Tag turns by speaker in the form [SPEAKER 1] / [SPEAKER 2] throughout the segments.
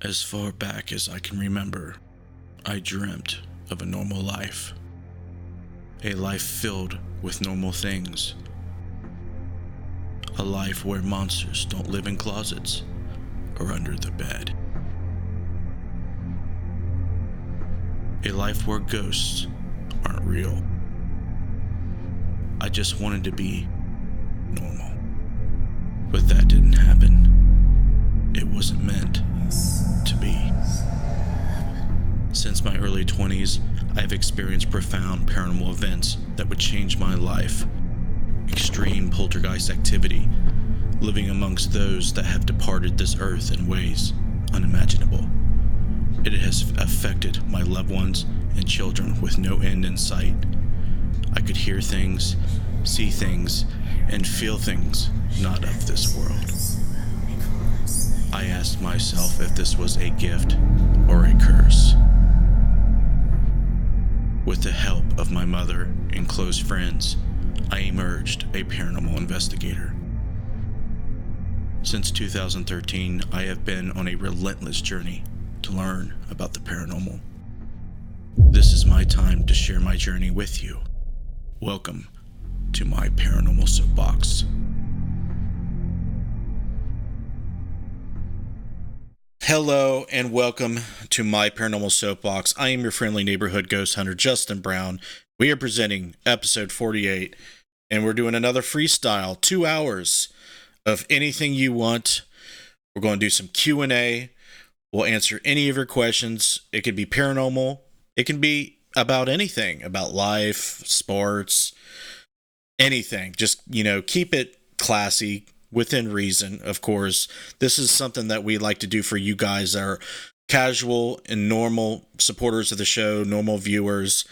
[SPEAKER 1] As far back as I can remember, I dreamt of a normal life. A life filled with normal things. A life where monsters don't live in closets or under the bed. A life where ghosts aren't real. I just wanted to be normal. But that didn't happen. It wasn't meant to be. Since my early 20s, I have experienced profound paranormal events that would change my life. Extreme poltergeist activity, living amongst those that have departed this earth in ways unimaginable. It has affected my loved ones and children with no end in sight. I could hear things, see things, and feel things not of this world. I asked myself if this was a gift or a curse. With the help of my mother and close friends, I emerged a paranormal investigator. Since 2013, I have been on a relentless journey to learn about the paranormal. This is my time to share my journey with you. Welcome to my Paranormal Soapbox. Hello and welcome to my Paranormal Soapbox. I am your friendly neighborhood ghost hunter, Justin Brown. We are presenting episode 48, and we're doing another freestyle, 2 hours of anything you want. We're going to do some Q&A. We'll answer any of your questions. It could be paranormal. It can be about anything, about life, sports, anything. Just, keep it classy, within reason, of course. This is something that we like to do for you guys, our casual and normal supporters of the show, normal viewers.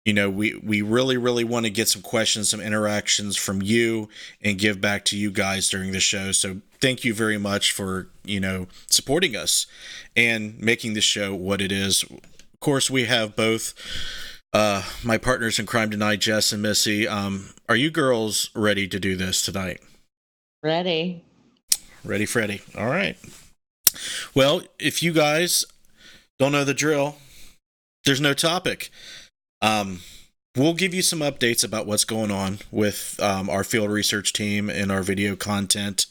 [SPEAKER 1] We really want to get some questions, some interactions from you and give back to you guys during the show. So thank you very much for, supporting us and making the show what it is. Of course, we have both my partners in crime tonight, Jess and Missy. Are you girls ready to do this tonight?
[SPEAKER 2] Ready,
[SPEAKER 1] Freddy. All right. Well, if you guys don't know the drill, there's no topic. We'll give you some updates about what's going on with our field research team and our video content.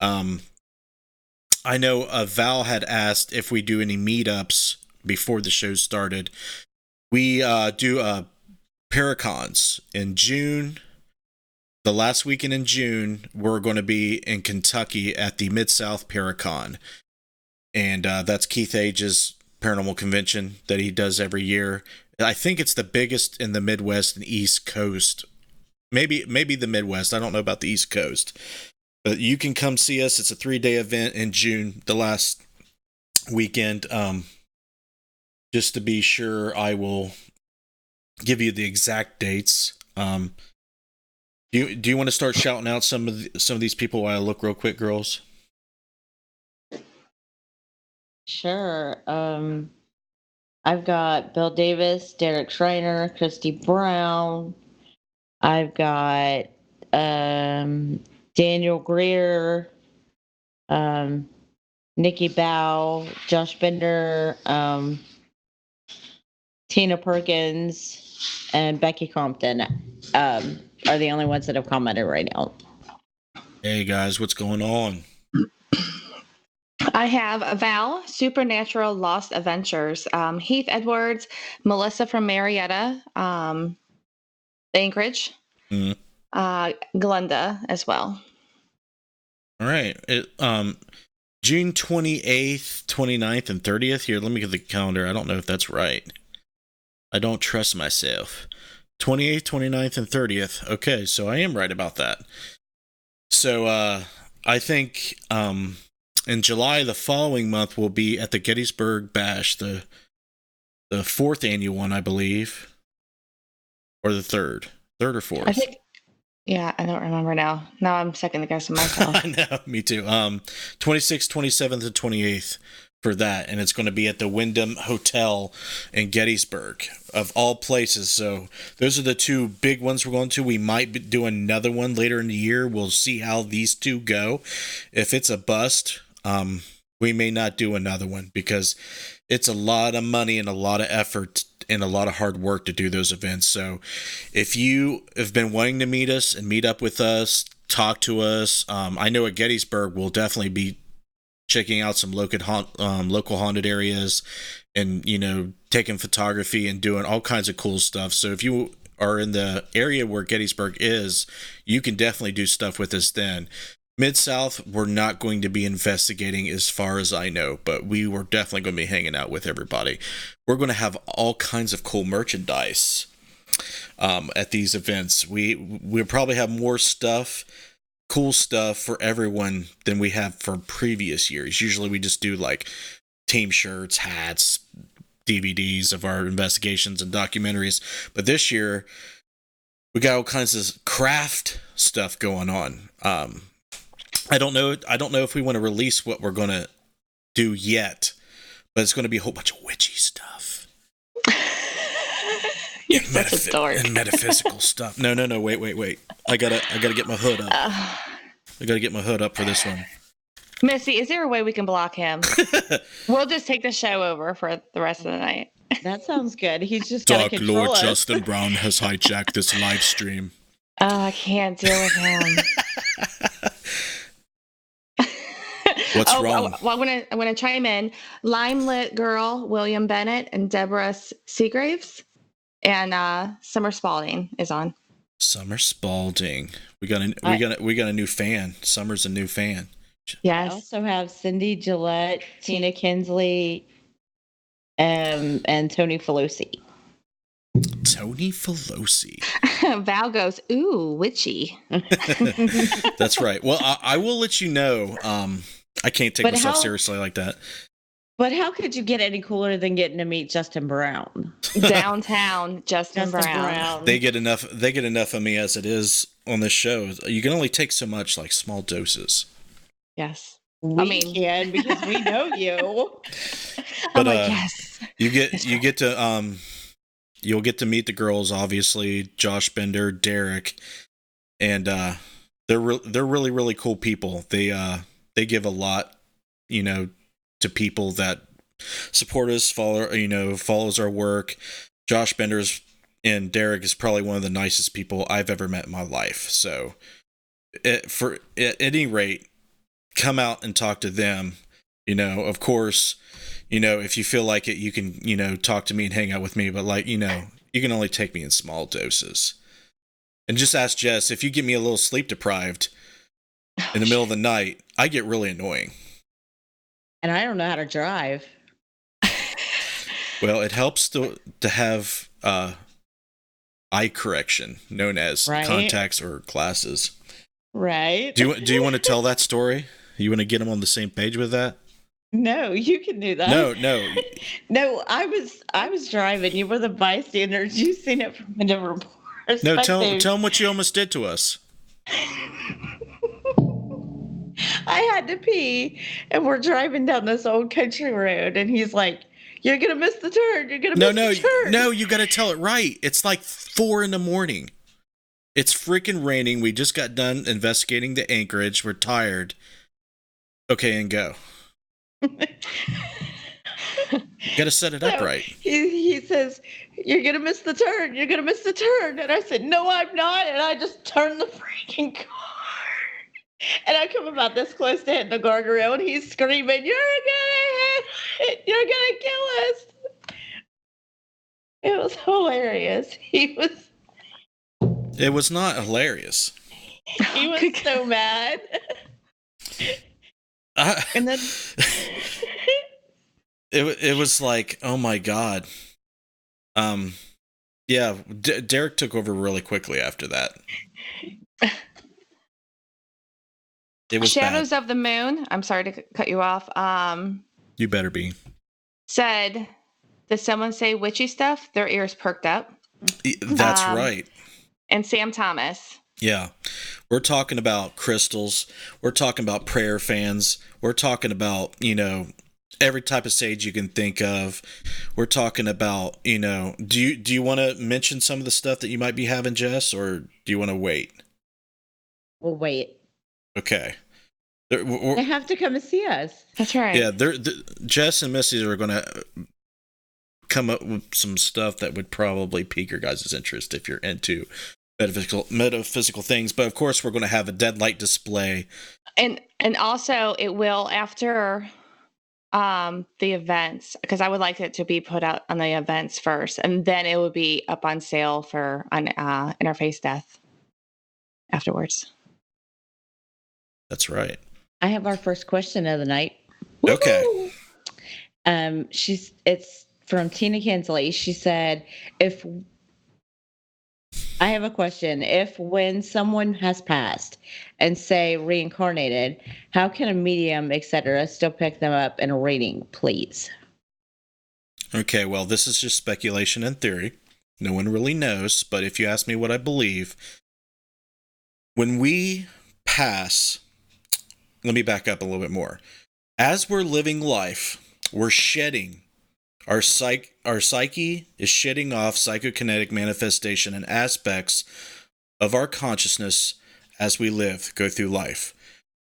[SPEAKER 1] I know Val had asked if we do any meetups before the show started. We do Paracons in June. The last weekend in June, we're going to be in Kentucky at the Mid-South Paracon. And that's Keith Age's paranormal convention that he does every year. I think it's the biggest in the Midwest and East Coast. Maybe the Midwest. I don't know about the East Coast. But you can come see us. It's a 3-day event in June, the last weekend. Just to be sure, I will give you the exact dates. Do you want to start shouting out some of these people while I look real quick, girls?
[SPEAKER 2] Sure. I've got Bill Davis, Derek Schreiner, Christy Brown. I've got Daniel Greer, Nikki Bow, Josh Bender, Tina Perkins, and Becky Compton are the only ones that have commented right now.
[SPEAKER 1] Hey guys, what's going on?
[SPEAKER 3] I have Val, Supernatural Lost Adventures, Heath Edwards, Melissa from Marietta, Anchorage, Glenda as well.
[SPEAKER 1] All right. June 28th, 29th, and 30th. Here, let me get the calendar. I don't know if that's right. I don't trust myself. 28th, 29th, and 30th. Okay, so I am right about that. So I think in July, the following month, we'll be at the Gettysburg Bash, the 4th annual one, I believe, or the third or 4th.
[SPEAKER 3] I think, yeah, I don't remember now. Now I'm second guessing myself.
[SPEAKER 1] I know, me too. 26th, 27th, and 28th for that, and it's going to be at the Wyndham Hotel in Gettysburg, of all places. So those are the two big ones we're going to. We might do another one later in the year. We'll see how these two go. If it's a bust, we may not do another one because it's a lot of money and a lot of effort and a lot of hard work to do those events. So if you have been wanting to meet us and meet up with us, talk to us, I know at Gettysburg we'll definitely be checking out some local haunted areas and, taking photography and doing all kinds of cool stuff. So if you are in the area where Gettysburg is, you can definitely do stuff with us then. Mid-South, we're not going to be investigating as far as I know, but we were definitely going to be hanging out with everybody. We're going to have all kinds of cool merchandise at these events. We'll probably have more stuff, cool stuff for everyone than we have for previous years. Usually we just do like team shirts, hats, DVDs of our investigations and documentaries. But this year, we got all kinds of craft stuff going on. I don't know if we want to release what we're going to do yet, but it's going to be a whole bunch of witchy stuff.
[SPEAKER 3] You're such a dork.
[SPEAKER 1] And metaphysical stuff. No, wait. I gotta get my hood up. I gotta get my hood up for this one.
[SPEAKER 3] Missy, is there a way we can block him? We'll just take the show over for the rest of the night.
[SPEAKER 2] That sounds good. He's just got to
[SPEAKER 1] Dark
[SPEAKER 2] control
[SPEAKER 1] Lord
[SPEAKER 2] us.
[SPEAKER 1] Justin Brown has hijacked this live stream.
[SPEAKER 3] Oh, I can't deal with him.
[SPEAKER 1] What's wrong?
[SPEAKER 3] Well, I'm gonna chime in. Limelit Girl, William Bennett, and Deborah Seagraves, and Summer Spalding is on.
[SPEAKER 1] Summer Spalding. We got a new fan. Summer's a new fan.
[SPEAKER 3] Yes.
[SPEAKER 2] I also have Cindy Gillette, Tina Kinsley, and Tony Felosi.
[SPEAKER 1] Tony Felosi.
[SPEAKER 3] Val goes, ooh, witchy.
[SPEAKER 1] That's right. Well, I will let you know. I can't take myself seriously like that.
[SPEAKER 2] But how could you get any cooler than getting to meet Justin Brown?
[SPEAKER 3] Downtown Justin Brown.
[SPEAKER 1] They get enough of me as it is on this show. You can only take so much, like small doses.
[SPEAKER 3] Yes.
[SPEAKER 2] We can because we know you.
[SPEAKER 1] But
[SPEAKER 3] yes.
[SPEAKER 1] you'll get to meet the girls, obviously, Josh Bender, Derek, and they're really, really cool people. They give a lot, to people that support us, follows our work. Josh Bender's and Derek is probably one of the nicest people I've ever met in my life. So, at any rate, come out and talk to them. Of course, if you feel like it, you can, talk to me and hang out with me. But you can only take me in small doses. And just ask Jess, if you get me a little sleep deprived in the middle of the night, I get really annoying.
[SPEAKER 2] And I don't know how to drive.
[SPEAKER 1] Well, it helps to have eye correction, known as contacts or glasses.
[SPEAKER 2] Right.
[SPEAKER 1] Do you want to tell that story? You want to get them on the same page with that?
[SPEAKER 2] No, you can do that.
[SPEAKER 1] No.
[SPEAKER 2] No, I was driving. You were the bystanders. You seen it from a different perspective.
[SPEAKER 1] No, tell them what you almost did to us.
[SPEAKER 2] I had to pee, and we're driving down this old country road, and he's like, "You're gonna miss the turn. You're gonna miss the turn."
[SPEAKER 1] No, you got to tell it right. It's like 4 a.m. It's freaking raining. We just got done investigating the anchorage. We're tired. Okay, and go. Got to set it up right.
[SPEAKER 2] He says, "You're gonna miss the turn. You're gonna miss the turn." And I said, "No, I'm not." And I just turned the freaking car. And I come about this close to hitting the guardrail, and he's screaming, "You're gonna kill us!" It was hilarious.
[SPEAKER 1] It was not hilarious.
[SPEAKER 2] He was so mad. And then
[SPEAKER 1] it was like, oh my god. Yeah, Derek took over really quickly after that. It was
[SPEAKER 3] Shadows
[SPEAKER 1] bad.
[SPEAKER 3] of the Moon. I'm sorry to cut you off.
[SPEAKER 1] You better be.
[SPEAKER 3] Said, did someone say witchy stuff? Their ears perked up.
[SPEAKER 1] That's right.
[SPEAKER 3] And Sam Thomas.
[SPEAKER 1] Yeah. We're talking about crystals. We're talking about prayer fans. We're talking about, every type of sage you can think of. We're talking about, do you want to mention some of the stuff that you might be having, Jess, or do you want to wait?
[SPEAKER 2] we'll wait.
[SPEAKER 1] Okay.
[SPEAKER 2] They have to come and see us.
[SPEAKER 3] That's right.
[SPEAKER 1] Yeah, Jess and Missy are going to come up with some stuff that would probably pique your guys' interest if you're into metaphysical things. But of course, we're going to have a deadlight display.
[SPEAKER 3] And also it will after the events, because I would like it to be put out on the events first, and then it would be up on sale for on Interface Death afterwards.
[SPEAKER 1] That's right.
[SPEAKER 2] I have our first question of the night.
[SPEAKER 1] Okay.
[SPEAKER 2] Woo-hoo! It's from Tina Kinsley. She said, I have a question. If when someone has passed and say reincarnated, how can a medium, etc., still pick them up in a reading, please?
[SPEAKER 1] Okay, well, this is just speculation and theory. No one really knows, but if you ask me what I believe, when we pass, let me back up a little bit more. As we're living life, we're shedding. Our psyche is shedding off psychokinetic manifestation and aspects of our consciousness as we live, go through life.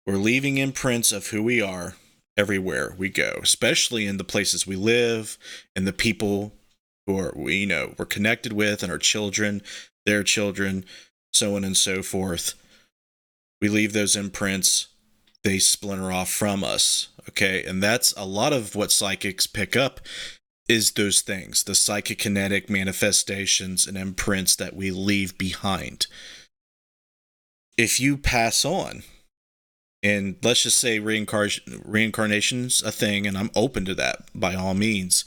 [SPEAKER 1] We're leaving imprints of who we are everywhere we go, especially in the places we live and the people who we're connected with, and our children, their children, so on and so forth. We leave those imprints. They splinter off from us. Okay. And that's a lot of what psychics pick up is those things, the psychokinetic manifestations and imprints that we leave behind. If you pass on, and let's just say reincarnation's a thing, and I'm open to that by all means,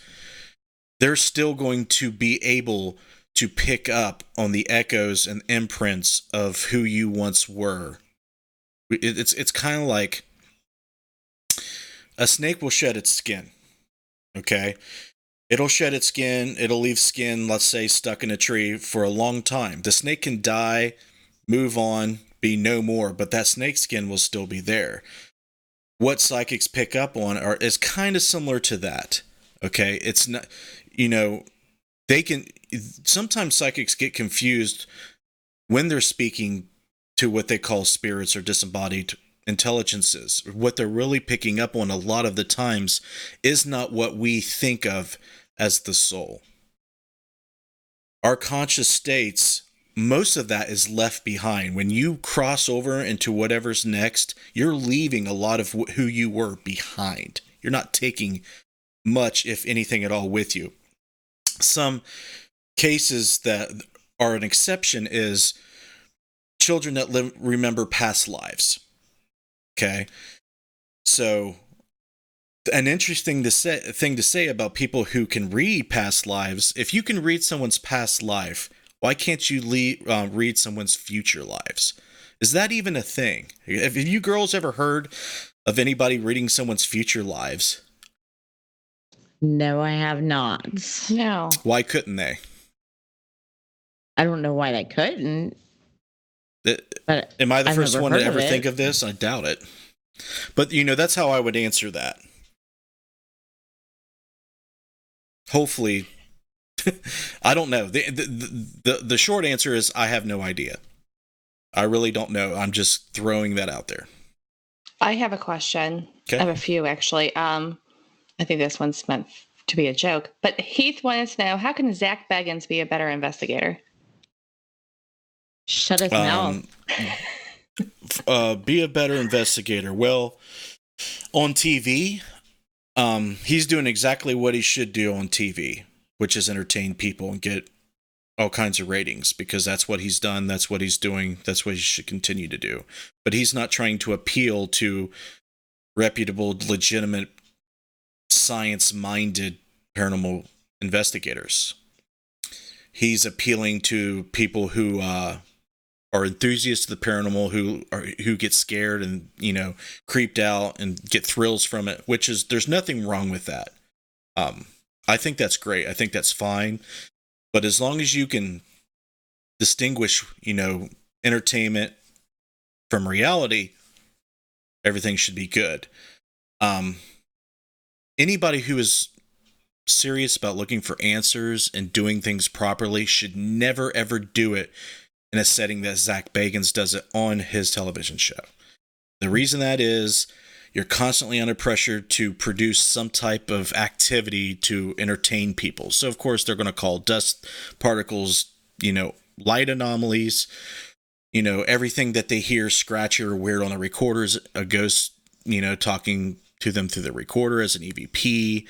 [SPEAKER 1] they're still going to be able to pick up on the echoes and imprints of who you once were. It's kind of like a snake will shed its skin. Okay? It'll shed its skin. It'll leave skin, let's say, stuck in a tree for a long time. The snake can die, move on, be no more, but that snake skin will still be there. What psychics pick up on is kind of similar to that. Okay? It's not, sometimes psychics get confused when they're speaking to what they call spirits or disembodied intelligences. What they're really picking up on a lot of the times is not what we think of as the soul. Our conscious states, most of that is left behind. When you cross over into whatever's next, you're leaving a lot of who you were behind. You're not taking much, if anything at all, with you. Some cases that are an exception is children that remember past lives. Okay? So, an interesting thing to say about people who can read past lives, if you can read someone's past life, why can't you read someone's future lives? Is that even a thing? Have you girls ever heard of anybody reading someone's future lives?
[SPEAKER 2] No, I have not.
[SPEAKER 3] No.
[SPEAKER 1] Why couldn't they?
[SPEAKER 2] I don't know why they couldn't. But
[SPEAKER 1] am I the
[SPEAKER 2] I've
[SPEAKER 1] first
[SPEAKER 2] never
[SPEAKER 1] one to
[SPEAKER 2] heard of
[SPEAKER 1] ever
[SPEAKER 2] it.
[SPEAKER 1] think of this? I doubt it. But, that's how I would answer that. Hopefully, I don't know. The short answer is I have no idea. I really don't know. I'm just throwing that out there.
[SPEAKER 3] I have a question.
[SPEAKER 1] Okay.
[SPEAKER 3] I have a few, actually. I think this one's meant to be a joke. But Heath wanted to know, how can Zach Baggins be a better investigator?
[SPEAKER 2] Shut his mouth.
[SPEAKER 1] Be a better investigator. Well, on TV, he's doing exactly what he should do on TV, which is entertain people and get all kinds of ratings, because that's what he's done. That's what he's doing. That's what he should continue to do. But he's not trying to appeal to reputable, legitimate, science-minded paranormal investigators. He's appealing to people who are enthusiasts of the paranormal, who get scared and creeped out and get thrills from it. Which is, there's nothing wrong with that. I think that's great. I think that's fine. But as long as you can distinguish, entertainment from reality, everything should be good. Anybody who is serious about looking for answers and doing things properly should never, ever do it in a setting that Zach Bagans does it on his television show. The reason that is you're constantly under pressure to produce some type of activity to entertain people. So, of course, they're going to call dust particles, light anomalies, everything that they hear scratchy or weird on the recorders, a ghost, talking to them through the recorder as an EVP.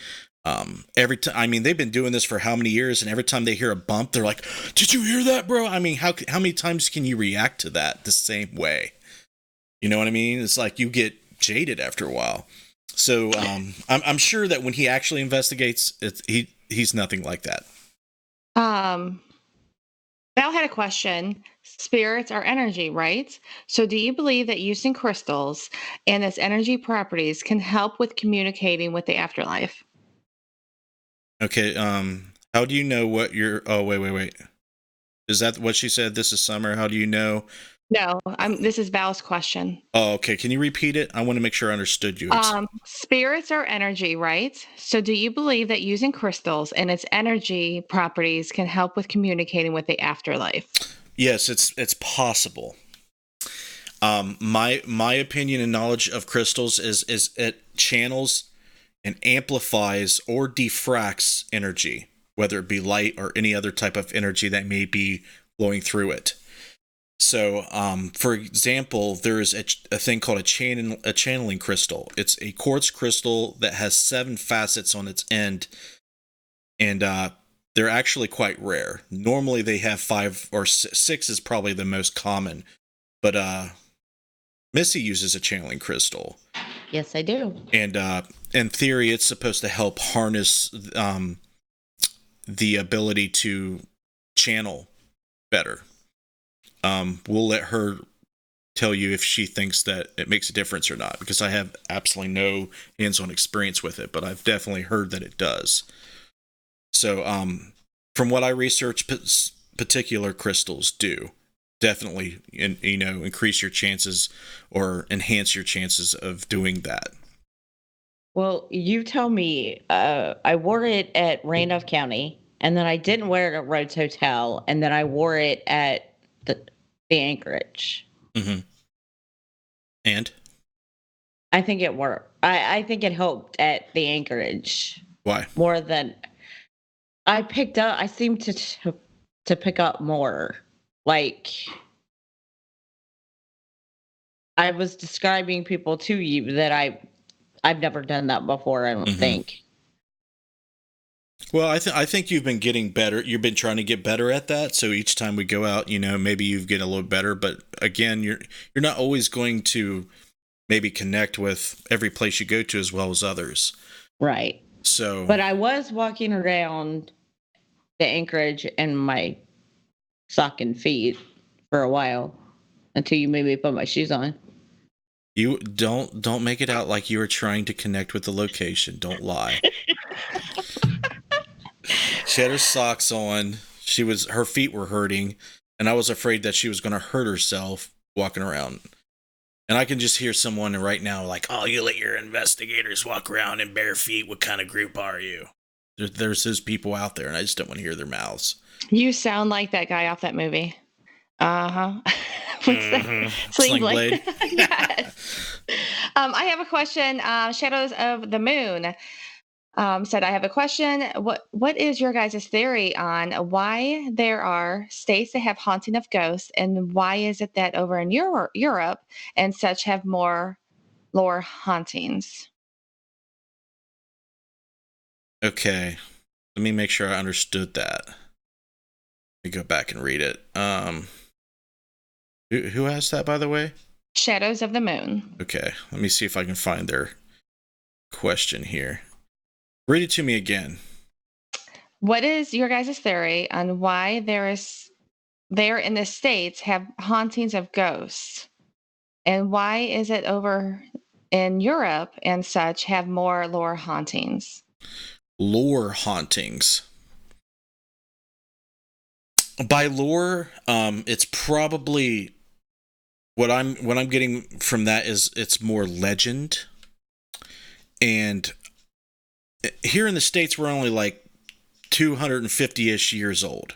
[SPEAKER 1] Every time, I mean, they've been doing this for how many years, and every time they hear a bump, they're like, "Did you hear that, bro?" I mean, how many times can you react to that the same way? You know what I mean? It's like you get jaded after a while. So I'm sure that when he actually investigates, he's nothing like that.
[SPEAKER 3] Val had a question. Spirits are energy, right? So do you believe that using crystals and its energy properties can help with communicating with the afterlife?
[SPEAKER 1] Okay, how do you know what you're... Oh, wait. Is that what she said? This is Summer. How do you know?
[SPEAKER 3] No, this is Val's question.
[SPEAKER 1] Oh, okay. Can you repeat it? I want to make sure I understood you.
[SPEAKER 3] Spirits are energy, right? So do you believe that using crystals and its energy properties can help with communicating with the afterlife?
[SPEAKER 1] Yes, it's possible. My opinion and knowledge of crystals is it channels and amplifies or diffracts energy, whether it be light or any other type of energy that may be flowing through it. So, for example, there is a thing called a channeling crystal. It's a quartz crystal that has 7 facets on its end, and they're actually quite rare. Normally, they have 5 or 6 is probably the most common, but Missy uses a channeling crystal.
[SPEAKER 2] Yes, I do.
[SPEAKER 1] And in theory, it's supposed to help harness the ability to channel better. We'll let her tell you if she thinks that it makes a difference or not, because I have absolutely no hands-on experience with it, but I've definitely heard that it does. So, from what I researched, particular crystals do definitely, increase your chances or enhance your chances of doing that.
[SPEAKER 2] Well, you tell me. I wore it at Randolph County, and then I didn't wear it at Rhodes Hotel, and then I wore it at the Anchorage.
[SPEAKER 1] Mm-hmm. And?
[SPEAKER 2] I think it worked. I think it helped at the Anchorage.
[SPEAKER 1] Why?
[SPEAKER 2] More than I picked up. I seemed to pick up more. Like I was describing people to you that I've never done that before. I don't think.
[SPEAKER 1] Well, I think you've been getting better. You've been trying to get better at that. So each time we go out, maybe you get a little better. But again, you're not always going to maybe connect with every place you go to as well as others.
[SPEAKER 2] Right.
[SPEAKER 1] So,
[SPEAKER 2] but I was walking around the Anchorage in my sock and feet for a while until you made me put my shoes on.
[SPEAKER 1] You don't make it out like you were trying to connect with the location. Don't lie. She had her socks on. Her feet were hurting, and I was afraid that she was going to hurt herself walking around. And I can just hear someone right now like, "Oh, you let your investigators walk around in bare feet. What kind of group are you?" There's those people out there, and I just don't want to hear their mouths.
[SPEAKER 3] You sound like that guy off that movie. What's that? Sling Blade. Yes. I have a question. Shadows of the Moon said, I have a question. What is your guys' theory on why there are states that have haunting of ghosts, and why is it that over in Europe and such have more lore hauntings?
[SPEAKER 1] Okay, let me make sure I understood that. Let me go back and read it. Who asked that, by the way?
[SPEAKER 3] Shadows of the Moon.
[SPEAKER 1] Okay, let me see if I can find their question here. Read it to me again.
[SPEAKER 3] What is your guys' theory on why there in the States have hauntings of ghosts? And why is it over in Europe and such have more lore hauntings?
[SPEAKER 1] Lore hauntings. By lore, it's probably what I'm getting from that is it's more legend. And here in the States, we're only like 250-ish years old.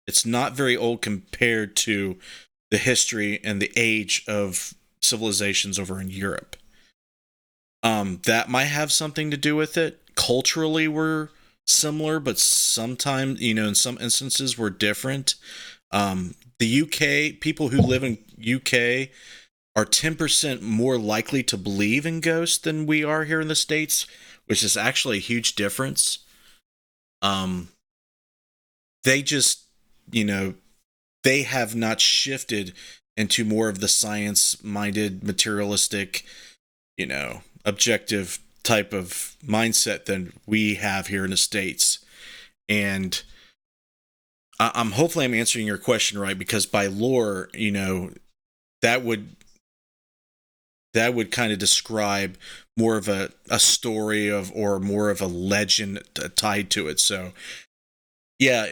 [SPEAKER 1] It's not very old compared to the history and the age of civilizations over in Europe. That might have something to do with it. Culturally, we're similar, but sometimes, in some instances, we're different. The UK, people who live in UK are 10% more likely to believe in ghosts than we are here in the States, which is actually a huge difference. They just, they have not shifted into more of the science-minded, materialistic, objective type of mindset than we have here in the States. And hopefully I'm answering your question right, because by lore, that would kind of describe more of a story of, or more of a legend tied to it. So yeah,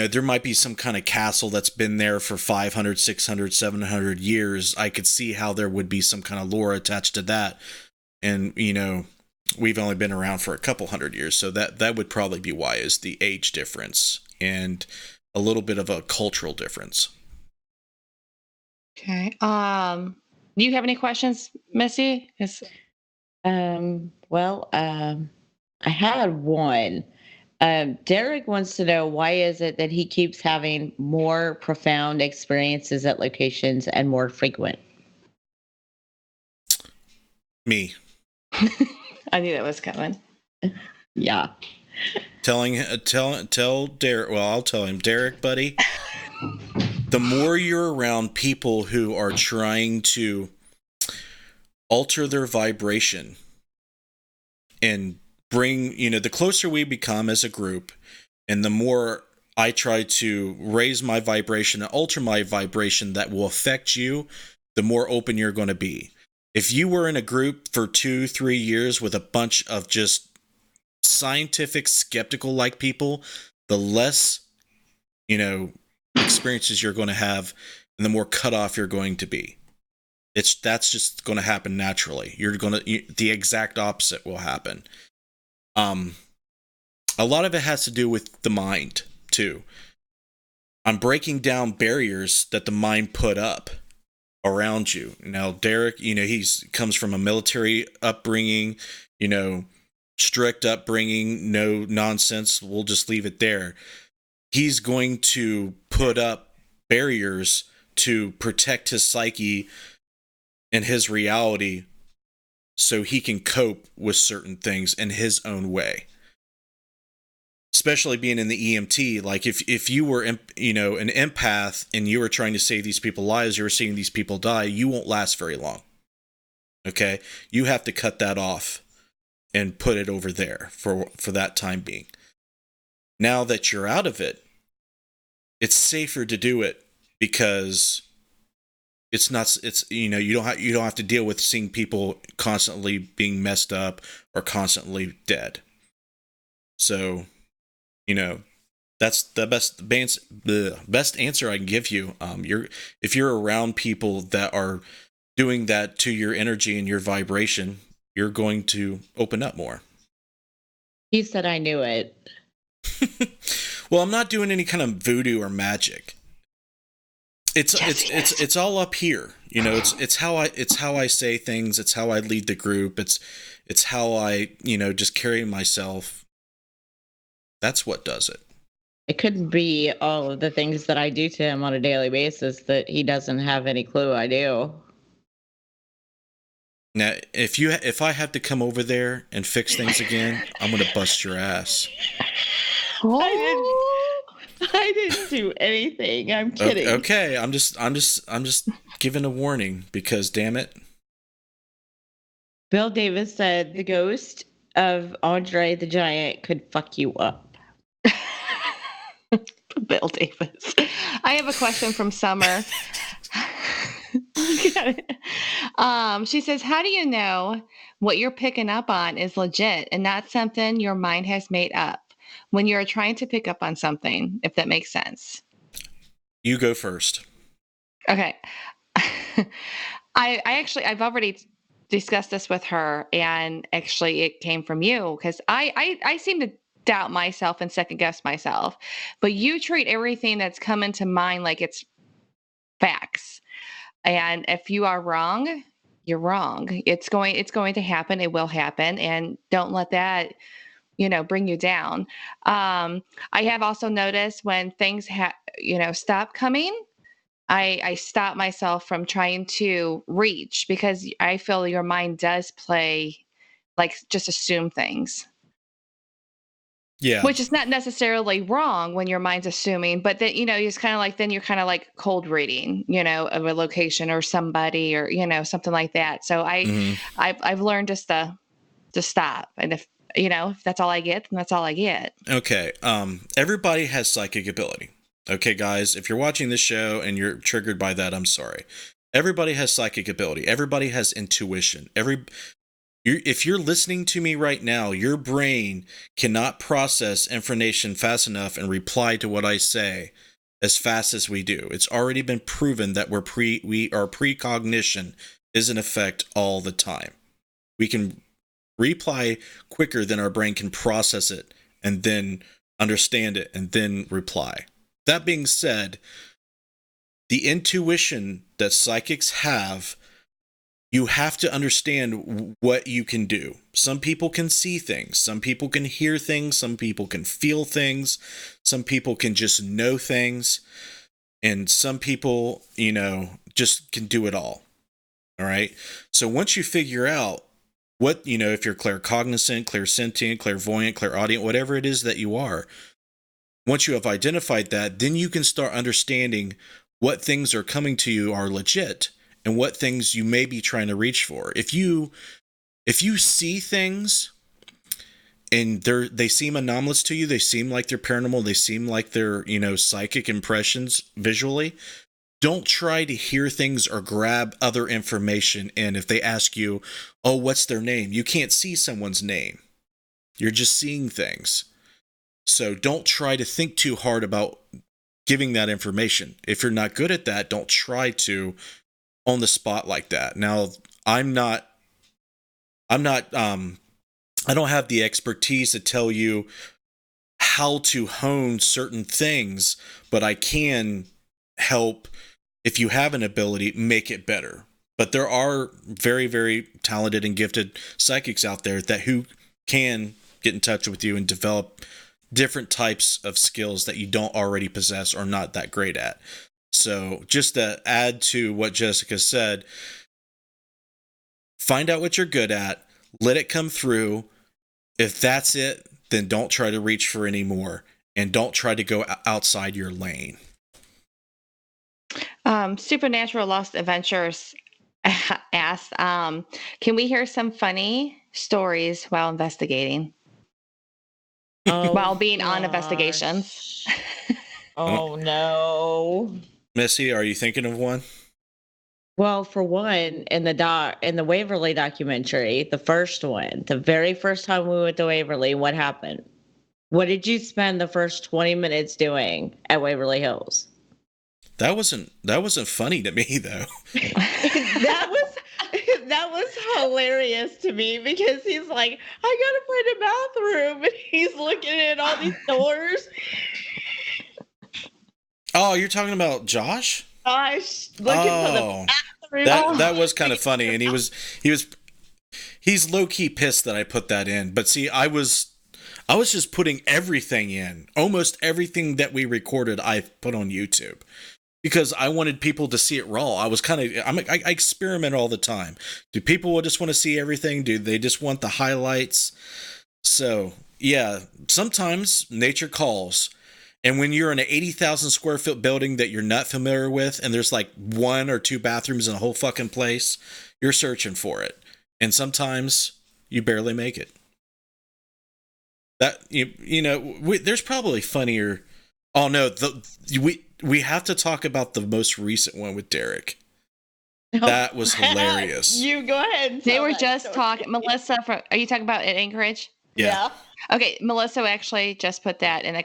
[SPEAKER 1] there might be some kind of castle that's been there for 500, 600, 700 years. I could see how there would be some kind of lore attached to that. And, we've only been around for a couple hundred years. So that would probably be why, is the age difference and a little bit of a cultural difference.
[SPEAKER 3] Okay. Do you have any questions, Missy?
[SPEAKER 2] I had one. Derek wants to know, why is it that he keeps having more profound experiences at locations and more frequent?
[SPEAKER 1] Me.
[SPEAKER 3] I knew that was coming.
[SPEAKER 2] Yeah.
[SPEAKER 1] Tell Derek, well, I'll tell him, Derek, buddy, the more you're around people who are trying to alter their vibration and bring, the closer we become as a group, and the more I try to raise my vibration and alter my vibration that will affect you, the more open you're going to be. If you were in a group for 2-3 years with a bunch of just scientific, skeptical like people, the less, experiences you're going to have, and the more cut off you're going to be. That's just going to happen naturally. The exact opposite will happen. A lot of it has to do with the mind too. I'm breaking down barriers that the mind put up around you. Now, Derek, he's comes from a military upbringing, strict upbringing, no nonsense. We'll just leave it there. He's going to put up barriers to protect his psyche and his reality so he can cope with certain things in his own way. Especially being in the EMT, like if you were, an empath and you were trying to save these people's lives, you were seeing these people die, you won't last very long. Okay? You have to cut that off and put it over there for that time being. Now that you're out of it, it's safer to do it because you don't have to deal with seeing people constantly being messed up or constantly dead. So, that's the best answer I can give you. If you're around people that are doing that to your energy and your vibration, you're going to open up more.
[SPEAKER 2] He said I knew it.
[SPEAKER 1] Well, I'm not doing any kind of voodoo or magic. It's all up here. It's how I say things. It's how I lead the group. It's how I, just carry myself. That's what does it.
[SPEAKER 2] It couldn't be all of the things that I do to him on a daily basis that he doesn't have any clue I do.
[SPEAKER 1] Now, if I have to come over there and fix things again, I'm gonna bust your ass.
[SPEAKER 2] I didn't do anything. I'm kidding.
[SPEAKER 1] Okay, I'm just giving a warning because damn it.
[SPEAKER 2] Bill Davis said the ghost of Andre the Giant could fuck you up.
[SPEAKER 3] Bill Davis. I have a question from Summer. She says, how do you know what you're picking up on is legit and not something your mind has made up when you're trying to pick up on something, if that makes sense?
[SPEAKER 1] You go first.
[SPEAKER 3] Okay. I've already discussed this with her, and actually it came from you because I seem to doubt myself and second guess myself, but you treat everything that's coming to mind like it's facts. And if you are wrong, you're wrong. It's going to happen. It will happen, and don't let that, bring you down. I have also noticed when things stop coming, I stop myself from trying to reach, because I feel your mind does play, like, just assume things.
[SPEAKER 1] Yeah.
[SPEAKER 3] Which is not necessarily wrong when your mind's assuming, but then, it's kind of like, then you're kind of like cold reading, of a location or somebody, or, something like that. So
[SPEAKER 1] Mhm.
[SPEAKER 3] I've learned just to stop. And if that's all I get, then that's all I get.
[SPEAKER 1] Okay. Everybody has psychic ability. Okay, guys, if you're watching this show and you're triggered by that, I'm sorry. Everybody has psychic ability. Everybody has intuition. If you're listening to me right now, your brain cannot process information fast enough and reply to what I say as fast as we do. It's already been proven that our precognition is in effect all the time. We can reply quicker than our brain can process it and then understand it and then reply. That being said, the intuition that psychics have, you have to understand what you can do. Some people can see things. Some people can hear things. Some people can feel things. Some people can just know things. And some people, just can do it all. All right. So once you figure out what, if you're claircognizant, clairsentient, clairvoyant, clairaudient, whatever it is that you are, once you have identified that, then you can start understanding what things are coming to you are legit and what things you may be trying to reach for. If you see things and they seem anomalous to you, they seem like they're paranormal, they seem like they're, psychic impressions visually, don't try to hear things or grab other information. And if they ask you, oh, what's their name? You can't see someone's name. You're just seeing things. So don't try to think too hard about giving that information. If you're not good at that, don't try to on the spot like that. Now, I don't have the expertise to tell you how to hone certain things, but I can help, if you have an ability, make it better. But there are very, very talented and gifted psychics out there who can get in touch with you and develop different types of skills that you don't already possess or not that great at. So just to add to what Jessica said, find out what you're good at, let it come through. If that's it, then don't try to reach for any more, and don't try to go outside your lane.
[SPEAKER 3] Supernatural Lost Adventures asked, can we hear some funny stories while investigating? While being on investigations.
[SPEAKER 2] Oh no.
[SPEAKER 1] Missy, are you thinking of one?
[SPEAKER 2] Well, for one, in the Waverly documentary, the first one, the very first time we went to Waverly, what happened? What did you spend the first 20 minutes doing at Waverly Hills?
[SPEAKER 1] That wasn't funny to me though.
[SPEAKER 2] that was hilarious to me, because he's like, I gotta find a bathroom, and he's looking at all these doors.
[SPEAKER 1] Oh, you're talking about Josh?
[SPEAKER 2] Gosh, looking for the bathroom.
[SPEAKER 1] That was kind of funny, and he's low key pissed that I put that in. But see, I was just putting everything in. Almost everything that we recorded, I put on YouTube, because I wanted people to see it raw. I experiment all the time. Do people just want to see everything? Do they just want the highlights? So yeah, sometimes nature calls. And when you're in an 80,000 square foot building that you're not familiar with, and there's like 1 or 2 bathrooms in a whole fucking place, you're searching for it. And sometimes you barely make it. That, there's probably funnier. Oh no, we have to talk about the most recent one with Derek. That was hilarious.
[SPEAKER 2] You go ahead. And
[SPEAKER 3] they were just talking. Melissa, are you talking about at Anchorage?
[SPEAKER 2] Yeah.
[SPEAKER 3] Okay, Melissa actually just put that in.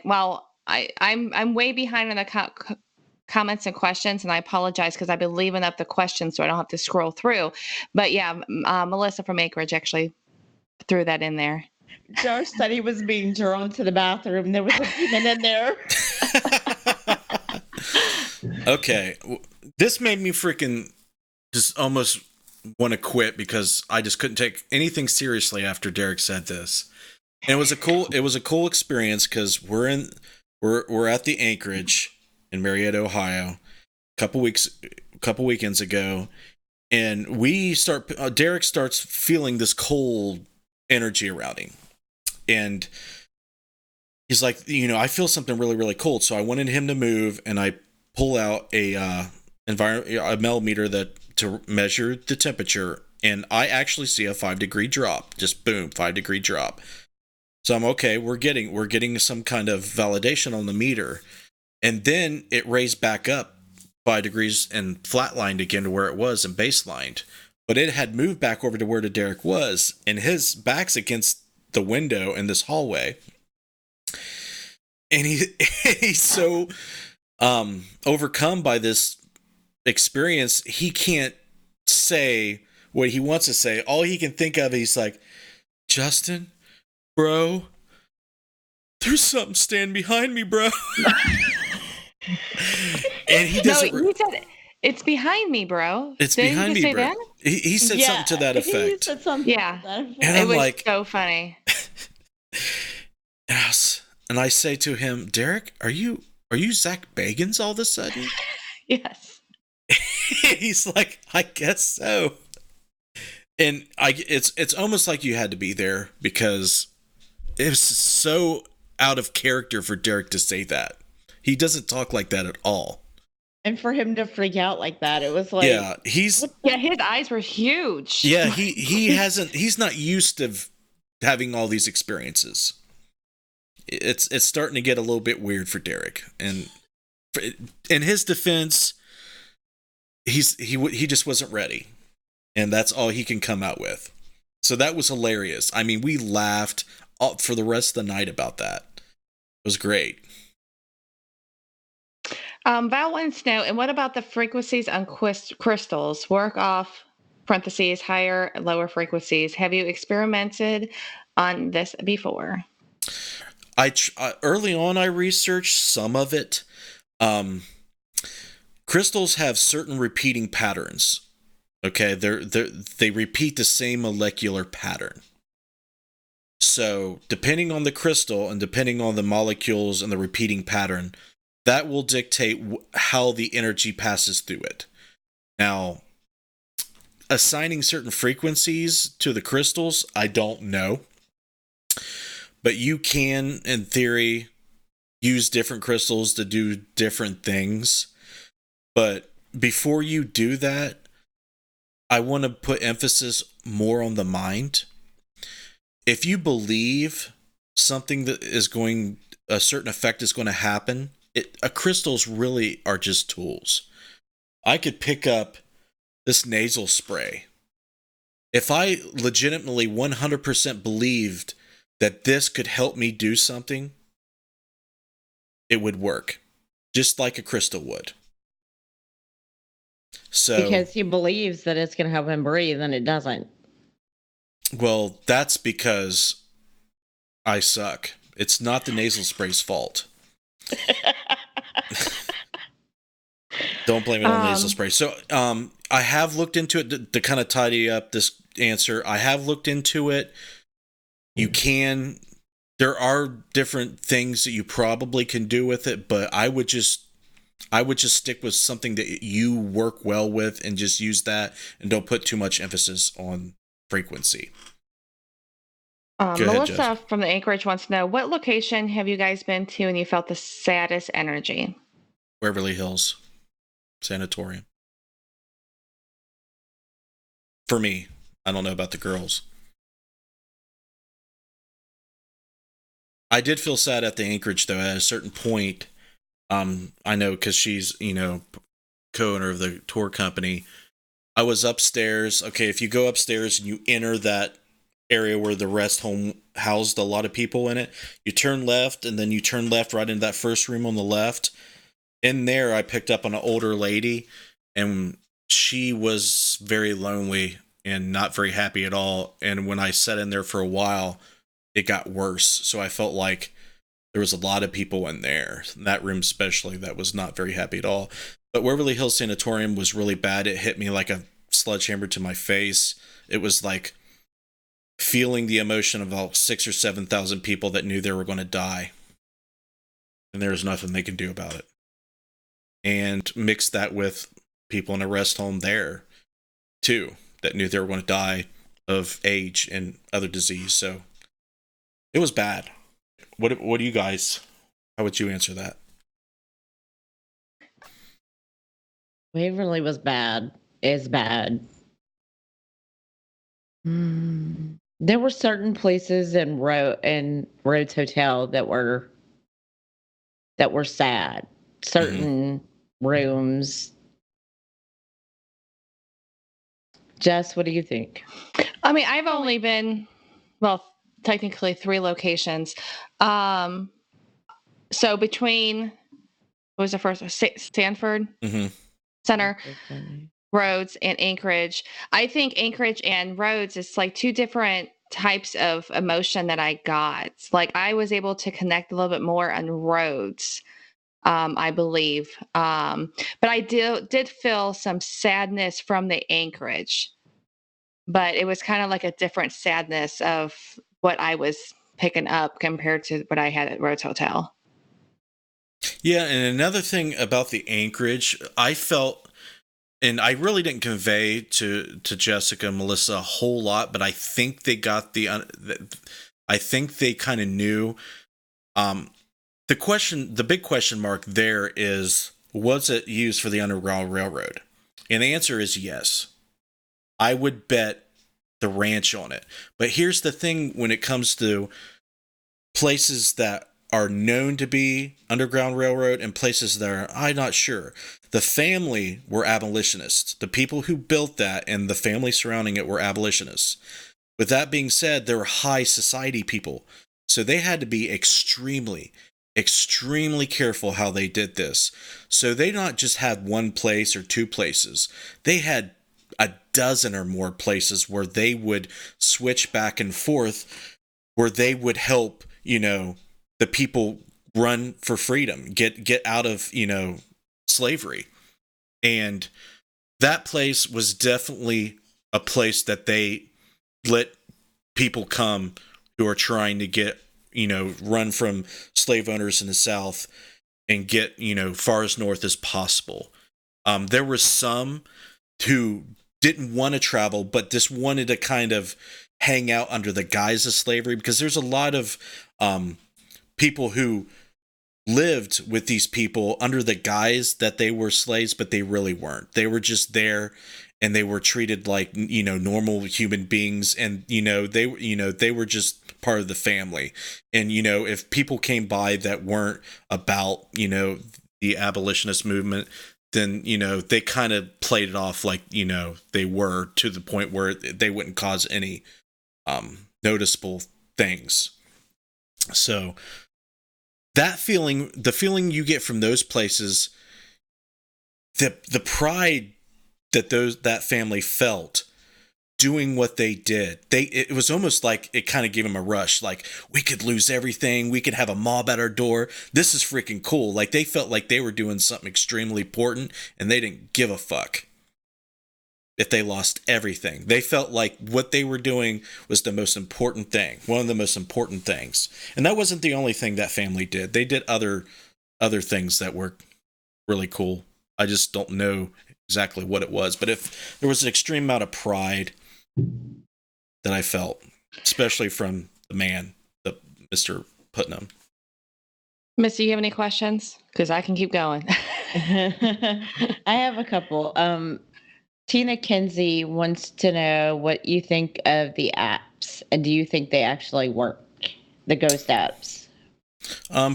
[SPEAKER 3] I'm way behind on the comments and questions, and I apologize because I've been leaving up the questions so I don't have to scroll through. But yeah, Melissa from Anchorage actually threw that in there.
[SPEAKER 2] Josh said he was being drawn to the bathroom. There was a demon in there.
[SPEAKER 1] Okay, this made me freaking just almost want to quit because I just couldn't take anything seriously after Derek said this. And it was a cool experience because we're at the Anchorage in Marietta, Ohio, a couple weekends ago, and Derek starts feeling this cold energy around him, and he's like, I feel something really, really cold. So I wanted him to move, and I pull out a millimeter to measure the temperature, and I actually see a 5-degree drop. Just boom, 5-degree drop. So I'm okay. We're getting some kind of validation on the meter, and then it raised back up 5 degrees and flatlined again to where it was and baselined. But it had moved back over to where the Derek was, and his back's against the window in this hallway. And he's so overcome by this experience, he can't say what he wants to say. All he can think of, he's like, Justin, bro, there's something standing behind me, bro. And he doesn't.
[SPEAKER 3] No, he said, it's behind me, bro.
[SPEAKER 1] It's
[SPEAKER 3] Didn't
[SPEAKER 1] behind
[SPEAKER 3] he
[SPEAKER 1] me,
[SPEAKER 3] say
[SPEAKER 1] bro.
[SPEAKER 3] that?
[SPEAKER 1] He said something to that effect.
[SPEAKER 2] He said something
[SPEAKER 3] Yeah.
[SPEAKER 2] to that effect.
[SPEAKER 1] And
[SPEAKER 3] It
[SPEAKER 1] I'm
[SPEAKER 3] was
[SPEAKER 1] like,
[SPEAKER 3] so funny.
[SPEAKER 1] yes. And I say to him, Derek, are you Zach Bagans all of a sudden?
[SPEAKER 3] Yes.
[SPEAKER 1] He's like, I guess so. And it's almost like you had to be there because it was so out of character for Derek to say that. He doesn't talk like that at all.
[SPEAKER 2] And for him to freak out like that, it was like,
[SPEAKER 1] Yeah, his
[SPEAKER 3] eyes were huge.
[SPEAKER 1] Yeah, he's not used to having all these experiences. It's starting to get a little bit weird for Derek. And in his defense, he just wasn't ready. And that's all he can come out with. So that was hilarious. I mean, we laughed for the rest of the night about that. It was great.
[SPEAKER 3] Val wants to know, and what about the frequencies on crystals? Work off, parentheses, higher, lower frequencies. Have you experimented on this before?
[SPEAKER 1] Early on, I researched some of it. Crystals have certain repeating patterns. Okay, they repeat the same molecular pattern. So, depending on the crystal and depending on the molecules and the repeating pattern, that will dictate how the energy passes through it. Now, assigning certain frequencies to the crystals, I don't know. But you can, in theory, use different crystals to do different things. But before you do that, I want to put emphasis more on the mind. If you believe something that a certain effect is going to happen, crystals really are just tools. I could pick up this nasal spray. If I legitimately 100% believed that this could help me do something, it would work. Just like a crystal would. So,
[SPEAKER 2] because he believes that it's going to help him breathe and it doesn't.
[SPEAKER 1] Well, that's because I suck. It's not the nasal spray's fault. Don't blame it on the nasal spray. So, I have looked into it to kind of tidy up this answer. I have looked into it. There are different things that you probably can do with it, but I would just stick with something that you work well with and just use that and don't put too much emphasis on frequency.
[SPEAKER 3] Melissa from the Anchorage wants to know, what location have you guys been to and you felt the saddest energy?
[SPEAKER 1] Beverly Hills Sanatorium. For me. I don't know about the girls. I did feel sad at the Anchorage, though, at a certain point. I know because she's, co-owner of the tour company. I was upstairs. Okay, if you go upstairs and you enter that area where the rest home housed a lot of people in it, you turn left, and then you turn left right into that first room on the left. In there, I picked up on an older lady, and she was very lonely and not very happy at all. And when I sat in there for a while, it got worse. So I felt like there was a lot of people in there, in that room especially, that was not very happy at all. But Beverly Hills Sanatorium was really bad. It hit me like a sledgehammer to my face. It was like feeling the emotion of all 6,000 or 7,000 people that knew they were going to die, and there was nothing they could do about it. And mix that with people in a rest home there too that knew they were going to die of age and other disease. So it was bad. What do you guys? How would you answer that?
[SPEAKER 2] Waverly was bad. Is bad. There were certain places in Rhodes Hotel that were sad. Certain rooms. Jess, what do you think?
[SPEAKER 3] I mean, I've only been, well, technically 3 locations. So between, what was the first? Stanford Center, Rhodes, and Anchorage. I think Anchorage and Rhodes is like 2 different types of emotion that I got. Like I was able to connect a little bit more on Rhodes, I believe. But I did feel some sadness from the Anchorage, but it was kind of like a different sadness of what I was picking up compared to what I had at Rhodes Hotel.
[SPEAKER 1] Yeah, and another thing about the Anchorage, I felt, and I really didn't convey to Jessica and Melissa a whole lot, but I think they got I think they kind of knew. The big question mark there is, was it used for the Underground Railroad? And the answer is yes. I would bet the ranch on it. But here's the thing when it comes to places that are known to be Underground Railroad and places that are, I'm not sure. The family were abolitionists. The people who built that and the family surrounding it were abolitionists. With that being said, they were high society people. So they had to be extremely careful how they did this. So they not just had one place or 2 places. They had a dozen or more places where they would switch back and forth, where they would help, the people run for freedom, get out of, slavery. And that place was definitely a place that they let people come who are trying to get, run from slave owners in the South and get, far as north as possible. There were some who didn't want to travel, but just wanted to kind of hang out under the guise of slavery, because there's a lot of people who lived with these people under the guise that they were slaves, but they really weren't. They were just there, and they were treated like, normal human beings, and they were just part of the family. And if people came by that weren't about the abolitionist movement, then they kind of played it off like they were, to the point where they wouldn't cause any noticeable things. So that feeling, the feeling you get from those places, the pride that family felt doing what they did, it was almost like it kind of gave them a rush. Like, we could lose everything, we could have a mob at our door, this is freaking cool. Like, they felt like they were doing something extremely important, and they didn't give a fuck if they lost everything. They felt like what they were doing was the most important thing, one of the most important things. And that wasn't the only thing that family did. They did other things that were really cool. I just don't know exactly what it was, but if there was an extreme amount of pride that I felt, especially from the man, Mr. Putnam.
[SPEAKER 3] Missy, you have any questions? Because I can keep going.
[SPEAKER 2] I have a couple. Tina Kinsey wants to know what you think of the apps, and do you think they actually work, the ghost apps?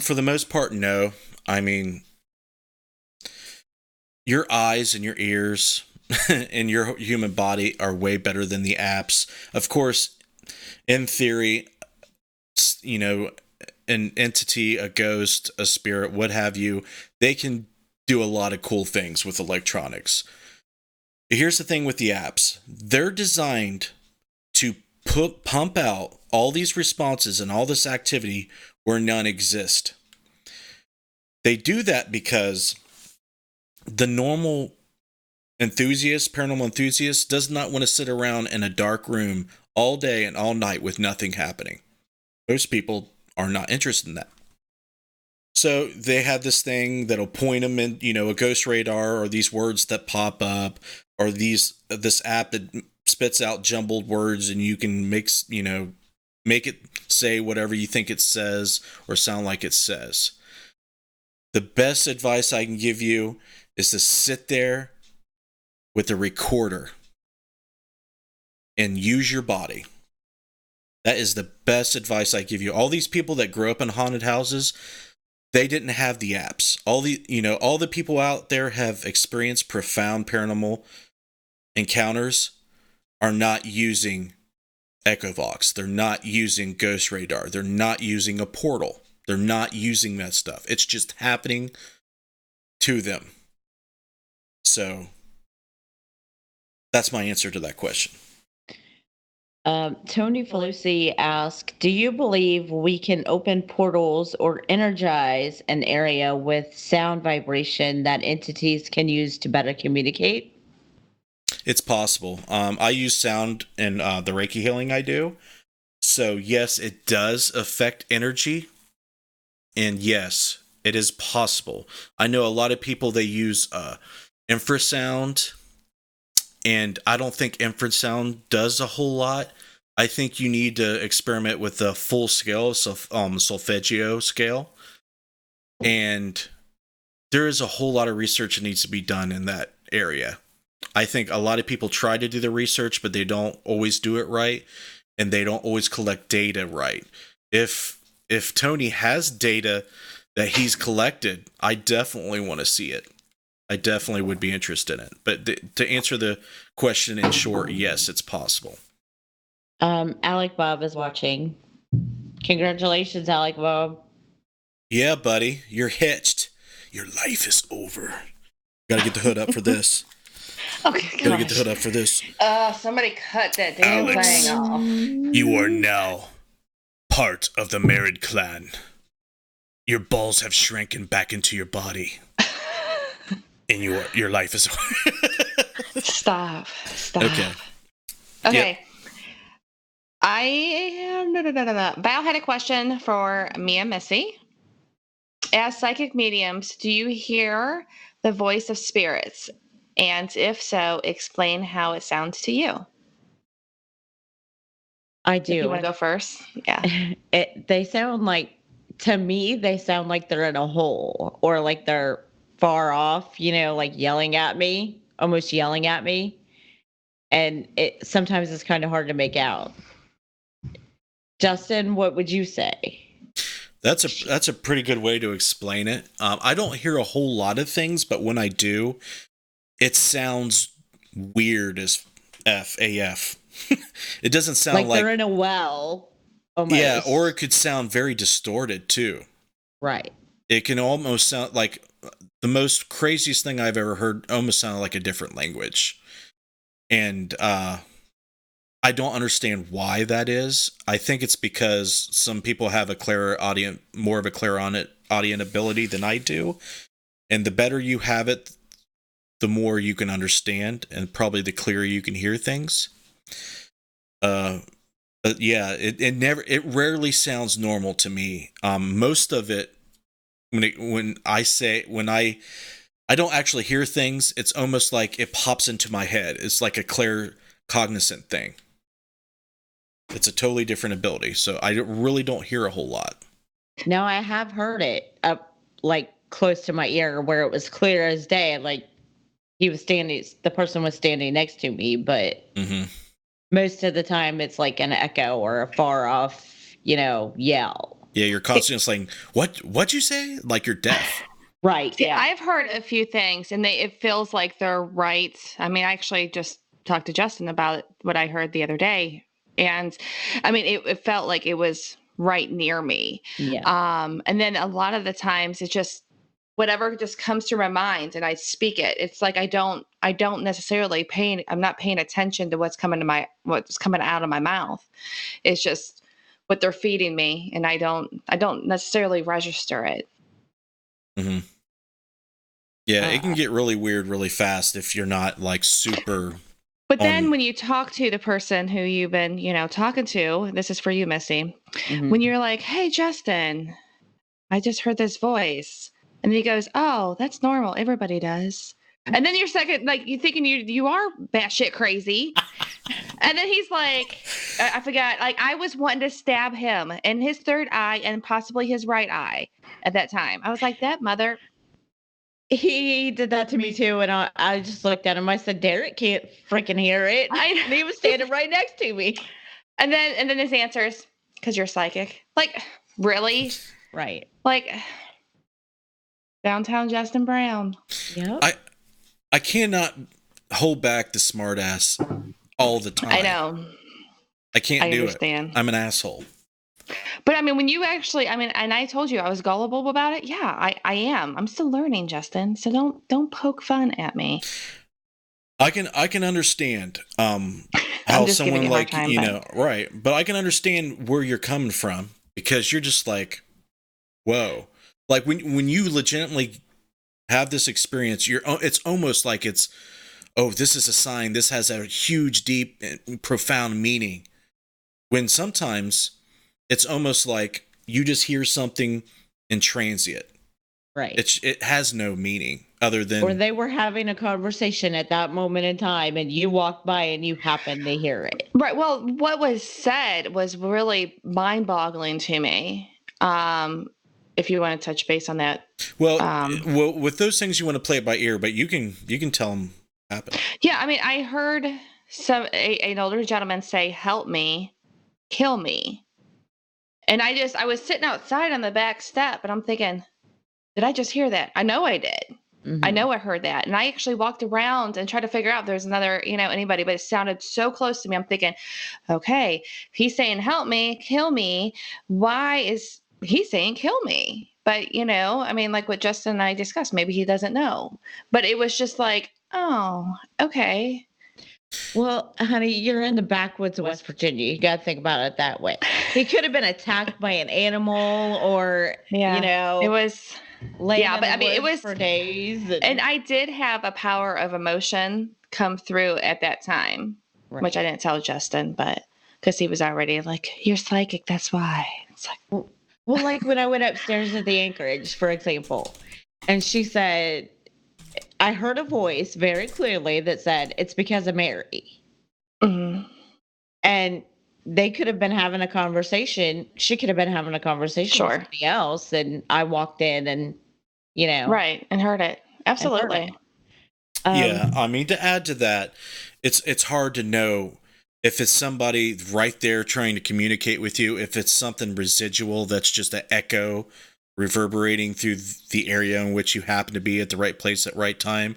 [SPEAKER 1] For the most part, no. I mean, your eyes and your ears and your human body are way better than the apps. Of course, in theory, an entity, a ghost, a spirit, what have you, they can do a lot of cool things with electronics. Here's the thing with the apps. They're designed to pump out all these responses and all this activity where none exist. They do that because the normal paranormal enthusiast, does not want to sit around in a dark room all day and all night with nothing happening. Most people are not interested in that. So they have this thing that'll point them in, a ghost radar, or these words that pop up, or this app that spits out jumbled words, and you can make it say whatever you think it says or sound like it says. The best advice I can give you is to sit there with a recorder and use your body. That is the best advice I give you. All these people that grew up in haunted houses, they didn't have the apps. All the people out there have experienced profound paranormal encounters are not using Echovox. They're not using Ghost Radar. They're not using a portal. They're not using that stuff. It's just happening to them. So that's my answer to that question.
[SPEAKER 2] Tony Felucci asked, do you believe we can open portals or energize an area with sound vibration that entities can use to better communicate?
[SPEAKER 1] It's possible. I use sound in the Reiki healing I do. So yes, it does affect energy. And yes, it is possible. I know a lot of people, they use infrasound. And I don't think infrasound does a whole lot. I think you need to experiment with the full scale, solfeggio scale. And there is a whole lot of research that needs to be done in that area. I think a lot of people try to do the research, but they don't always do it right. And they don't always collect data right. If Tony has data that he's collected, I definitely want to see it. I definitely would be interested in it. But to answer the question in short, yes, it's possible.
[SPEAKER 2] Alec Bob is watching. Congratulations, Alec Bob.
[SPEAKER 1] Yeah, buddy, you're hitched. Your life is over. Gotta get the hood up for this.
[SPEAKER 3] Okay,
[SPEAKER 1] gotta get the hood up for this.
[SPEAKER 3] Somebody cut that damn
[SPEAKER 1] Alex,
[SPEAKER 3] thing off.
[SPEAKER 1] You are now part of the married clan. Your balls have shrunken back into your body. And your life is
[SPEAKER 3] Stop.
[SPEAKER 1] Okay.
[SPEAKER 3] Yep. Val had a question for me and Missy. As psychic mediums, do you hear the voice of spirits? And if so, explain how it sounds to you.
[SPEAKER 2] I do.
[SPEAKER 3] If you want to go first? Yeah.
[SPEAKER 2] They sound like, to me, they sound like they're in a hole, or like they're far off, like yelling at me, almost yelling at me. And sometimes it's kind of hard to make out. Justin, what would you say?
[SPEAKER 1] That's a pretty good way to explain it. I don't hear a whole lot of things, but when I do, it sounds weird as AF. It doesn't sound like
[SPEAKER 2] they're in a well. Almost.
[SPEAKER 1] Yeah, or it could sound very distorted too.
[SPEAKER 2] Right.
[SPEAKER 1] It can almost sound like the most craziest thing I've ever heard. Almost sounded like a different language, and I don't understand why that is. I think it's because some people have more of a clairaudient ability than I do, and the better you have it, the more you can understand, and probably the clearer you can hear things. But yeah, it rarely sounds normal to me. Most of it, when I don't actually hear things, it's almost like it pops into my head. It's like a claircognizant thing. It's a totally different ability, so I really don't hear a whole lot.
[SPEAKER 2] No, I have heard it up like close to my ear where it was clear as day. Like the person was standing next to me, but most of the time it's like an echo or a far off, yell.
[SPEAKER 1] Yeah, you're constantly saying, what'd you say? Like you're deaf.
[SPEAKER 2] Right.
[SPEAKER 3] See,
[SPEAKER 2] yeah.
[SPEAKER 3] I've heard a few things, and it feels like they're right. I mean, I actually just talked to Justin about what I heard the other day. And I mean, it felt like it was right near me.
[SPEAKER 2] Yeah.
[SPEAKER 3] And then a lot of the times it's just whatever just comes to my mind and I speak it. It's like I don't necessarily I'm not paying attention to what's coming out of my mouth. It's just what they're feeding me, and I don't necessarily register it.
[SPEAKER 1] Mm-hmm. Yeah, it can get really weird really fast if you're not like super.
[SPEAKER 3] But then when you talk to the person who you've been, talking to, this is for you, Missy, when you're like, hey, Justin, I just heard this voice. And he goes, oh, that's normal. Everybody does. And then you're second, like you thinking you are batshit crazy. And then he's like, I forgot, like I was wanting to stab him in his third eye and possibly his right eye at that time. I was like, that mother.
[SPEAKER 2] He did that to me too, and I just looked at him. I said, Derek can't freaking hear it. And he was standing right next to me.
[SPEAKER 3] And then his answer is, because you're psychic. Like, really?
[SPEAKER 2] Right.
[SPEAKER 3] Like, downtown Justin Brown.
[SPEAKER 2] Yep.
[SPEAKER 1] I cannot hold back the smartass all the time.
[SPEAKER 3] I know.
[SPEAKER 1] I can't do
[SPEAKER 3] understand.
[SPEAKER 1] it. I'm an asshole.
[SPEAKER 3] But I mean, when you actually, and I told you I was gullible about it. Yeah, I am. I'm still learning, Justin. So don't poke fun at me.
[SPEAKER 1] I can understand how someone like time, right, but I can understand where you're coming from because you're just like, whoa, like when you legitimately have this experience, it's almost like it's, oh, this is a sign. This has a huge, deep, and profound meaning. When sometimes it's almost like you just hear something and transient.
[SPEAKER 2] Right.
[SPEAKER 1] It has no meaning other than.
[SPEAKER 2] Or they were having a conversation at that moment in time and you walked by and you happened to hear it.
[SPEAKER 3] Right. Well, what was said was really mind-boggling to me. If you want to touch base on that.
[SPEAKER 1] Well, with those things you want to play it by ear, but you can tell them happen.
[SPEAKER 3] Yeah, I mean, I heard an older gentleman say, "Help me, kill me," and I was sitting outside on the back step, and I'm thinking, did I just hear that? I know I did. Mm-hmm. I know I heard that, and I actually walked around and tried to figure out if there's another, anybody, but it sounded so close to me. I'm thinking, okay, if he's saying help me, kill me, why is he saying kill me? But I mean, like what Justin and I discussed, maybe he doesn't know. But it was just like, oh, okay.
[SPEAKER 2] Well, honey, you're in the backwoods of West Virginia. You got to think about it that way. He could have been attacked by an animal, or
[SPEAKER 3] it was.
[SPEAKER 2] But I mean, it was for days.
[SPEAKER 3] And I did have a power of emotion come through at that time, right. Which I didn't tell Justin, but because he was already like, you're psychic, that's why. It's like,
[SPEAKER 2] well, like when I went upstairs at the Anchorage, for example, and she said, I heard a voice very clearly that said, it's because of Mary.
[SPEAKER 3] Mm-hmm.
[SPEAKER 2] And they could have been having a conversation. She could have been having a conversation with somebody else. And I walked in and,
[SPEAKER 3] Right. And heard it. Absolutely.
[SPEAKER 1] Yeah. I mean, to add to that, it's hard to know if it's somebody right there trying to communicate with you, if it's something residual that's just an echo reverberating through the area in which you happen to be at the right place at right time.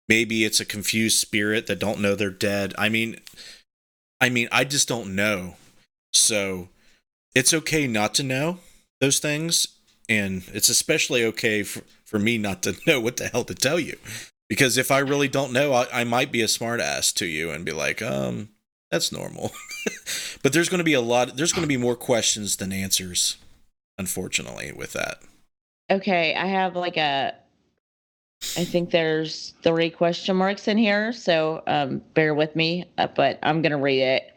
[SPEAKER 1] Maybe it's a confused spirit that don't know they're dead. I mean, I just don't know. So it's okay not to know those things. And it's especially okay for me not to know what the hell to tell you. Because if I really don't know, I might be a smart ass to you and be like, that's normal. But there's going to be more questions than answers, unfortunately, with that.
[SPEAKER 2] Okay, I have I think there's 3 question marks in here, so bear with me, but I'm going to read it.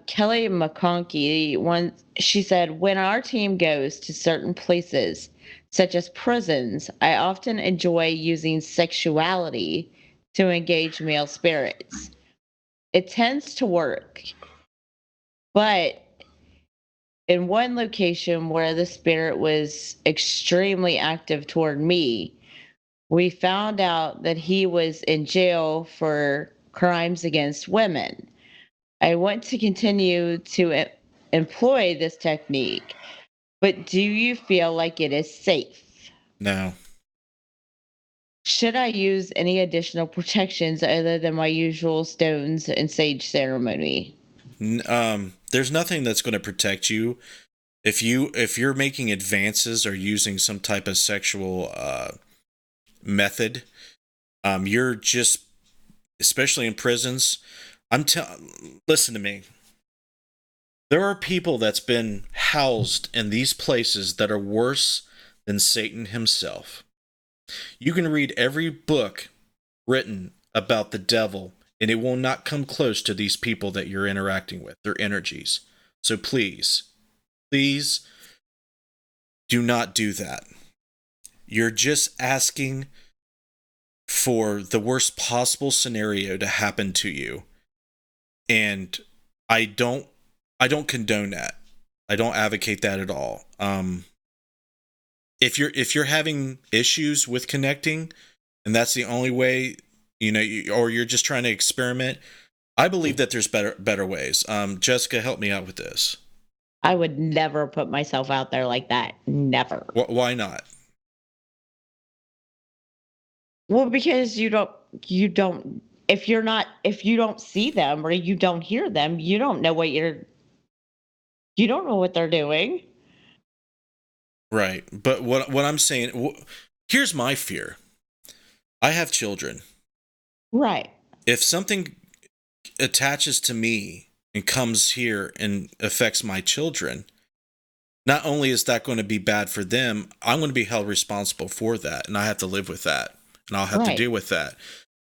[SPEAKER 2] Kelly McConkey, she said, when our team goes to certain places, such as prisons, I often enjoy using sexuality to engage male spirits. It tends to work, but in one location where the spirit was extremely active toward me, we found out that he was in jail for crimes against women. I want to continue to employ this technique, but do you feel like it is safe?
[SPEAKER 1] No.
[SPEAKER 2] Should I use any additional protections other than my usual stones and sage ceremony?
[SPEAKER 1] There's nothing that's going to protect you. If you're making advances or using some type of sexual method, you're just, especially in prisons, listen to me. There are people that's been housed in these places that are worse than Satan himself. You can read every book written about the devil, and it will not come close to these people that you're interacting with, their energies. So please, please do not do that. You're just asking for the worst possible scenario to happen to you. And I don't condone that. I don't advocate that at all. If you're having issues with connecting, and that's the only way, or you're just trying to experiment, I believe that there's better ways. Jessica, help me out with this.
[SPEAKER 2] I would never put myself out there like that. Never.
[SPEAKER 1] Why not?
[SPEAKER 2] Well, because you don't, if you don't see them or you don't hear them, you don't know what they're doing.
[SPEAKER 1] Right. But what I'm saying, here's my fear. I have children.
[SPEAKER 2] Right.
[SPEAKER 1] If something attaches to me and comes here and affects my children, not only is that going to be bad for them, I'm going to be held responsible for that, and I have to live with that, and I'll have to deal with that.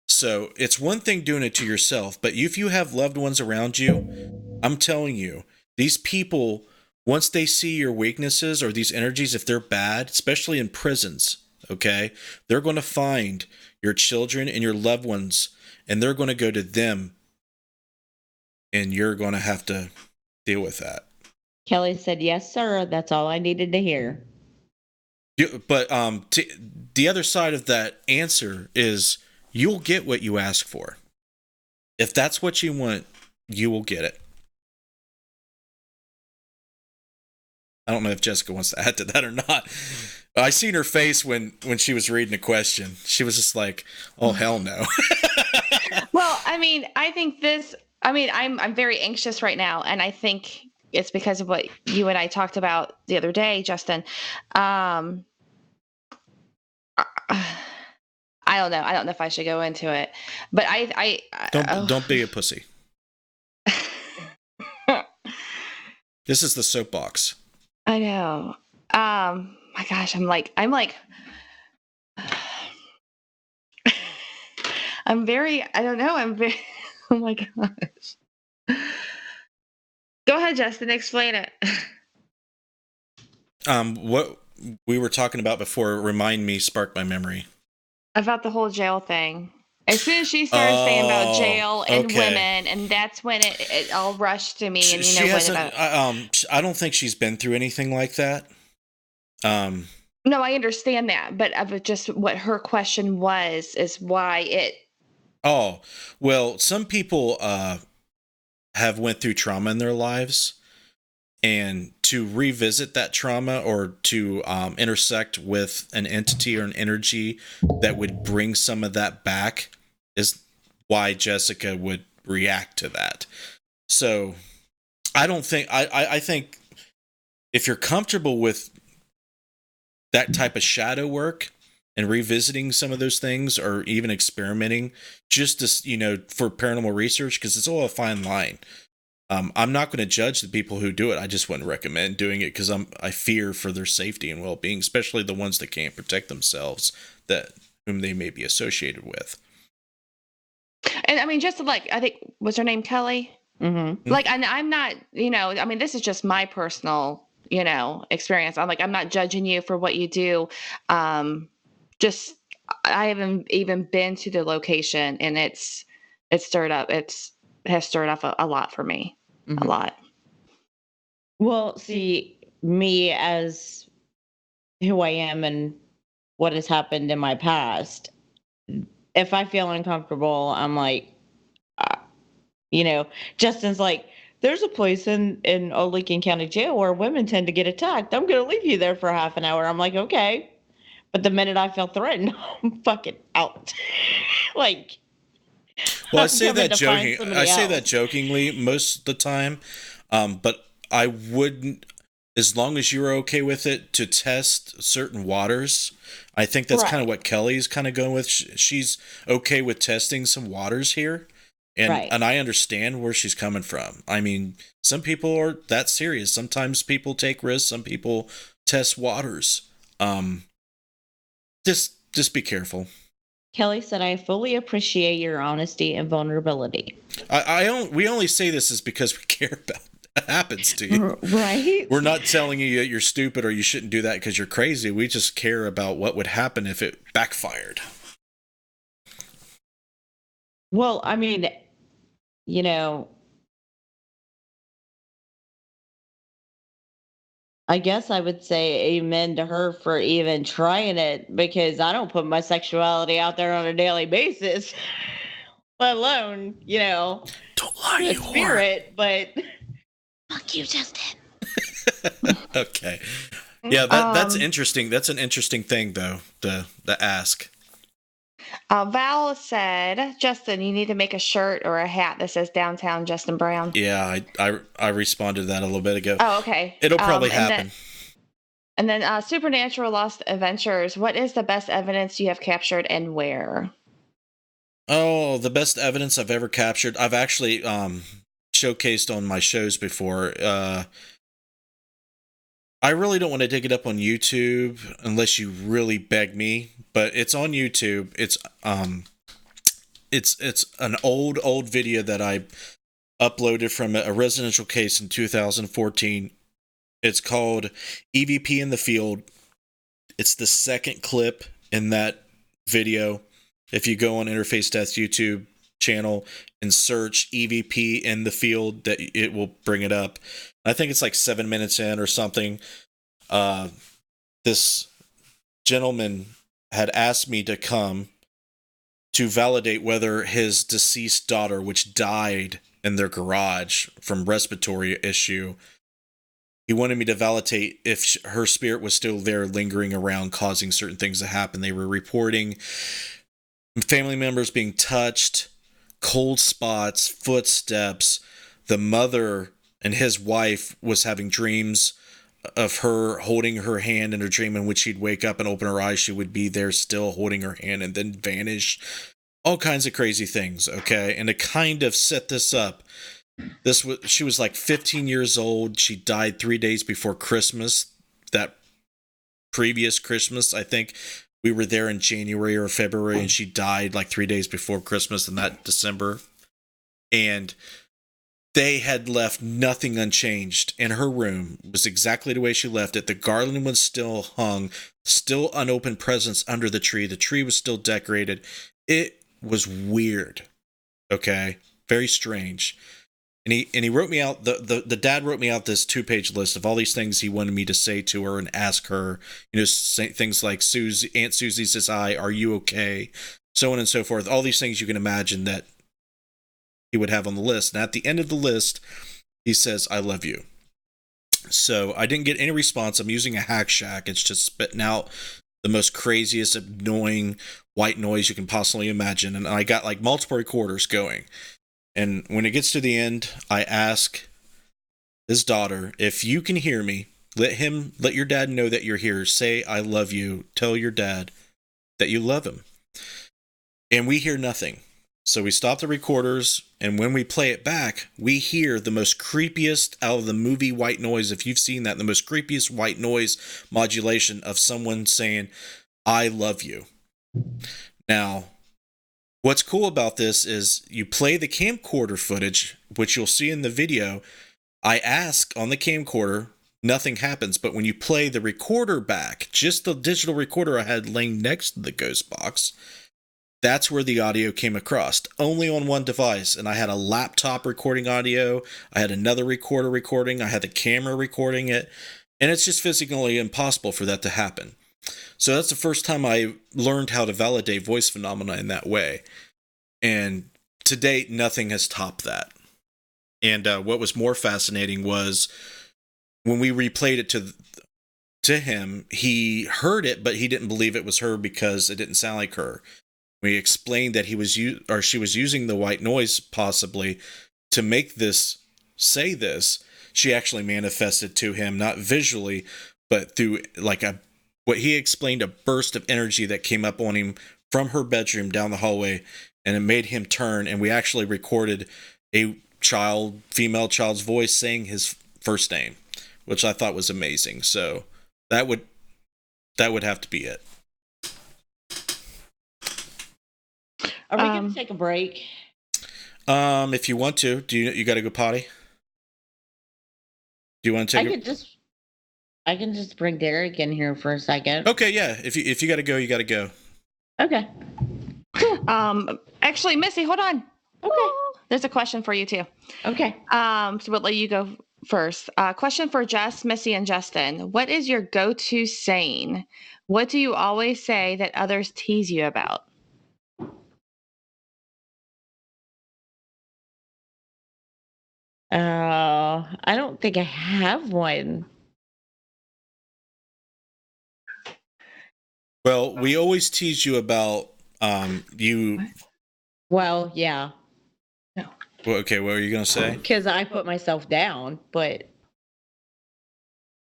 [SPEAKER 1] So it's one thing doing it to yourself, but if you have loved ones around you, I'm telling you, these people, once they see your weaknesses or these energies, if they're bad, especially in prisons, okay, they're going to find your children and your loved ones, and they're going to go to them, and you're going to have to deal with that.
[SPEAKER 2] Kelly said, "Yes, sir. That's all I needed to hear."
[SPEAKER 1] But the other side of that answer is you'll get what you ask for. If that's what you want, you will get it. I don't know if Jessica wants to add to that or not. I seen her face when she was reading the question. She was just like, "Oh, hell no."
[SPEAKER 3] Well, I mean, I'm very anxious right now, and I think it's because of what you and I talked about the other day, Justin. I don't know. I don't know if I should go into it, but
[SPEAKER 1] don't be a pussy. This is the soapbox.
[SPEAKER 3] I know. My gosh, I'm like, I'm very, I don't know. Oh my gosh. Go ahead, Justin, explain it.
[SPEAKER 1] What we were talking about before, sparked my memory.
[SPEAKER 3] About the whole jail thing. As soon as she started saying about jail and women, and that's when it all rushed to me. And
[SPEAKER 1] she hasn't. I don't think she's been through anything like that.
[SPEAKER 3] No, I understand that, but of just what her question was is why it.
[SPEAKER 1] Oh, well, some people have went through trauma in their lives, and to revisit that trauma or to intersect with an entity or an energy that would bring some of that back is why Jessica would react to that. So I don't think, I think if you're comfortable with that type of shadow work and revisiting some of those things, or even experimenting just to, for paranormal research, because it's all a fine line. I'm not going to judge the people who do it. I just wouldn't recommend doing it because I fear for their safety and well-being, especially the ones that can't protect themselves, whom they may be associated with.
[SPEAKER 3] And I mean, just like, I think, was her name Kelly?
[SPEAKER 2] Mm-hmm.
[SPEAKER 3] Like, I'm not, I mean, this is just my personal, experience. I'm not judging you for what you do. Just, I haven't even been to the location, and it has stirred up a lot for me.
[SPEAKER 2] Mm-hmm.
[SPEAKER 3] A lot.
[SPEAKER 2] Well, see, me as who I am and what has happened in my past, if I feel uncomfortable, I'm like, Justin's like, there's a place in Lincoln County Jail where women tend to get attacked. I'm going to leave you there for half an hour. I'm like, okay. But the minute I feel threatened, I'm fucking out. Like,
[SPEAKER 1] well, I say that jokingly most of the time. But I wouldn't, as long as you're okay with it, to test certain waters. I think that's kind of what Kelly's kind of going with. She's okay with testing some waters here. And I understand where she's coming from. I mean, some people are that serious. Sometimes people take risks. Some people test waters. Just just be careful.
[SPEAKER 2] Kelly said, I fully appreciate your honesty and vulnerability.
[SPEAKER 1] We only say this is because we care about what happens to you.
[SPEAKER 2] Right?
[SPEAKER 1] We're not telling you that you're stupid or you shouldn't do that because you're crazy. We just care about what would happen if it backfired.
[SPEAKER 2] Well, I mean, you know, I guess I would say amen to her for even trying it, because I don't put my sexuality out there on a daily basis, let alone,
[SPEAKER 1] Don't lie,
[SPEAKER 2] a
[SPEAKER 1] you whore.
[SPEAKER 2] spirit, but fuck you, Justin.
[SPEAKER 1] Okay. Yeah, that's interesting. That's an interesting thing, though, the ask.
[SPEAKER 3] Val said, Justin, you need to make a shirt or a hat that says Downtown Justin Brown.
[SPEAKER 1] Yeah, I responded to that a little bit ago.
[SPEAKER 3] Oh, okay.
[SPEAKER 1] It'll probably happen.
[SPEAKER 3] And then Supernatural Lost Adventures. What is the best evidence you have captured and where?
[SPEAKER 1] Oh, the best evidence I've ever captured. I've actually showcased on my shows before. I really don't want to dig it up on YouTube unless you really beg me, but it's on YouTube. It's an old video that I uploaded from a residential case in 2014. It's called EVP in the Field. It's the second clip in that video. If you go on Interface Death's YouTube channel and search EVP in the Field, that it will bring it up. I think it's like 7 minutes in or something. This gentleman had asked me to come to validate whether his deceased daughter, which died in their garage from respiratory issue, he wanted me to validate if her spirit was still there lingering around, causing certain things to happen. They were reporting family members being touched, cold spots, footsteps. The mother and his wife was having dreams of her holding her hand in a dream in which she'd wake up and open her eyes. She would be there still holding her hand and then vanish. All kinds of crazy things, okay? And to kind of set this up, she was like 15 years old. She died 3 days before Christmas. That previous Christmas, I think we were there in January or February, and she died like 3 days before Christmas in that December. And they had left nothing unchanged in her room. It was exactly the way she left it. The garland was still hung, still unopened presents under the tree. The tree was still decorated. It was weird. Okay? Very strange. And he wrote me out, the dad wrote me out this 2-page list of all these things he wanted me to say to her and ask her, say things like, Aunt Susie says hi, are you okay? So on and so forth. All these things you can imagine that he would have on the list. And at the end of the list, he says, I love you. So I didn't get any response. I'm using a hack shack. It's just spitting out the most craziest, annoying white noise you can possibly imagine. And I got like multiple recorders going. And when it gets to the end, I ask his daughter, if you can hear me, let your dad know that you're here. Say, I love you. Tell your dad that you love him. And we hear nothing. So we stop the recorders, and when we play it back, we hear the most creepiest out of the movie white noise. If you've seen that, the most creepiest white noise modulation of someone saying, I love you. Now, what's cool about this is you play the camcorder footage, which you'll see in the video. I ask on the camcorder, nothing happens. But when you play the recorder back, just the digital recorder I had laying next to the ghost box, that's where the audio came across. Only on one device. And I had a laptop recording audio. I had another recorder recording. I had the camera recording it. And it's just physically impossible for that to happen. So that's the first time I learned how to validate voice phenomena in that way. And to date, nothing has topped that. And what was more fascinating was when we replayed it to him, he heard it, but he didn't believe it was her because it didn't sound like her. We explained that she was using the white noise possibly to make this say this. She actually manifested to him, not visually, but through like what he explained, a burst of energy that came up on him from her bedroom down the hallway, and it made him turn. And we actually recorded a female child's voice saying his first name, which I thought was amazing. So that would have to be it.
[SPEAKER 2] Are we going to take a break?
[SPEAKER 1] If you want to, you got to go potty? Do you want to take?
[SPEAKER 2] I can just bring Derek in here for a second.
[SPEAKER 1] Okay, yeah. If you got to go, you got to go.
[SPEAKER 2] Okay.
[SPEAKER 3] Actually, Missy, hold on.
[SPEAKER 2] Okay.
[SPEAKER 3] There's a question for you too.
[SPEAKER 2] Okay.
[SPEAKER 3] So we'll let you go first. Question for Jess, Missy, and Justin. What is your go-to saying? What do you always say that others tease you about?
[SPEAKER 2] I don't think I have one.
[SPEAKER 1] Well, we always tease you about you.
[SPEAKER 2] Well, yeah.
[SPEAKER 3] No.
[SPEAKER 1] Well, okay, what were you gonna say?
[SPEAKER 2] Because I put myself down, but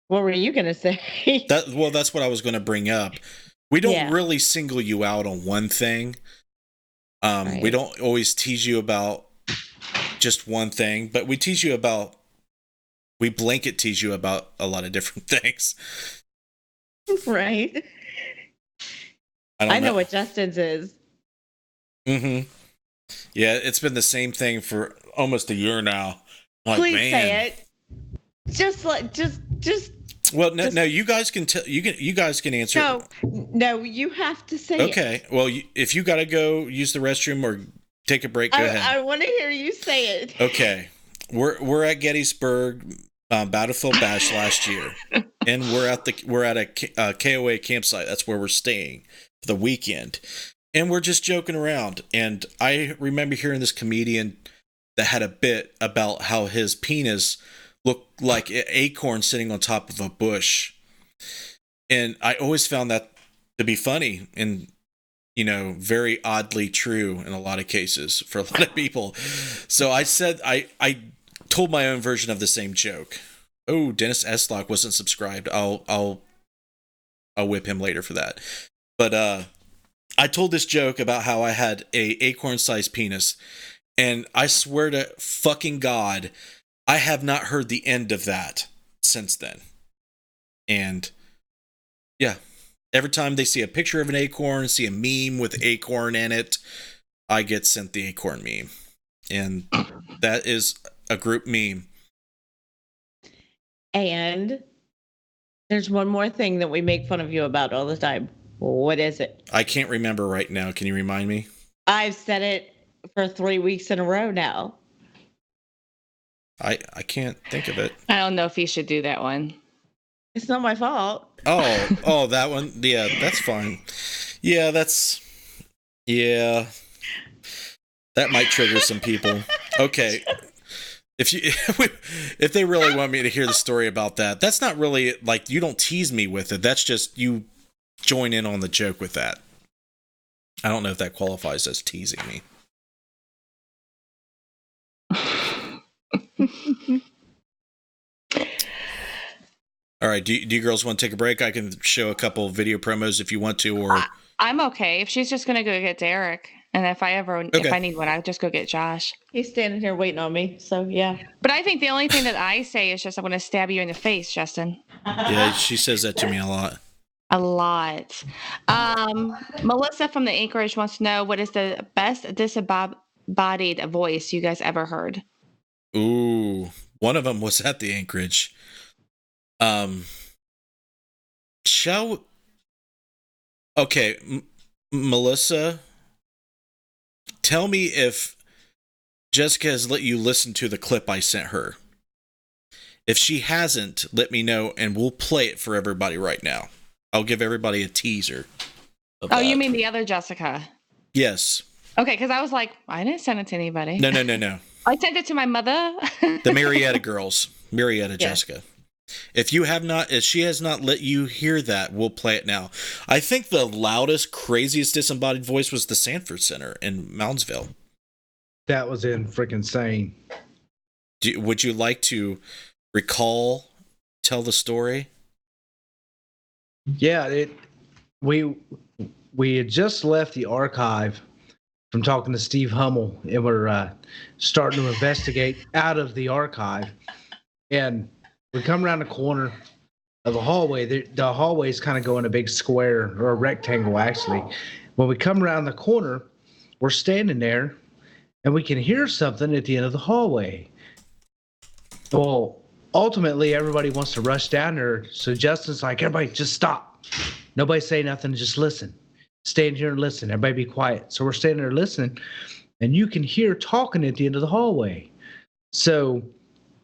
[SPEAKER 2] what were you gonna say?
[SPEAKER 1] That's what I was gonna bring up. We don't really single you out on one thing.
[SPEAKER 2] Right.
[SPEAKER 1] We don't always tease you about just one thing, but we blanket tease you about a lot of different things.
[SPEAKER 2] Right. I know what Justin's is.
[SPEAKER 1] Mm-hmm. Yeah, it's been the same thing for almost a year now. Like,
[SPEAKER 2] please say it. Just.
[SPEAKER 1] Well, no. You guys can tell. You guys can answer.
[SPEAKER 2] No. You have to say it.
[SPEAKER 1] Okay. Well, if you gotta go use the restroom or take a break, go ahead.
[SPEAKER 2] I want to hear you say it.
[SPEAKER 1] Okay. We're at Gettysburg Battlefield Bash last year, and we're at a KOA campsite. That's where we're staying for the weekend, and we're just joking around. And I remember hearing this comedian that had a bit about how his penis looked like an acorn sitting on top of a bush, and I always found that to be funny and very oddly true in a lot of cases for a lot of people. So I said I told my own version of the same joke. Oh, Dennis Eslock wasn't subscribed. I'll whip him later for that. But I told this joke about how I had a acorn-sized penis, and I swear to fucking God, I have not heard the end of that since then. And yeah, every time they see a picture of an acorn, see a meme with acorn in it, I get sent the acorn meme. And that is a group meme.
[SPEAKER 2] And there's one more thing that we make fun of you about all the time. What is it?
[SPEAKER 1] I can't remember right now. Can you remind me?
[SPEAKER 2] I've said it for 3 weeks in a row now.
[SPEAKER 1] I can't think of it.
[SPEAKER 3] I don't know if he should do that one.
[SPEAKER 2] It's not my fault.
[SPEAKER 1] Oh, that one. Yeah, that's fine. Yeah, that might trigger some people. Okay. If they really want me to hear the story about that, that's not really like, you don't tease me with it. That's just you join in on the joke with that. I don't know if that qualifies as teasing me. All right, do you girls want to take a break? I can show a couple video promos if you want to, or
[SPEAKER 3] I'm okay. If she's just gonna go get Derek, and if I need one, I'll just go get Josh.
[SPEAKER 2] He's standing here waiting on me, so yeah.
[SPEAKER 3] But I think the only thing that I say is just, I'm gonna stab you in the face, Justin.
[SPEAKER 1] Yeah, she says that to me a lot.
[SPEAKER 3] A lot. Melissa from the Anchorage wants to know, what is the best disembodied voice you guys ever heard?
[SPEAKER 1] Ooh, one of them was at the Anchorage. Melissa, tell me if Jessica has let you listen to the clip I sent her. If she hasn't, let me know and we'll play it for everybody right now. I'll give everybody a teaser.
[SPEAKER 3] Oh, you mean the other Jessica?
[SPEAKER 1] Yes.
[SPEAKER 3] Okay, because I was like, I didn't send it to anybody.
[SPEAKER 1] No.
[SPEAKER 3] I sent it to my mother.
[SPEAKER 1] The Marietta girls. Marietta Jessica. If she has not let you hear that, we'll play it now. I think the loudest, craziest disembodied voice was the Sanford Center in Moundsville.
[SPEAKER 4] That was insane.
[SPEAKER 1] Would you like to tell the story?
[SPEAKER 4] Yeah, we had just left the archive from talking to Steve Hummel, and we're starting to investigate out of the archive. And we come around the corner of the hallway. The hallways kind of go in a big square, or a rectangle, actually. When we come around the corner, we're standing there, and we can hear something at the end of the hallway. Well, ultimately, everybody wants to rush down there. So Justin's like, everybody just stop. Nobody say nothing, just listen. Stand here and listen. Everybody be quiet. So we're standing there listening, and you can hear talking at the end of the hallway. So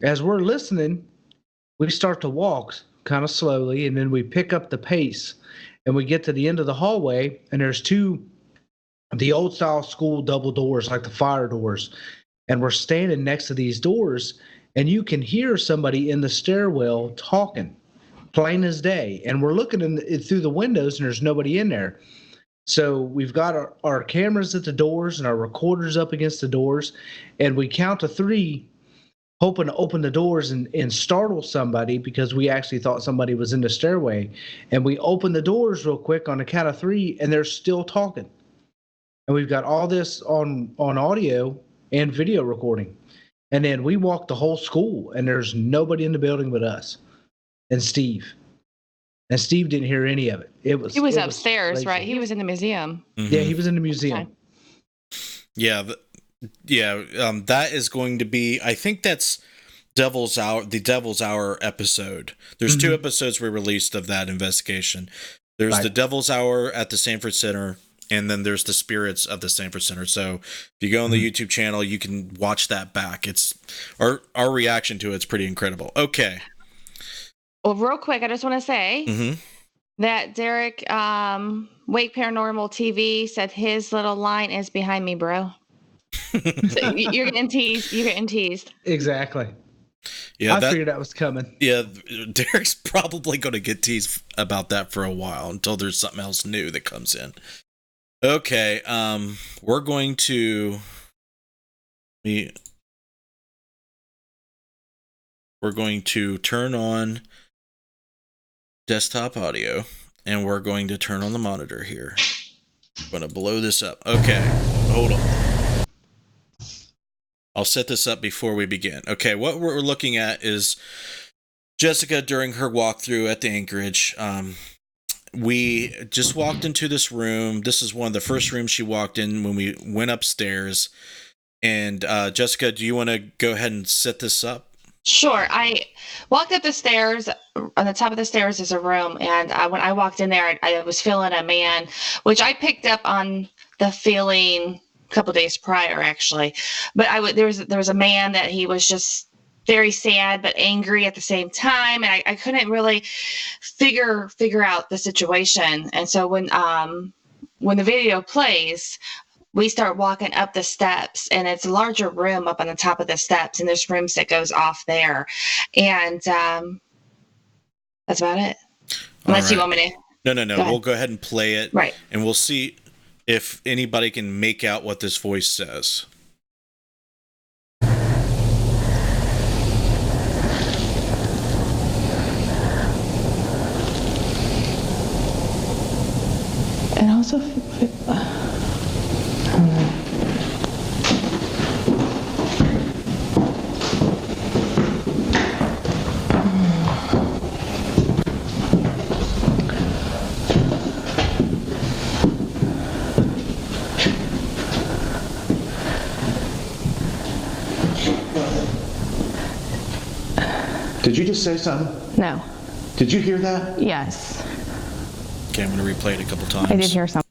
[SPEAKER 4] as we're listening, we start to walk kind of slowly, and then we pick up the pace, and we get to the end of the hallway, and there's the old style school double doors, like the fire doors. And we're standing next to these doors, and you can hear somebody in the stairwell talking, plain as day. And we're looking through the windows, and there's nobody in there. So we've got our cameras at the doors and our recorders up against the doors, and we count to 3, hoping to open the doors and startle somebody, because we actually thought somebody was in the stairway. And we open the doors real quick on the count of 3, and they're still talking. And we've got all this on audio and video recording. And then we walked the whole school, and there's nobody in the building but us and Steve. And Steve didn't hear any of it. He was
[SPEAKER 3] upstairs, right? He was in the museum.
[SPEAKER 1] Mm-hmm.
[SPEAKER 4] Yeah, he was in the museum.
[SPEAKER 1] Okay. Yeah, that is going to be, I think that's the Devil's Hour episode. There's 2 episodes we released of that investigation. There's the Devil's Hour at the Sanford Center, and then there's the Spirits of the Sanford Center. So if you go on the YouTube channel, you can watch that back. It's our reaction to it's pretty incredible. Okay.
[SPEAKER 3] Well, real quick, I just want to say that Derek, Wake Paranormal TV, said his little line is behind me, bro. So you're getting teased. You're getting teased.
[SPEAKER 4] Exactly.
[SPEAKER 1] Yeah,
[SPEAKER 4] I figured that was coming.
[SPEAKER 1] Yeah, Derek's probably going to get teased about that for a while until there's something else new that comes in. Okay, we're going to turn on desktop audio, and we're going to turn on the monitor here. I'm going to blow this up. Okay, hold on. I'll set this up before we begin. Okay, what we're looking at is Jessica during her walkthrough at the Anchorage. We just walked into this room. This is one of the first rooms she walked in when we went upstairs. And Jessica, do you want to go ahead and set this up?
[SPEAKER 3] Sure. I walked up the stairs. On the top of the stairs is a room, and when I walked in there, I was feeling a man, which I picked up on the feeling a couple days prior, actually. But there was a man that he was just very sad but angry at the same time, and I couldn't really figure out the situation. And so when the video plays, we start walking up the steps, and it's a larger room up on the top of the steps, and there's rooms that goes off there, and that's about it. Unless you want me to.
[SPEAKER 1] No. We'll go ahead and play it,
[SPEAKER 3] right?
[SPEAKER 1] And we'll see if anybody can make out what this voice says.
[SPEAKER 2] And also,
[SPEAKER 5] Did you just say something?
[SPEAKER 2] no.
[SPEAKER 5] Did you hear that?
[SPEAKER 2] Yes.
[SPEAKER 1] Okay, I'm going to replay it a couple times.
[SPEAKER 2] I did hear something.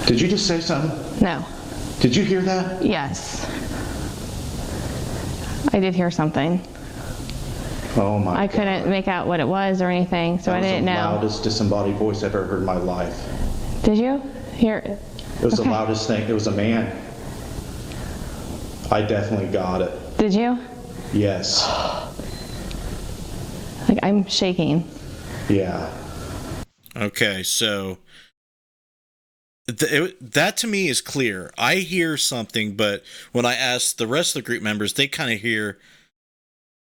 [SPEAKER 5] Did you just say something?
[SPEAKER 2] No.
[SPEAKER 5] Did you hear that?
[SPEAKER 2] Yes. I did hear something.
[SPEAKER 5] Oh my
[SPEAKER 2] I couldn't make out what it was or anything, so I didn't know.
[SPEAKER 5] That was the loudest disembodied voice I've ever heard in my life.
[SPEAKER 2] Did you hear it?
[SPEAKER 5] It was the loudest thing. It was a man. I definitely got it.
[SPEAKER 2] Did you?
[SPEAKER 5] Yes.
[SPEAKER 2] Like, I'm shaking.
[SPEAKER 5] Yeah.
[SPEAKER 1] Okay, so that to me is clear. I hear something, but when I ask the rest of the group members, they kind of hear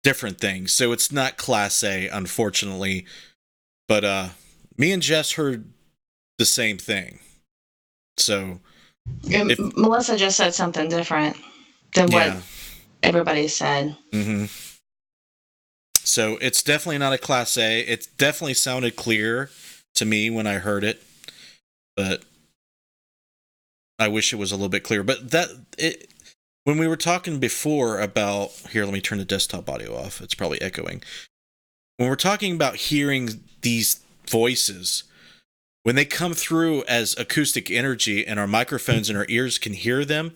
[SPEAKER 1] different things. So it's not Class A, unfortunately. But me and Jess heard the same thing. So
[SPEAKER 3] Melissa just said something different than what everybody said.
[SPEAKER 1] Mm-hmm. So it's definitely not a Class A. It definitely sounded clear to me when I heard it, but I wish it was a little bit clearer. But when we were talking before about here, let me turn the desktop audio off. It's probably echoing. When we're talking about hearing these voices, when they come through as acoustic energy and our microphones and our ears can hear them,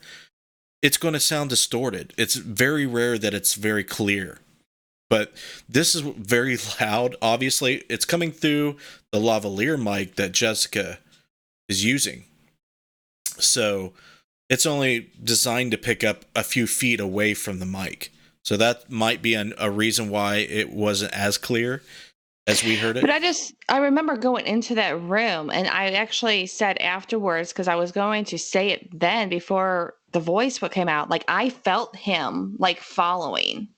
[SPEAKER 1] it's going to sound distorted. It's very rare that it's very clear. But this is very loud. Obviously, it's coming through the lavalier mic that Jessica is using. So it's only designed to pick up a few feet away from the mic. So that might be a reason why it wasn't as clear as we heard it.
[SPEAKER 3] But I remember going into that room, and I actually said afterwards, because I was going to say it then before the voice came out, like I felt him like following.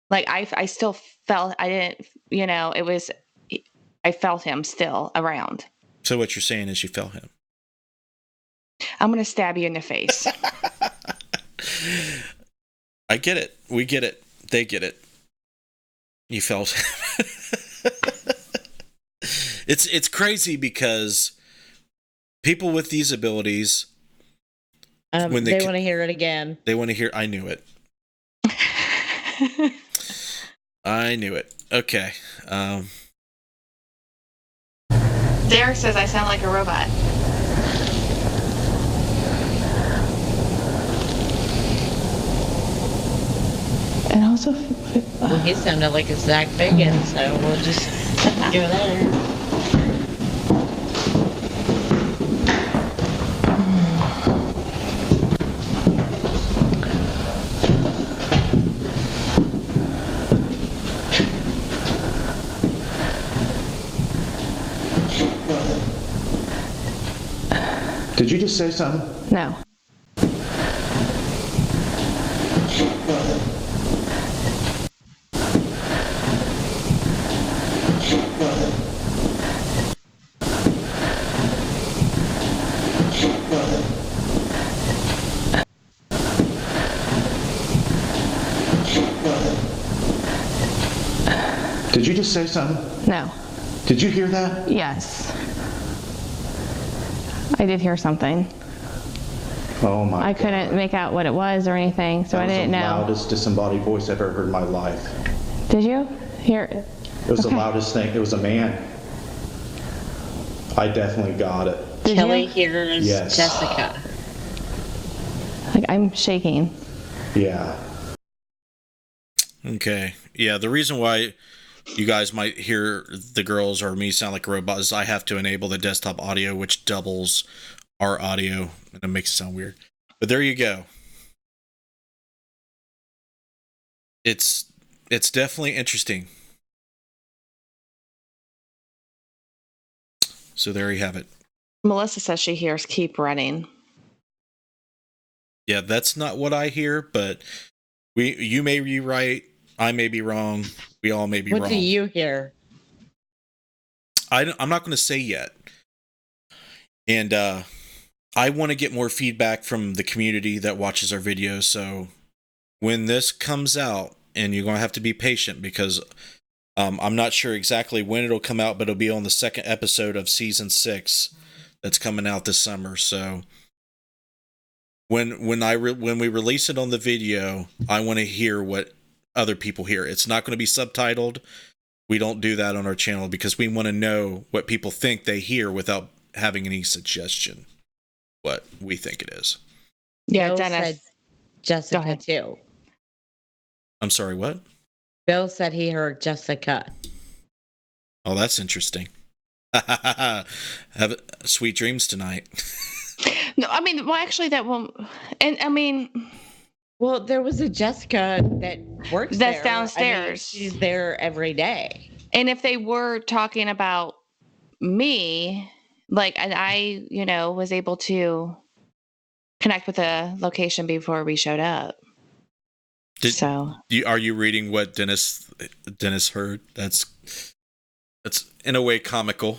[SPEAKER 3] Like I still felt, I didn't, I felt him still around.
[SPEAKER 1] So what you're saying is you felt him.
[SPEAKER 3] I'm going to stab you in the face.
[SPEAKER 1] I get it. We get it. They get it. You felt him. It's crazy because people with these abilities,
[SPEAKER 2] when they want to hear it again.
[SPEAKER 1] They want to hear. I knew it. I knew it. Okay.
[SPEAKER 3] Derek says I sound like a robot. And also,
[SPEAKER 2] well, he sounded like a Zach Biggins, so we'll just go there.
[SPEAKER 5] Did you just say something?
[SPEAKER 3] No.
[SPEAKER 5] Did you just say something?
[SPEAKER 3] No.
[SPEAKER 5] Did you hear that?
[SPEAKER 3] Yes. I did hear something.
[SPEAKER 5] Oh my
[SPEAKER 3] I couldn't make out what it was or anything, so I didn't know.
[SPEAKER 5] That was the loudest disembodied voice I've ever heard in my life.
[SPEAKER 3] Did you hear it?
[SPEAKER 5] It was the loudest thing. It was a man. I definitely got it.
[SPEAKER 3] Did
[SPEAKER 2] Kelly
[SPEAKER 3] you?
[SPEAKER 2] hears
[SPEAKER 5] Yes.
[SPEAKER 2] Jessica.
[SPEAKER 3] Like, I'm shaking.
[SPEAKER 5] Yeah.
[SPEAKER 1] Okay. Yeah, the reason why you guys might hear the girls or me sound like a robot is I have to enable the desktop audio, which doubles our audio, and it makes it sound weird. But there you go. It's definitely interesting. So there you have it.
[SPEAKER 3] Melissa says she hears keep running.
[SPEAKER 1] Yeah, that's not what I hear, but you may be right, I may be wrong, we all may be wrong.
[SPEAKER 2] What do you hear?
[SPEAKER 1] I'm not going to say yet. And I want to get more feedback from the community that watches our videos. So when this comes out, and you're going to have to be patient because I'm not sure exactly when it'll come out, but it'll be on the second episode of season 6 that's coming out this summer. So when we release it on the video, I want to hear what other people hear. It's not going to be subtitled. We don't do that on our channel because we want to know what people think they hear without having any suggestion what we think it is.
[SPEAKER 3] Yeah,
[SPEAKER 2] Bill
[SPEAKER 3] Dennis.
[SPEAKER 2] said Jessica too.
[SPEAKER 1] I'm sorry, what?
[SPEAKER 2] Bill said he heard Jessica.
[SPEAKER 1] Oh, that's interesting. Have sweet dreams tonight.
[SPEAKER 3] No, I mean, well, actually, that won't. And I mean,
[SPEAKER 2] well, there was a Jessica that works
[SPEAKER 3] that's
[SPEAKER 2] there.
[SPEAKER 3] downstairs.
[SPEAKER 2] I mean, she's there every day.
[SPEAKER 3] And if they were talking about me, like, and I, was able to connect with the location before we showed up.
[SPEAKER 1] Are you reading what Dennis heard? That's in a way comical.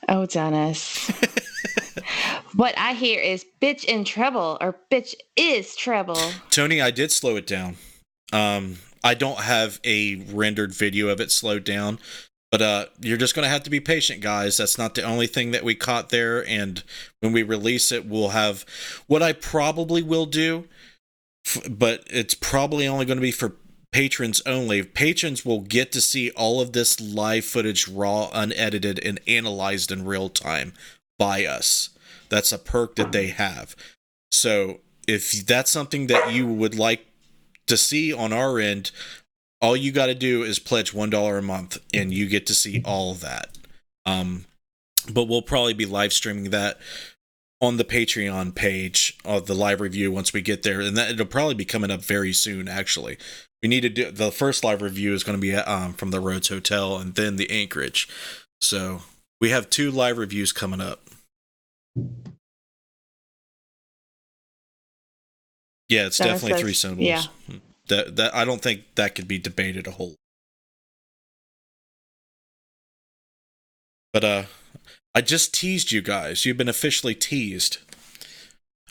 [SPEAKER 3] Oh, Dennis. What I hear is bitch in trouble or bitch is trouble.
[SPEAKER 1] Tony, I did slow it down. I don't have a rendered video of it slowed down, but you're just going to have to be patient, guys. That's not the only thing that we caught there. And when we release it, we'll have what I probably will do, but it's probably only going to be for patrons only. Patrons will get to see all of this live footage, raw, unedited, and analyzed in real time by us. That's a perk that they have. So if that's something that you would like to see on our end, all you got to do is pledge $1 a month and you get to see all of that. But we'll probably be live streaming that on the Patreon page of the live review once we get there, and that it'll probably be coming up very soon. Actually, we need to do the first live review is going to be from the Rhodes Hotel and then the Anchorage. So we have 2 live reviews coming up. Yeah, it's definitely 3 symbols.
[SPEAKER 3] Yeah.
[SPEAKER 1] That I don't think that could be debated a whole. But I just teased you guys. You've been officially teased.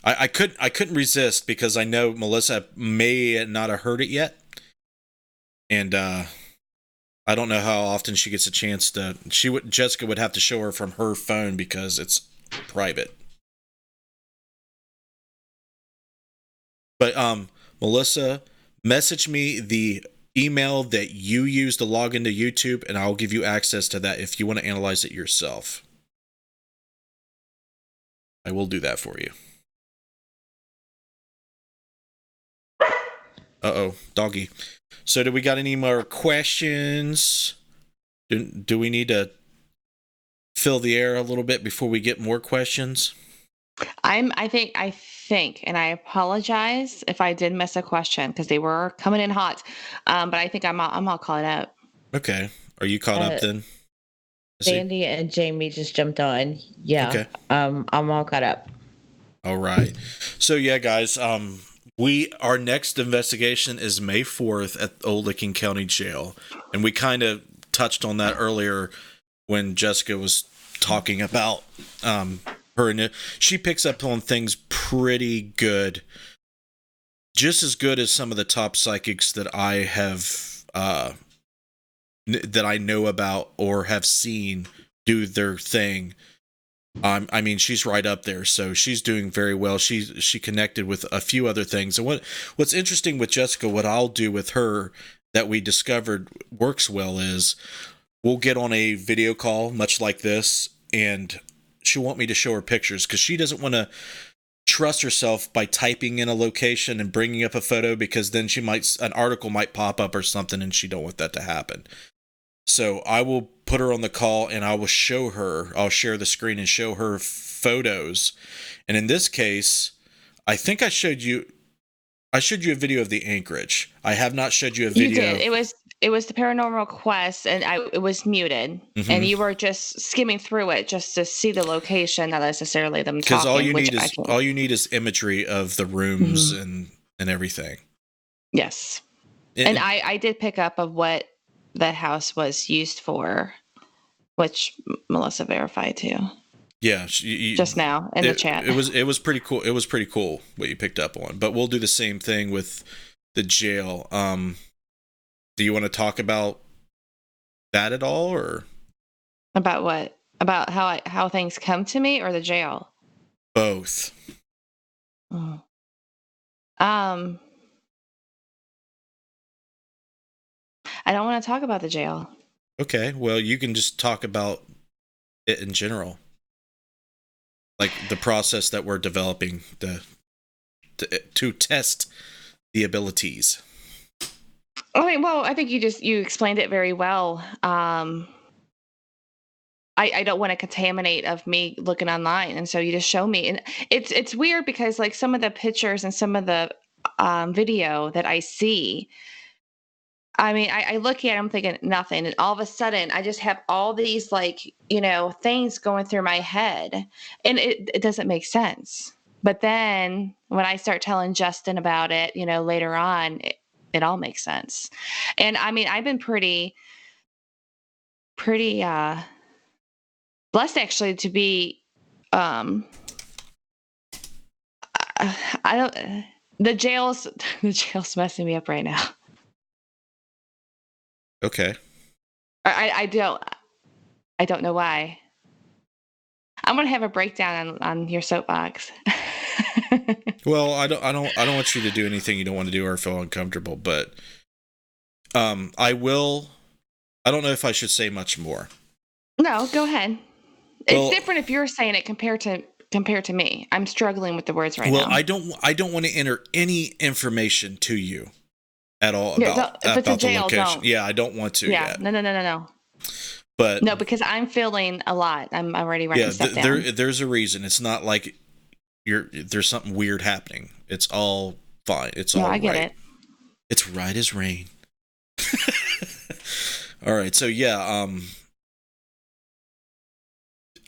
[SPEAKER 1] I couldn't resist because I know Melissa may not have heard it yet, and I don't know how often she gets a chance to. Jessica would have to show her from her phone because it's private. But Melissa, message me the email that you use to log into YouTube, and I'll give you access to that if you want to analyze it yourself. I will do that for you. Uh-oh, doggy. So do we got any more questions? Do we need to fill the air a little bit before we get more questions?
[SPEAKER 3] I think, and I apologize if I did miss a question because they were coming in hot. But I think I'm all caught up.
[SPEAKER 1] Okay. Are you caught up then?
[SPEAKER 2] Sandy and Jamie just jumped on. Yeah.
[SPEAKER 1] Okay.
[SPEAKER 2] I'm all caught up.
[SPEAKER 1] All right. So yeah, guys, our next investigation is May 4th at Old Licking County Jail. And we kind of touched on that earlier when Jessica was talking about she picks up on things pretty good. Just as good as some of the top psychics that I have that I know about or have seen do their thing. I mean, she's right up there, so she's doing very well. She connected with a few other things. And what's interesting with Jessica, what I'll do with her that we discovered works well is we'll get on a video call, much like this, and she'll want me to show her pictures because she doesn't want to trust herself by typing in a location and bringing up a photo because then an article might pop up or something, and she don't want that to happen. So I will put her on the call and I will show her. I'll share the screen and show her photos. And in this case, I think I showed you a video of the Anchorage. I have not showed you a video.
[SPEAKER 3] You did. It was the Paranormal Quest, and it was muted, and you were just skimming through it just to see the location, not necessarily them talking.
[SPEAKER 1] Because all you need is imagery of the rooms and everything.
[SPEAKER 3] Yes, and I did pick up of what that house was used for, which Melissa verified too.
[SPEAKER 1] Yeah,
[SPEAKER 3] just now in the chat.
[SPEAKER 1] It was pretty cool. It was pretty cool what you picked up on. But we'll do the same thing with the jail. Do you want to talk about that at all, or
[SPEAKER 3] about what? About how things come to me, or the jail?
[SPEAKER 1] Both.
[SPEAKER 3] Oh. I don't want to talk about the jail.
[SPEAKER 1] Okay, well, you can just talk about it in general. Like the process that we're developing to test the abilities.
[SPEAKER 3] Okay, well, I think you explained it very well. I don't want to contaminate of me looking online, and so you just show me. And it's weird because like some of the pictures and some of the video that I see, I mean, I look at them thinking nothing, and all of a sudden I just have all these things going through my head, and it doesn't make sense. But then when I start telling Justin about it, later on, it all makes sense. And I mean, I've been pretty blessed actually to be I don't. The jail's messing me up right now.
[SPEAKER 1] Okay.
[SPEAKER 3] I don't know why. I'm gonna have a breakdown on your soapbox.
[SPEAKER 1] Well, I don't want you to do anything you don't want to do or feel uncomfortable, but I will. I don't know if I should say much more.
[SPEAKER 3] No, go ahead.
[SPEAKER 1] Well,
[SPEAKER 3] It's different if you're saying it compared to me. I'm struggling with the words right now.
[SPEAKER 1] Well, I don't want to enter any information to you at all about
[SPEAKER 3] but the
[SPEAKER 1] the
[SPEAKER 3] jail
[SPEAKER 1] location.
[SPEAKER 3] don't.
[SPEAKER 1] Yeah, I don't want to yet.
[SPEAKER 3] No.
[SPEAKER 1] But
[SPEAKER 3] no, because I'm feeling a lot. I'm already writing stuff down.
[SPEAKER 1] There's a reason. It's not like there's something weird happening. It's all fine. It's all right. I get it. It's right as rain. All right. So yeah,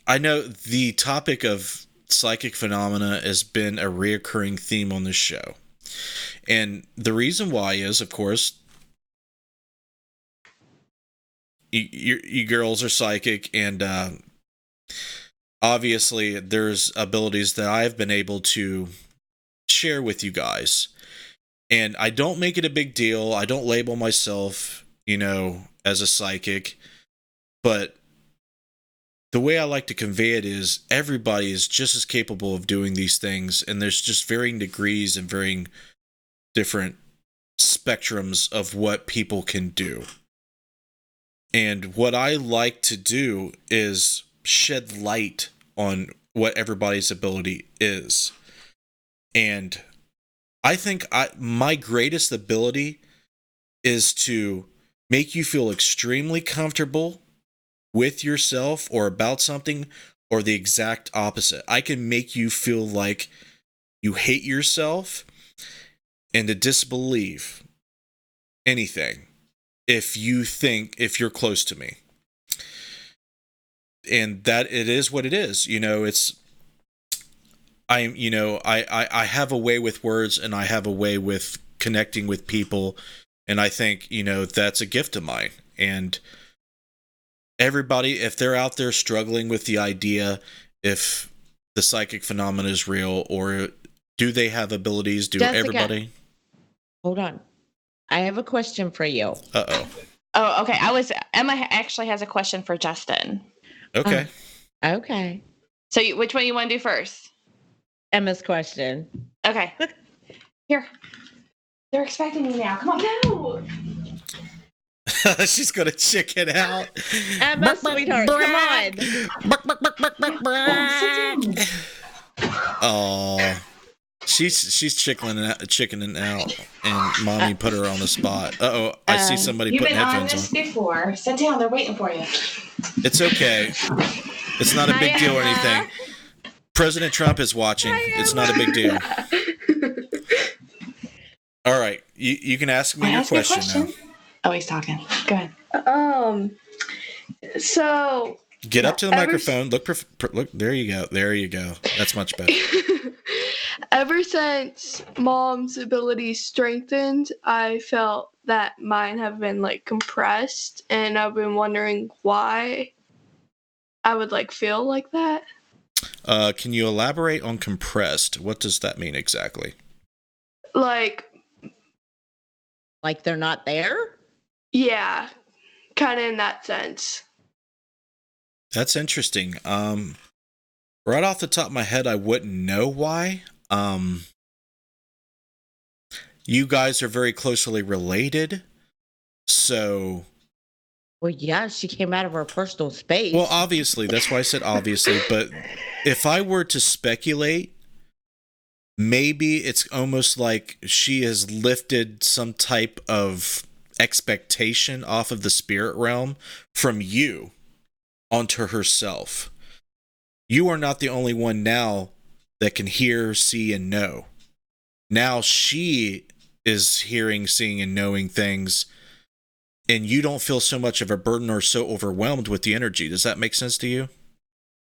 [SPEAKER 1] I know the topic of psychic phenomena has been a reoccurring theme on this show. And the reason why is, of course, you girls are psychic, and obviously there's abilities that I've been able to share with you guys. And I don't make it a big deal. I don't label myself, as a psychic. But the way I like to convey it is everybody is just as capable of doing these things, and there's just varying degrees and varying different spectrums of what people can do. And what I like to do is shed light on what everybody's ability is. And I think my greatest ability is to make you feel extremely comfortable with yourself or about something, or the exact opposite. I can make you feel like you hate yourself and to disbelieve anything if you're close to me. And that it is what it is. I have a way with words, and I have a way with connecting with people, and I think, that's a gift of mine. And everybody, if they're out there struggling with the idea if the psychic phenomena is real, or do they have abilities, everybody?
[SPEAKER 2] Hold on. I have a question for you.
[SPEAKER 1] Uh-oh.
[SPEAKER 3] Oh, okay. Emma actually has a question for Justin.
[SPEAKER 1] Okay.
[SPEAKER 2] Okay.
[SPEAKER 3] So which one you want to do first?
[SPEAKER 2] Emma's question.
[SPEAKER 3] Okay. Here. They're expecting me now. Come on. No.
[SPEAKER 1] She's gonna chicken out.
[SPEAKER 2] Emma, sweetheart, come on.
[SPEAKER 1] Oh, she's chickening out, and mommy put her on the spot. Uh-oh, I see somebody putting headphones on.
[SPEAKER 3] You've been on this before. Sit down. They're waiting for you.
[SPEAKER 1] It's okay. It's not a big deal or anything. President Trump is watching. It's not a big deal. All right, you can ask me your question now.
[SPEAKER 3] Oh, he's talking. Go ahead.
[SPEAKER 6] So
[SPEAKER 1] get up to the microphone. Look, there you go. There you go. That's much better.
[SPEAKER 6] Ever since Mom's ability strengthened, I felt that mine have been compressed, and I've been wondering why I would feel like that.
[SPEAKER 1] Can you elaborate on compressed? What does that mean exactly?
[SPEAKER 2] Like they're not there?
[SPEAKER 6] Yeah, kind of in that sense.
[SPEAKER 1] That's interesting. Right off the top of my head, I wouldn't know why. You guys are very closely related, so.
[SPEAKER 2] Well, yeah, she came out of her personal space.
[SPEAKER 1] Well, obviously, that's why I said obviously. But if I were to speculate, maybe it's almost like she has lifted some type of expectation off of the spirit realm from you onto herself. You are not the only one now that can hear, see, and know. Now she is hearing, seeing, and knowing things, and you don't feel so much of a burden or so overwhelmed with the energy. Does that make sense to you?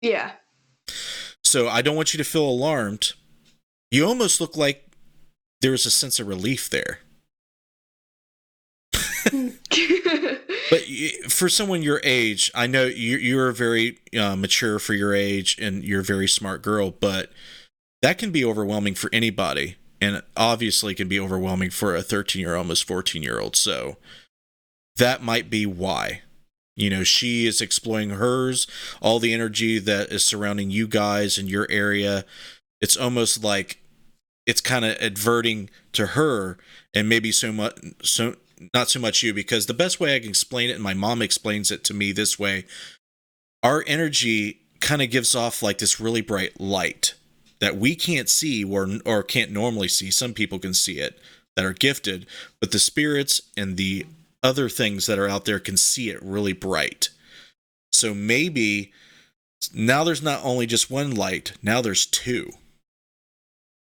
[SPEAKER 6] Yeah.
[SPEAKER 1] So I don't want you to feel alarmed. You almost look like there was a sense of relief there. But for someone your age, I know you're very mature for your age, and you're a very smart girl, but that can be overwhelming for anybody, and obviously can be overwhelming for a 13-year, almost 14-year-old. So that might be why. She is exploring hers, all the energy that is surrounding you guys in your area. It's almost like it's kind of adverting to her, and maybe not so much you, because the best way I can explain it, and my mom explains it to me this way, our energy kind of gives off like this really bright light that we can't see or can't normally see. Some people can see it that are gifted, but the spirits and the other things that are out there can see it really bright. So maybe now there's not only just one light, now there's two.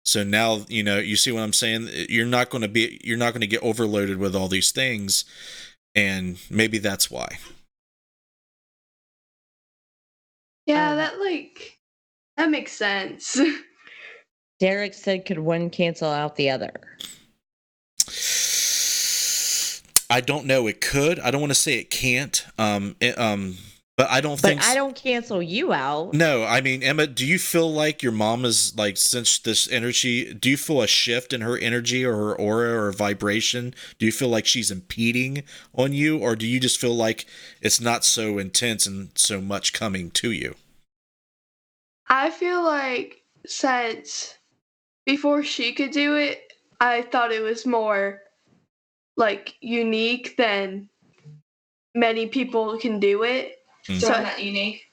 [SPEAKER 1] So now, you see what I'm saying? You're not going to get overloaded with all these things, and maybe that's why.
[SPEAKER 6] Yeah, that makes sense.
[SPEAKER 7] Derek said, could one cancel out the other?
[SPEAKER 1] I don't know. It could. I don't want to say it can't. But I don't think.
[SPEAKER 7] But I don't cancel you out.
[SPEAKER 1] No, I mean, Emma, do you feel like your mom is like, since this energy, do you feel a shift in her energy or her aura or vibration? Do you feel like she's impeding on you, or do you just feel like it's not so intense and so much coming to you?
[SPEAKER 6] I feel like since before she could do it, I thought it was more like unique than many people can do it.
[SPEAKER 1] Mm.
[SPEAKER 6] So
[SPEAKER 2] I'm not unique.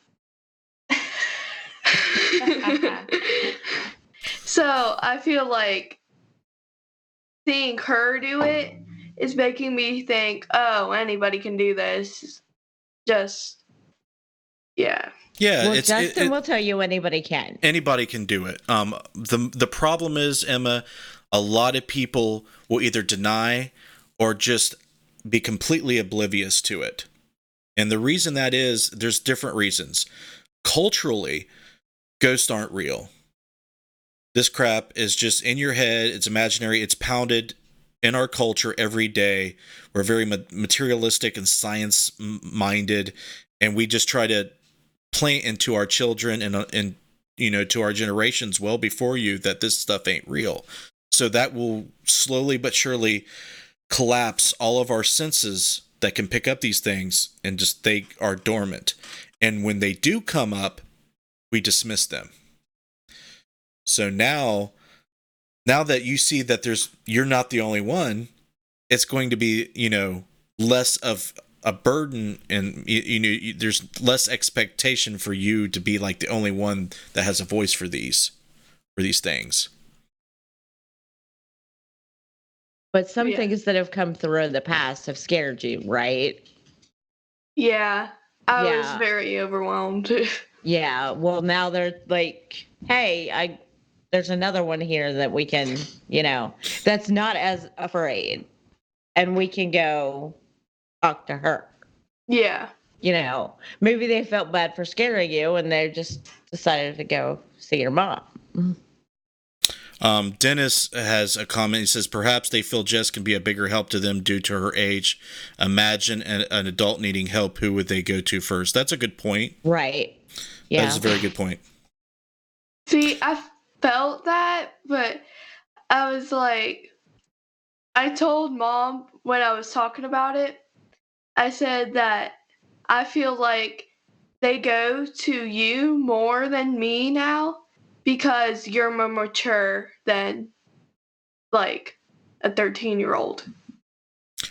[SPEAKER 6] So I feel like seeing her do it is making me think, oh, anybody can do this. Just, yeah.
[SPEAKER 1] Yeah,
[SPEAKER 7] Well, Justin will tell you anybody can.
[SPEAKER 1] Anybody can do it. The problem is, Emma, a lot of people will either deny or just be completely oblivious to it. And the reason that is, there's different reasons. Culturally, ghosts aren't real. This crap is just in your head. It's imaginary. It's pounded in our culture every day. We're very materialistic and science-minded, and we just try to plant into our children and to our generations well before you that this stuff ain't real. So that will slowly but surely collapse all of our senses that can pick up these things, and just they are dormant. And when they do come up, we dismiss them. So now that you see that you're not the only one, it's going to be, less of a burden, and there's less expectation for you to be like the only one that has a voice for these things.
[SPEAKER 7] But some things that have come through in the past have scared you, right?
[SPEAKER 6] Yeah. I was very overwhelmed.
[SPEAKER 7] Yeah. Well, now they're like, hey, there's another one here that we can, that's not as afraid. And we can go talk to her.
[SPEAKER 6] Yeah.
[SPEAKER 7] Maybe they felt bad for scaring you and they just decided to go see your mom.
[SPEAKER 1] Dennis has a comment. He says, perhaps they feel Jess can be a bigger help to them due to her age. Imagine an adult needing help. Who would they go to first? That's a good point.
[SPEAKER 7] Right. Yeah.
[SPEAKER 1] That's a very good point.
[SPEAKER 6] See, I felt that, but I was like, I told Mom when I was talking about it, I said that I feel like they go to you more than me now because you're more mature than like a 13-year-old.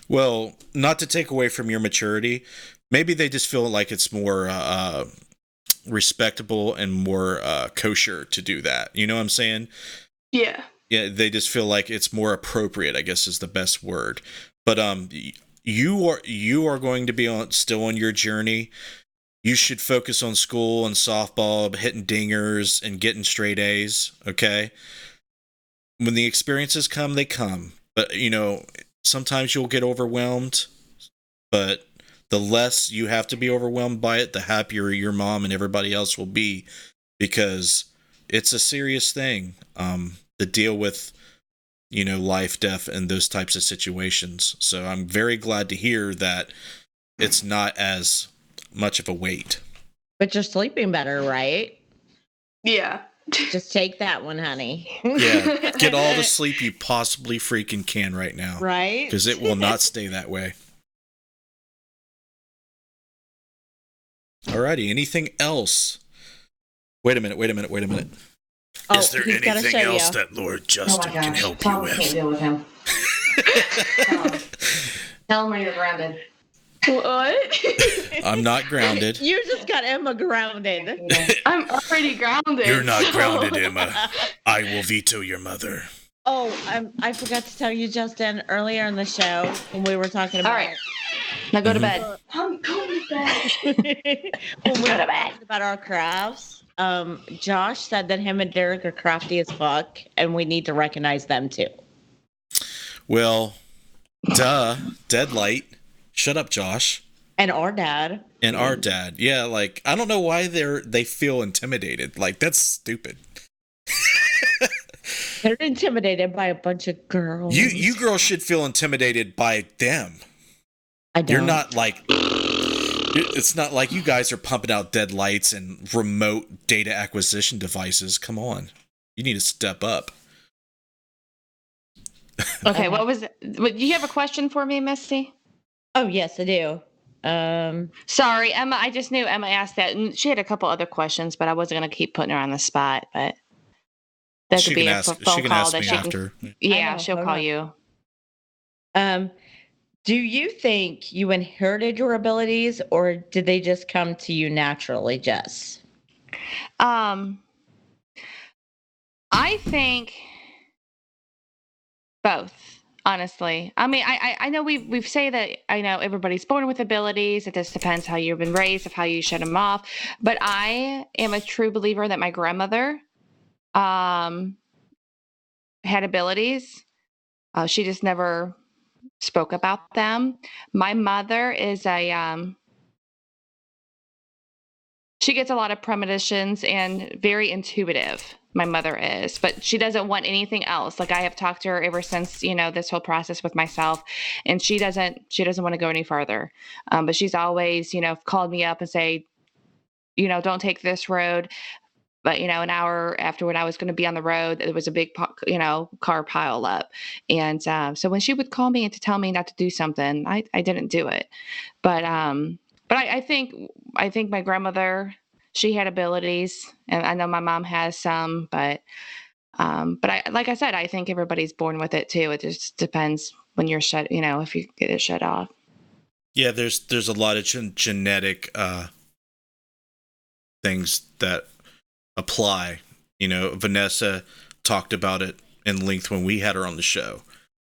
[SPEAKER 1] Well, not to take away from your maturity, maybe they just feel like it's more respectable and more kosher to do that. You know what I'm saying?
[SPEAKER 6] Yeah.
[SPEAKER 1] Yeah, they just feel like it's more appropriate, I guess is the best word. But you are going to be still on your journey. You should focus on school and softball, hitting dingers and getting straight A's, okay? When the experiences come, they come. But, sometimes you'll get overwhelmed, but the less you have to be overwhelmed by it, the happier your mom and everybody else will be, because it's a serious thing to deal with, life, death, and those types of situations. So I'm very glad to hear that it's not as much of a weight.
[SPEAKER 7] But you're sleeping better, right?
[SPEAKER 6] Yeah.
[SPEAKER 7] Just take that one, honey.
[SPEAKER 1] Yeah, get all the sleep you possibly freaking can right now.
[SPEAKER 7] Right?
[SPEAKER 1] Because it will not stay that way. Alrighty, anything else? Wait a minute.
[SPEAKER 7] Oh,
[SPEAKER 1] Is there
[SPEAKER 7] he's gotta
[SPEAKER 1] anything
[SPEAKER 7] show
[SPEAKER 1] else
[SPEAKER 7] you.
[SPEAKER 1] that Lord Justin can help you
[SPEAKER 3] Tom can't
[SPEAKER 1] with?
[SPEAKER 3] deal with him. Tell him where you're grounded.
[SPEAKER 6] What?
[SPEAKER 1] I'm not grounded.
[SPEAKER 7] You just got Emma grounded.
[SPEAKER 6] I'm already grounded.
[SPEAKER 1] You're not
[SPEAKER 6] so-
[SPEAKER 1] grounded, Emma. I will veto your mother.
[SPEAKER 7] Oh, I forgot to tell you, Justin, earlier in the show when we were talking about
[SPEAKER 3] All right. Now go to bed.
[SPEAKER 6] I'm going to bed.
[SPEAKER 7] when we were talking about our crafts. Josh said that him and Derek are crafty as fuck, and we need to recognize them too.
[SPEAKER 1] Well, Deadlight. Shut up, Josh.
[SPEAKER 7] And our dad.
[SPEAKER 1] And our dad. Yeah, like, I don't know why they feel intimidated. Like, that's stupid.
[SPEAKER 7] They're intimidated by a bunch of girls.
[SPEAKER 1] You girls should feel intimidated by them.
[SPEAKER 7] I don't.
[SPEAKER 1] You're not like... It's not like you guys are pumping out deadlights and remote data acquisition devices. Come on. You need to step up.
[SPEAKER 3] Okay, what was it? Do you have a question for me, Misty?
[SPEAKER 7] Oh, yes, I do.
[SPEAKER 3] Sorry, Emma. I just knew Emma asked that, and she had a couple other questions, but I wasn't going to keep putting her on the spot. But that
[SPEAKER 1] She
[SPEAKER 3] could be
[SPEAKER 1] can
[SPEAKER 3] a
[SPEAKER 1] ask,
[SPEAKER 3] phone
[SPEAKER 1] she can
[SPEAKER 3] call
[SPEAKER 1] ask
[SPEAKER 3] that
[SPEAKER 1] me
[SPEAKER 3] she
[SPEAKER 1] after.
[SPEAKER 3] can. Yeah,
[SPEAKER 7] I know,
[SPEAKER 3] she'll
[SPEAKER 7] hold
[SPEAKER 3] call
[SPEAKER 7] on.
[SPEAKER 3] you.
[SPEAKER 7] Do you think you inherited your abilities, or did they just come to you naturally, Jess?
[SPEAKER 3] I think both. Honestly, I mean, I know we say that, I know everybody's born with abilities. It just depends how you've been raised, of how you shut them off. But I am a true believer that my grandmother had abilities. She just never spoke about them. My mother is she gets a lot of premonitions and very intuitive. My mother is, but she doesn't want anything else. Like, I have talked to her ever since, this whole process with myself, and she doesn't want to go any further. But she's always, called me up and say, don't take this road. But, an hour after, when I was going to be on the road, there was a big, car pile up. And so when she would call me and to tell me not to do something, I didn't do it. But I think my grandmother, she had abilities, and I know my mom has some, but like I said, I think everybody's born with it too. It just depends when you're shut, if you get it shut off.
[SPEAKER 1] Yeah, there's a lot of genetic things that apply. Vanessa talked about it in length when we had her on the show,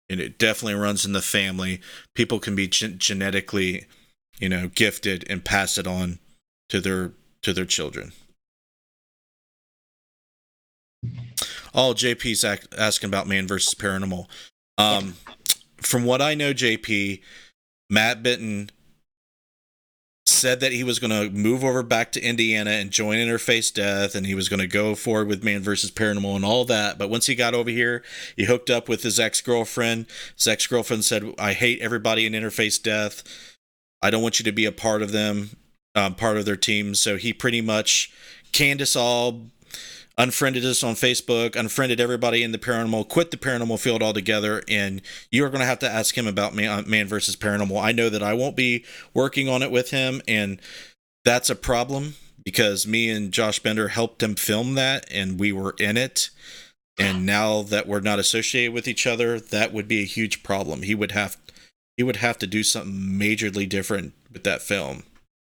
[SPEAKER 1] and it definitely runs in the family. People can be genetically, gifted and pass it on to their children. JP's asking about Man versus Paranormal. From what I know, JP, Matt Benton said that he was going to move over back to Indiana and join Interface Death, and he was going to go forward with Man versus Paranormal and all that. But once he got over here, he hooked up with his ex-girlfriend. His ex-girlfriend said, "I hate everybody in Interface Death. I don't want you to be a part of them, part of their team." So he pretty much canned us all, unfriended us on Facebook, unfriended everybody in the paranormal, quit the paranormal field altogether, and you're going to have to ask him about Man versus Paranormal. I know that I won't be working on it with him, and that's a problem because me and Josh Bender helped him film that, and we were in it. And now that we're not associated with each other, that would be a huge problem. He would have to do something majorly different with that film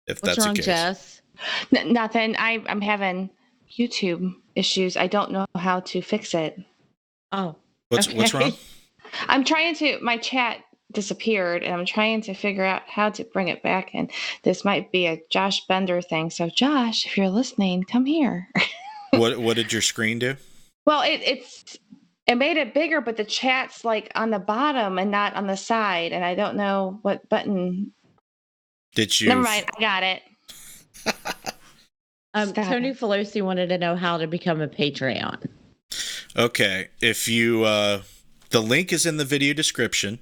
[SPEAKER 1] if
[SPEAKER 7] What's
[SPEAKER 1] that's
[SPEAKER 7] wrong,
[SPEAKER 1] the case.
[SPEAKER 7] Jess?
[SPEAKER 3] Nothing. I'm having YouTube issues. I don't know how to fix it.
[SPEAKER 7] Oh,
[SPEAKER 1] What's wrong?
[SPEAKER 3] I'm trying to. My chat disappeared, and I'm trying to figure out how to bring it back. And this might be a Josh Bender thing. So, Josh, if you're listening, come here.
[SPEAKER 1] What did your screen do?
[SPEAKER 3] Well, it made it bigger, but the chat's like on the bottom and not on the side, and I don't know what button.
[SPEAKER 1] Did you?
[SPEAKER 3] Never mind. I got it. Stop
[SPEAKER 7] Tony
[SPEAKER 3] it.
[SPEAKER 7] Pelosi wanted to know how to become a Patreon.
[SPEAKER 1] Okay, if you the link is in the video description.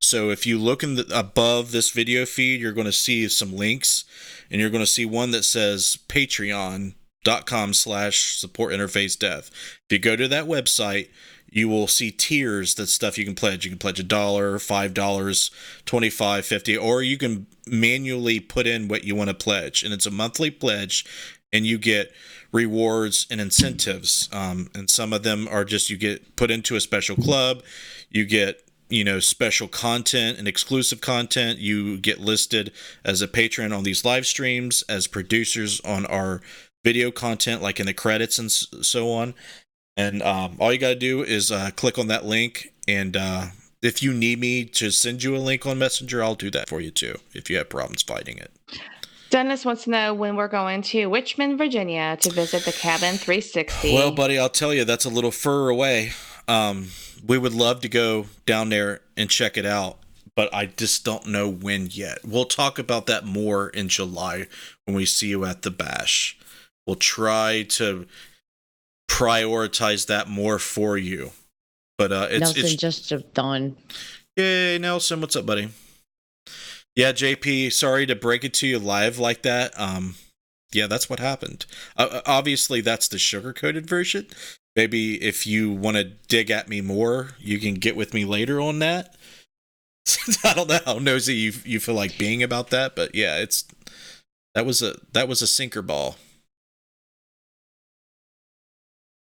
[SPEAKER 1] So if you look above this video feed, you're going to see some links, and you're going to see one that says Patreon, patreon.com/support interface death. If you go to that website, you will see tiers, that stuff you can pledge. You can pledge $1, $5, $25, $50, or you can manually put in what you want to pledge. And it's a monthly pledge, and you get rewards and incentives. And some of them are just, you get put into a special club. You get, special content and exclusive content. You get listed as a patron on these live streams, as producers on our video content, like in the credits and so on. And all you got to do is click on that link. And if you need me to send you a link on Messenger, I'll do that for you too, if you have problems finding it.
[SPEAKER 3] Dennis wants to know when we're going to Richmond, Virginia to visit the Cabin 360.
[SPEAKER 1] Well, buddy, I'll tell you, that's a little fur away. We would love to go down there and check it out, but I just don't know when yet. We'll talk about that more in July when we see you at the bash. We'll try to prioritize that more for you. But
[SPEAKER 7] Nelson just done.
[SPEAKER 1] Yay, Nelson, what's up, buddy? Yeah, JP, sorry to break it to you live like that. Yeah, that's what happened. Obviously, that's the sugar-coated version. Maybe if you want to dig at me more, you can get with me later on that. I don't know how nosy you feel like being about that, but yeah, that was a sinker ball.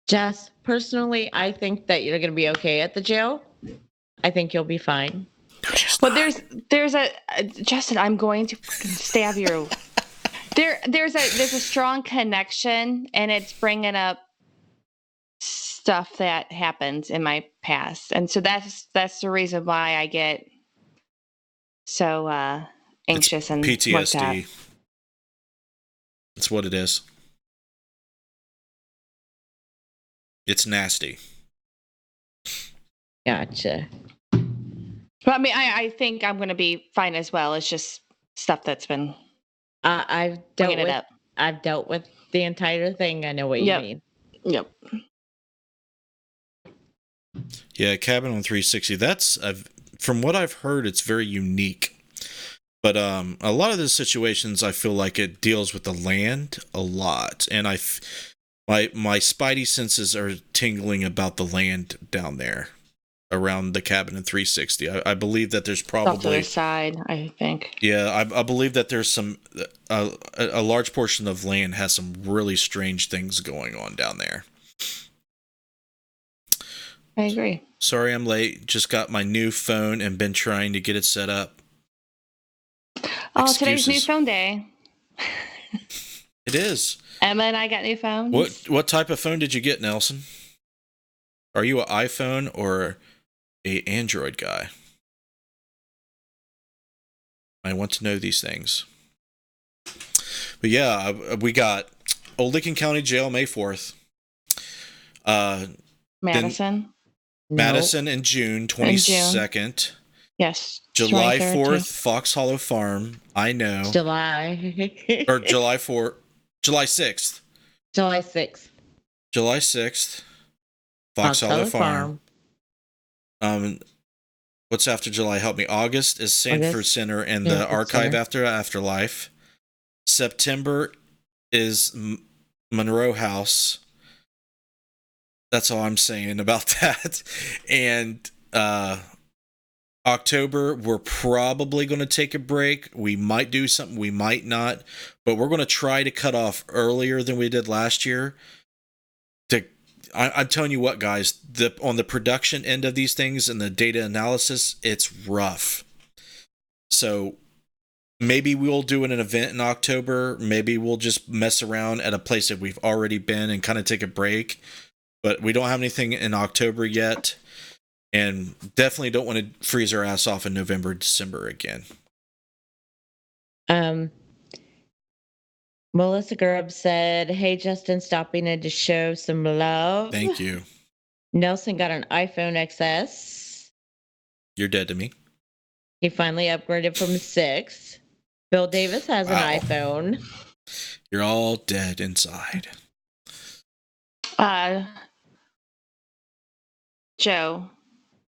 [SPEAKER 7] Jess, personally, I think that you're going to be okay at the jail. I think you'll be fine.
[SPEAKER 1] No,
[SPEAKER 3] but there's a Justin, I'm going to stab you. There's a strong connection, and it's bringing up stuff that happened in my past, and so that's the reason why I get so anxious and
[SPEAKER 1] PTSD. That's what it is. It's nasty.
[SPEAKER 7] Gotcha.
[SPEAKER 3] But I mean, I think I'm going to be fine as well. It's just stuff that's been
[SPEAKER 7] I've dealt with the entire thing. I know what you mean.
[SPEAKER 3] Yep.
[SPEAKER 1] Yeah, Cabin on 360. That's from what I've heard, it's very unique. But a lot of the situations, I feel like it deals with the land a lot, and my spidey senses are tingling about the land down there around the Cabin in 360. I believe that there's probably
[SPEAKER 3] off to the side, I think.
[SPEAKER 1] Yeah, I believe that there's some a large portion of land has some really strange things going on down there.
[SPEAKER 3] I agree.
[SPEAKER 1] Sorry I'm late. Just got my new phone and been trying to get it set up.
[SPEAKER 3] Oh, today's new phone day.
[SPEAKER 1] It is.
[SPEAKER 3] Emma and I got new phones.
[SPEAKER 1] What type of phone did you get, Nelson? Are you an iPhone or a Android guy? I want to know these things. But yeah, we got Old Lincoln County Jail May 4th.
[SPEAKER 3] Madison.
[SPEAKER 1] Madison in June 22nd.
[SPEAKER 3] Yes.
[SPEAKER 1] July 4th, Fox Hollow Farm. I know.
[SPEAKER 7] July.
[SPEAKER 1] Or July 4th. July 6th.
[SPEAKER 7] July 6th.
[SPEAKER 1] July 6th. Fox Hollow Farm. What's after July? Help me. August is Sanford Center and the Archive After Afterlife. September is Monroe House. That's all I'm saying about that. And October, we're probably going to take a break. We might do something, we might not, but we're going to try to cut off earlier than we did last year. I'm telling you what, guys, on the production end of these things and the data analysis, it's rough. So maybe we'll do an event in October. Maybe we'll just mess around at a place that we've already been and kind of take a break. But we don't have anything in October yet. And definitely don't want to freeze our ass off in November, December again.
[SPEAKER 7] Melissa Grubb said, "Hey, Justin, stopping in to show some love."
[SPEAKER 1] Thank you.
[SPEAKER 7] Nelson got an iPhone XS.
[SPEAKER 1] You're dead to me.
[SPEAKER 7] He finally upgraded from 6. Bill Davis has an iPhone.
[SPEAKER 1] You're all dead inside.
[SPEAKER 3] Joe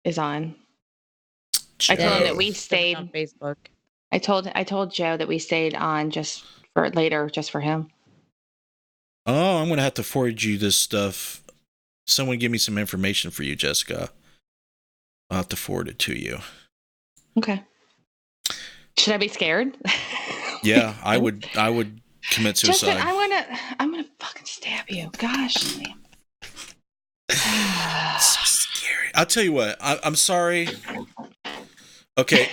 [SPEAKER 3] is on.
[SPEAKER 1] Joe.
[SPEAKER 3] I told him that we stayed
[SPEAKER 7] on Facebook.
[SPEAKER 3] I told Joe that we stayed on just for later, just for him.
[SPEAKER 1] Oh, I'm gonna have to forward you this stuff. Someone give me some information for you, Jessica. I'll have to forward it to you.
[SPEAKER 3] Okay. Should I be scared?
[SPEAKER 1] Yeah, I would commit suicide.
[SPEAKER 3] Justin, I'm gonna fucking stab you. Gosh.
[SPEAKER 1] So scary. I'll tell you what. I'm sorry. Okay,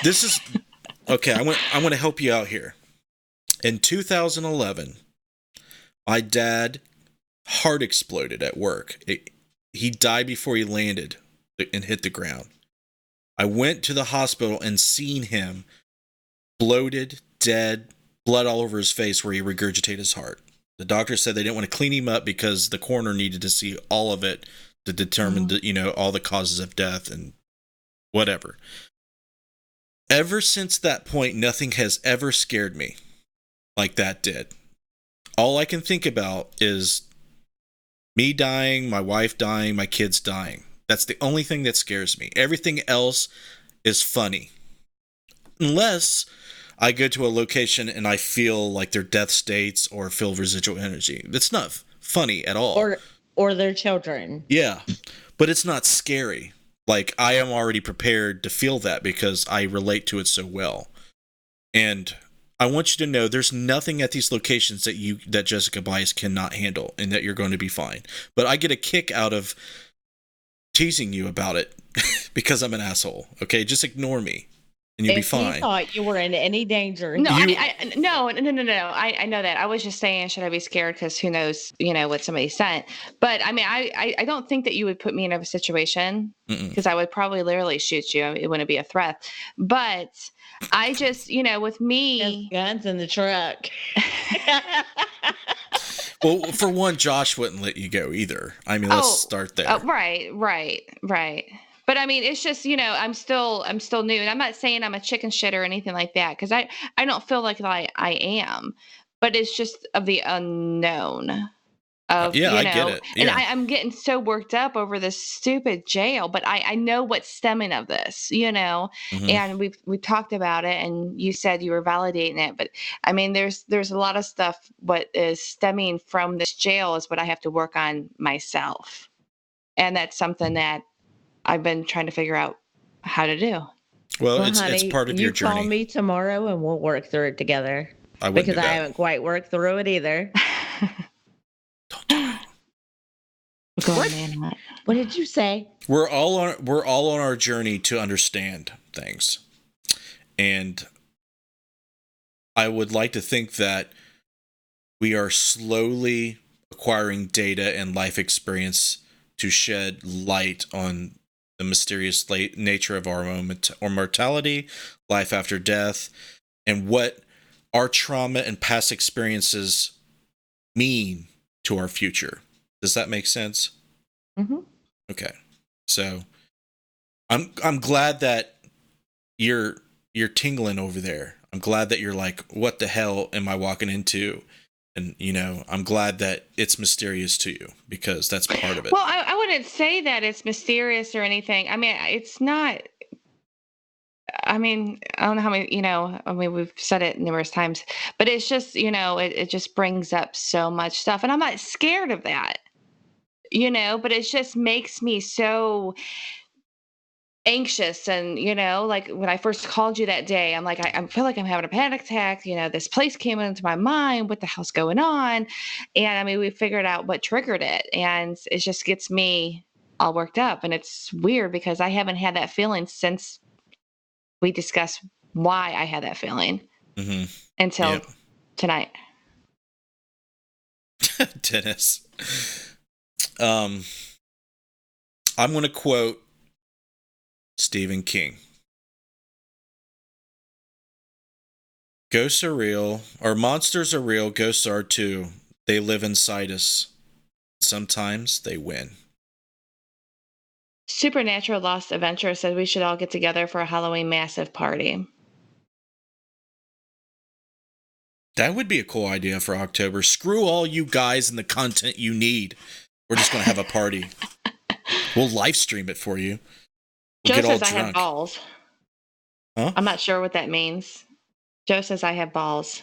[SPEAKER 1] this is okay. I'm gonna help you out here. In 2011, my dad heart exploded at work. He died before he landed and hit the ground. I went to the hospital and seen him bloated, dead, blood all over his face where he regurgitated his heart. The doctor said they didn't want to clean him up because the coroner needed to see all of it to determine, all the causes of death and whatever. Ever since that point, nothing has ever scared me like that did. All I can think about is me dying, my wife dying, my kids dying. That's the only thing that scares me. Everything else is funny. Unless I go to a location and I feel like their death states or feel residual energy. It's not funny at all.
[SPEAKER 7] Or their children.
[SPEAKER 1] Yeah, but it's not scary. Like, I am already prepared to feel that because I relate to it so well. And I want you to know there's nothing at these locations that Jessica Bias cannot handle and that you're going to be fine. But I get a kick out of teasing you about it because I'm an asshole. Okay, just ignore me and you'll be fine.
[SPEAKER 7] If you thought you were in any danger.
[SPEAKER 3] No, no. I know that. I was just saying, should I be scared? Because who knows, what somebody sent. But I mean, I don't think that you would put me in a situation because I would probably literally shoot you. It wouldn't be a threat. But I just, with me,
[SPEAKER 7] guns in the truck.
[SPEAKER 1] Well, for one, Josh wouldn't let you go either. I mean, let's start there.
[SPEAKER 3] Right. But I mean, it's just, I'm still new, and I'm not saying I'm a chicken shit or anything like that, because I don't feel like I am, but it's just of the unknown. I get it. Yeah. And I'm getting so worked up over this stupid jail, but I know what's stemming of this, and we talked about it, and you said you were validating it, but I mean, there's a lot of stuff. What is stemming from this jail is what I have to work on myself, and that's something that I've been trying to figure out how to do.
[SPEAKER 1] Well, honey, it's part of your journey.
[SPEAKER 7] You call me tomorrow and we'll work through it together. Because I haven't quite worked through it either.
[SPEAKER 1] Don't do it.
[SPEAKER 7] What did you say?
[SPEAKER 1] We're all on our journey to understand things. And I would like to think that we are slowly acquiring data and life experience to shed light on the mysterious nature of our mortality, life after death, and what our trauma and past experiences mean to our future. Does that make sense?
[SPEAKER 7] Mm-hmm.
[SPEAKER 1] Okay. So I'm glad that you're tingling over there. I'm glad that you're like, what the hell am I walking into? And, I'm glad that it's mysterious to you because that's part of it.
[SPEAKER 3] Well, I wouldn't say that it's mysterious or anything. I mean, it's not. I mean, I don't know how many, we've said it numerous times, but it's just, it just brings up so much stuff. And I'm not scared of that, but it just makes me so anxious. And, like when I first called you that day, I'm like, I feel like I'm having a panic attack. This place came into my mind. What the hell's going on? And I mean, we figured out what triggered it, and it just gets me all worked up. And it's weird because I haven't had that feeling since we discussed why I had that feeling until tonight.
[SPEAKER 1] Dennis. I'm going to quote Stephen King. Ghosts are real, or monsters are real, ghosts are too. They live inside us. Sometimes they win.
[SPEAKER 3] Supernatural Lost Adventure said we should all get together for a Halloween massive party.
[SPEAKER 1] That would be a cool idea for October. Screw all you guys and the content you need. We're just going to have a party. We'll live stream it for you.
[SPEAKER 3] Joe says I have balls.
[SPEAKER 1] Huh?
[SPEAKER 3] I'm not sure what that means. Joe says I have balls.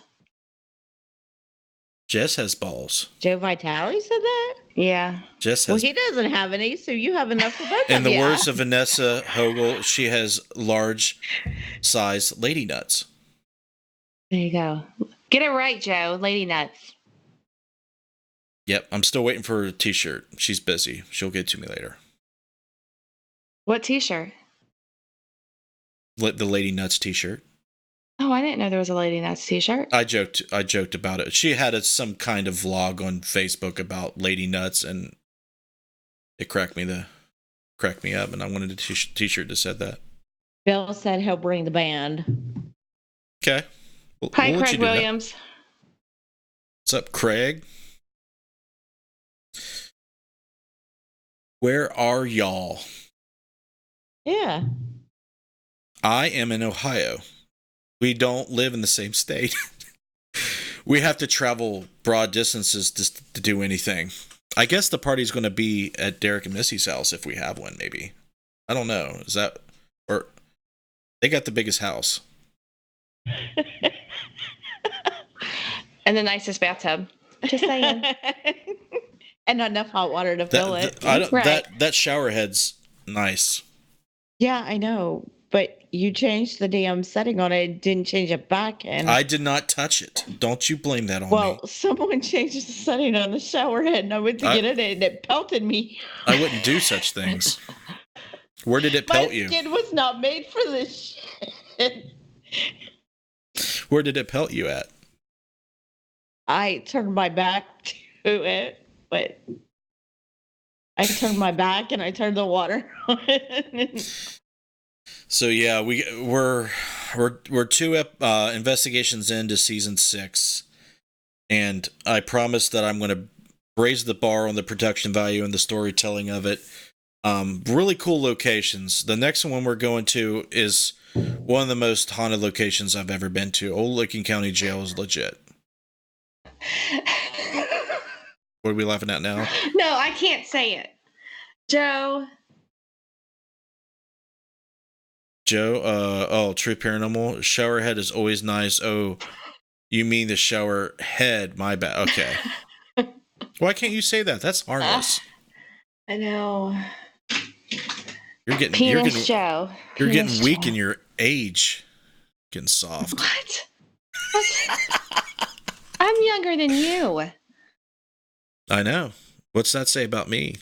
[SPEAKER 1] Jess has balls.
[SPEAKER 7] Joe Vitale said that?
[SPEAKER 3] Yeah.
[SPEAKER 1] Jess
[SPEAKER 7] Well,
[SPEAKER 1] has.
[SPEAKER 7] he doesn't have any, so you have enough for both
[SPEAKER 1] In
[SPEAKER 7] of
[SPEAKER 1] the
[SPEAKER 7] you.
[SPEAKER 1] words of Vanessa Hogel, she has large size lady nuts.
[SPEAKER 3] There you go. Get it right, Joe. Lady nuts.
[SPEAKER 1] Yep, I'm still waiting for a t-shirt. She's busy. She'll get to me later.
[SPEAKER 3] What t-shirt?
[SPEAKER 1] The Lady Nuts t-shirt.
[SPEAKER 3] Oh, I didn't know there was a Lady Nuts t-shirt.
[SPEAKER 1] I joked about it. She had some kind of vlog on Facebook about Lady Nuts, and it cracked me up, and I wanted a t-shirt that said that.
[SPEAKER 7] Bill said he'll bring the band.
[SPEAKER 1] Okay.
[SPEAKER 3] Hi,
[SPEAKER 1] we'll let
[SPEAKER 3] Craig
[SPEAKER 1] you do that.
[SPEAKER 3] Williams.
[SPEAKER 1] What's up, Craig? Where are y'all?
[SPEAKER 7] Yeah.
[SPEAKER 1] I am in Ohio. We don't live in the same state. We have to travel broad distances to do anything. I guess the party's going to be at Derek and Missy's house if we have one, maybe. I don't know. Is that... Or... They got the biggest house.
[SPEAKER 3] And the nicest bathtub. Just saying.
[SPEAKER 7] And not enough hot water to fill it.
[SPEAKER 3] Right.
[SPEAKER 1] That shower head's nice.
[SPEAKER 7] Yeah, I know. But you changed the damn setting on it, didn't change it back. And
[SPEAKER 1] I did not touch it. Don't you blame that on me.
[SPEAKER 7] well, someone changed the setting on the shower head, and I went to get it, and it pelted me.
[SPEAKER 1] I wouldn't do such things. Where did it pelt you?
[SPEAKER 7] My skin was not made for this shit.
[SPEAKER 1] Where did it pelt you at?
[SPEAKER 7] I turned my back to it, but I turned my back and I turned the water on.
[SPEAKER 1] So yeah, we're 2 investigations into season 6, and I promise that I'm going to raise the bar on the production value and the storytelling of it. Really cool locations. The next one we're going to is one of the most haunted locations I've ever been to. Old Licking County Jail is legit. What are we laughing at now?
[SPEAKER 3] No, I can't say it. Joe.
[SPEAKER 1] Joe, True Paranormal. Showerhead is always nice. Oh, you mean the shower head. My bad. Okay. Why can't you say that? That's harmless.
[SPEAKER 3] I know.
[SPEAKER 1] You're getting
[SPEAKER 3] Joe.
[SPEAKER 1] You're
[SPEAKER 3] Penis
[SPEAKER 1] getting weak
[SPEAKER 3] Joe.
[SPEAKER 1] in your age. Getting soft.
[SPEAKER 3] What? I'm younger than you.
[SPEAKER 1] I know. What's that say about me?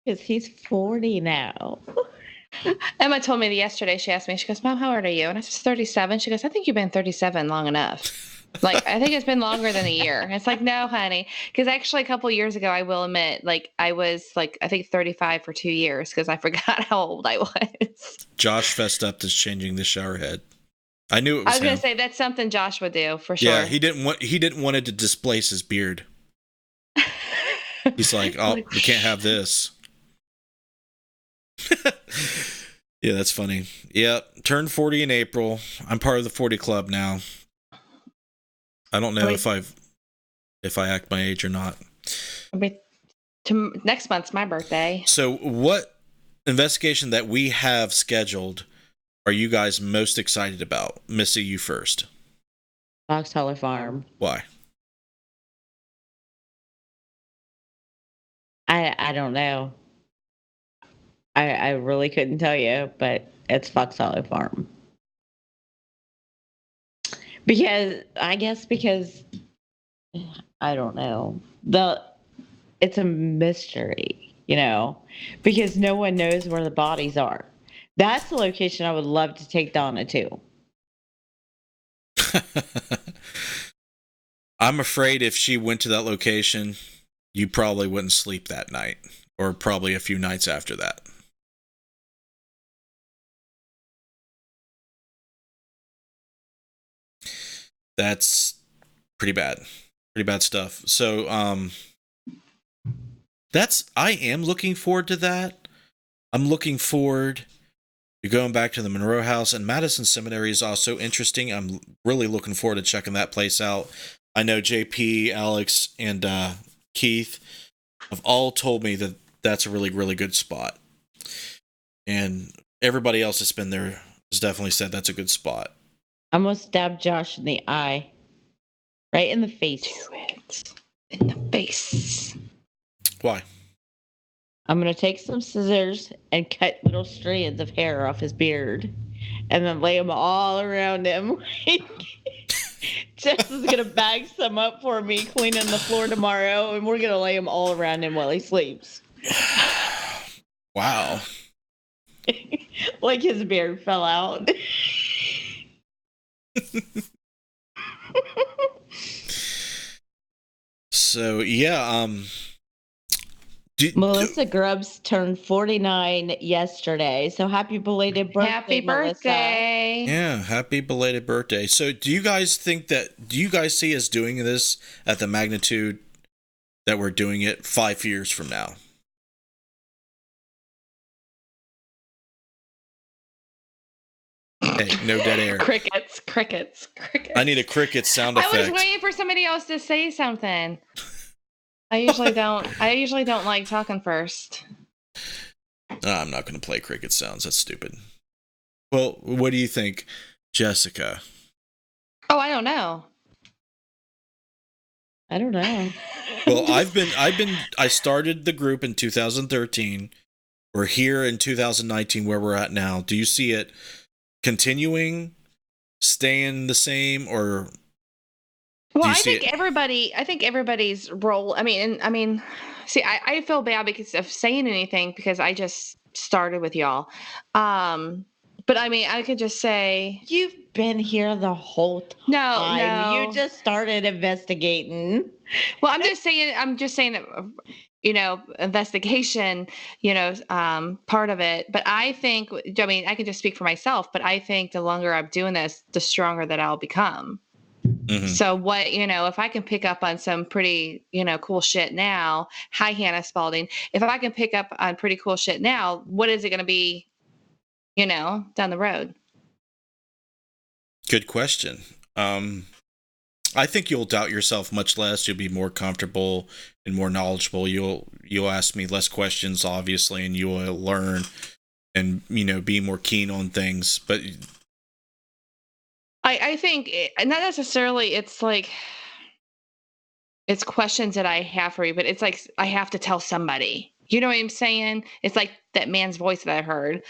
[SPEAKER 7] Because he's 40 now.
[SPEAKER 3] Emma told me yesterday, she asked me, she goes, Mom, how old are you? And I said, 37. She goes, I think you've been 37 long enough. Like, I think it's been longer than a year. And it's like, no, honey. Because actually a couple of years ago, I will admit, like, I was like, I think 35 for 2 years because I forgot how old I was.
[SPEAKER 1] Josh fessed up to changing the shower head. I knew it was
[SPEAKER 3] I was going
[SPEAKER 1] him.
[SPEAKER 3] to say that's something Josh would do for sure.
[SPEAKER 1] Yeah, he didn't want it to displace his beard. He's like, oh, we can't have this. Yeah, that's funny. Yeah, turned 40 in April. I'm part of the 40 club now. I don't know if I act my age or not.
[SPEAKER 3] Next month's my birthday.
[SPEAKER 1] So what investigation that we have scheduled are you guys most excited about? Missy, you first.
[SPEAKER 7] Fox Hollow Farm.
[SPEAKER 1] Why?
[SPEAKER 7] I don't know. I really couldn't tell you, but it's Fox Hollow Farm. Because I don't know. It's a mystery, because no one knows where the bodies are. That's the location I would love to take Donna to.
[SPEAKER 1] I'm afraid if she went to that location, you probably wouldn't sleep that night, or probably a few nights after that. That's pretty bad stuff. So, I am looking forward to that. I'm looking forward to going back to the Monroe House, and Madison Seminary is also interesting. I'm really looking forward to checking that place out. I know JP, Alex, and Keith have all told me that that's a really, really good spot. And everybody else that's been there has definitely said that's a good spot.
[SPEAKER 7] I almost stabbed Josh in the eye. Right in the face.
[SPEAKER 3] Do it. In the face.
[SPEAKER 1] Why?
[SPEAKER 7] I'm going to take some scissors and cut little strands of hair off his beard and then lay them all around him. Jess is going to bag some up for me, cleaning the floor tomorrow, and we're going to lay them all around him while he sleeps.
[SPEAKER 1] Wow.
[SPEAKER 7] Like his beard fell out.
[SPEAKER 1] So yeah,
[SPEAKER 7] Melissa Grubbs turned 49 yesterday, so happy belated birthday,
[SPEAKER 3] Happy
[SPEAKER 7] Melissa.
[SPEAKER 3] birthday.
[SPEAKER 1] yeah, happy belated birthday. So do you guys see us doing this at the magnitude that we're doing it 5 years from now? Hey, no dead air.
[SPEAKER 3] Crickets.
[SPEAKER 1] I need a cricket sound
[SPEAKER 3] I
[SPEAKER 1] effect.
[SPEAKER 3] was waiting for somebody else to say something. I usually don't like talking first.
[SPEAKER 1] I'm not going to play cricket sounds. That's stupid. Well, what do you think, Jessica?
[SPEAKER 3] Oh, I don't know.
[SPEAKER 7] I don't know.
[SPEAKER 1] Well, I started the group in 2013. We're here in 2019 where we're at now. Do you see it continuing, staying the same, or
[SPEAKER 3] Well, I think everybody's role. See, I feel bad because of saying anything because I just started with y'all. But I mean, I could just say
[SPEAKER 7] You've been here the whole time.
[SPEAKER 3] no.
[SPEAKER 7] You just started investigating.
[SPEAKER 3] Well, I'm just saying that, investigation, part of it. But I think, I mean, I can just speak for myself, but I think the longer I'm doing this, the stronger that I'll become.
[SPEAKER 1] Mhm.
[SPEAKER 3] So what, if I can pick up on some pretty, cool shit now, hi, Hannah Spalding. If I can pick up on pretty cool shit now, what is it going to be, down the road?
[SPEAKER 1] Good question. I think you'll doubt yourself much less. You'll be more comfortable and more knowledgeable. You'll ask me less questions, obviously, and you'll learn and be more keen on things. But
[SPEAKER 3] I think not necessarily. It's like it's questions that I have for you, but it's like I have to tell somebody. You know what I'm saying? It's like that man's voice that I heard.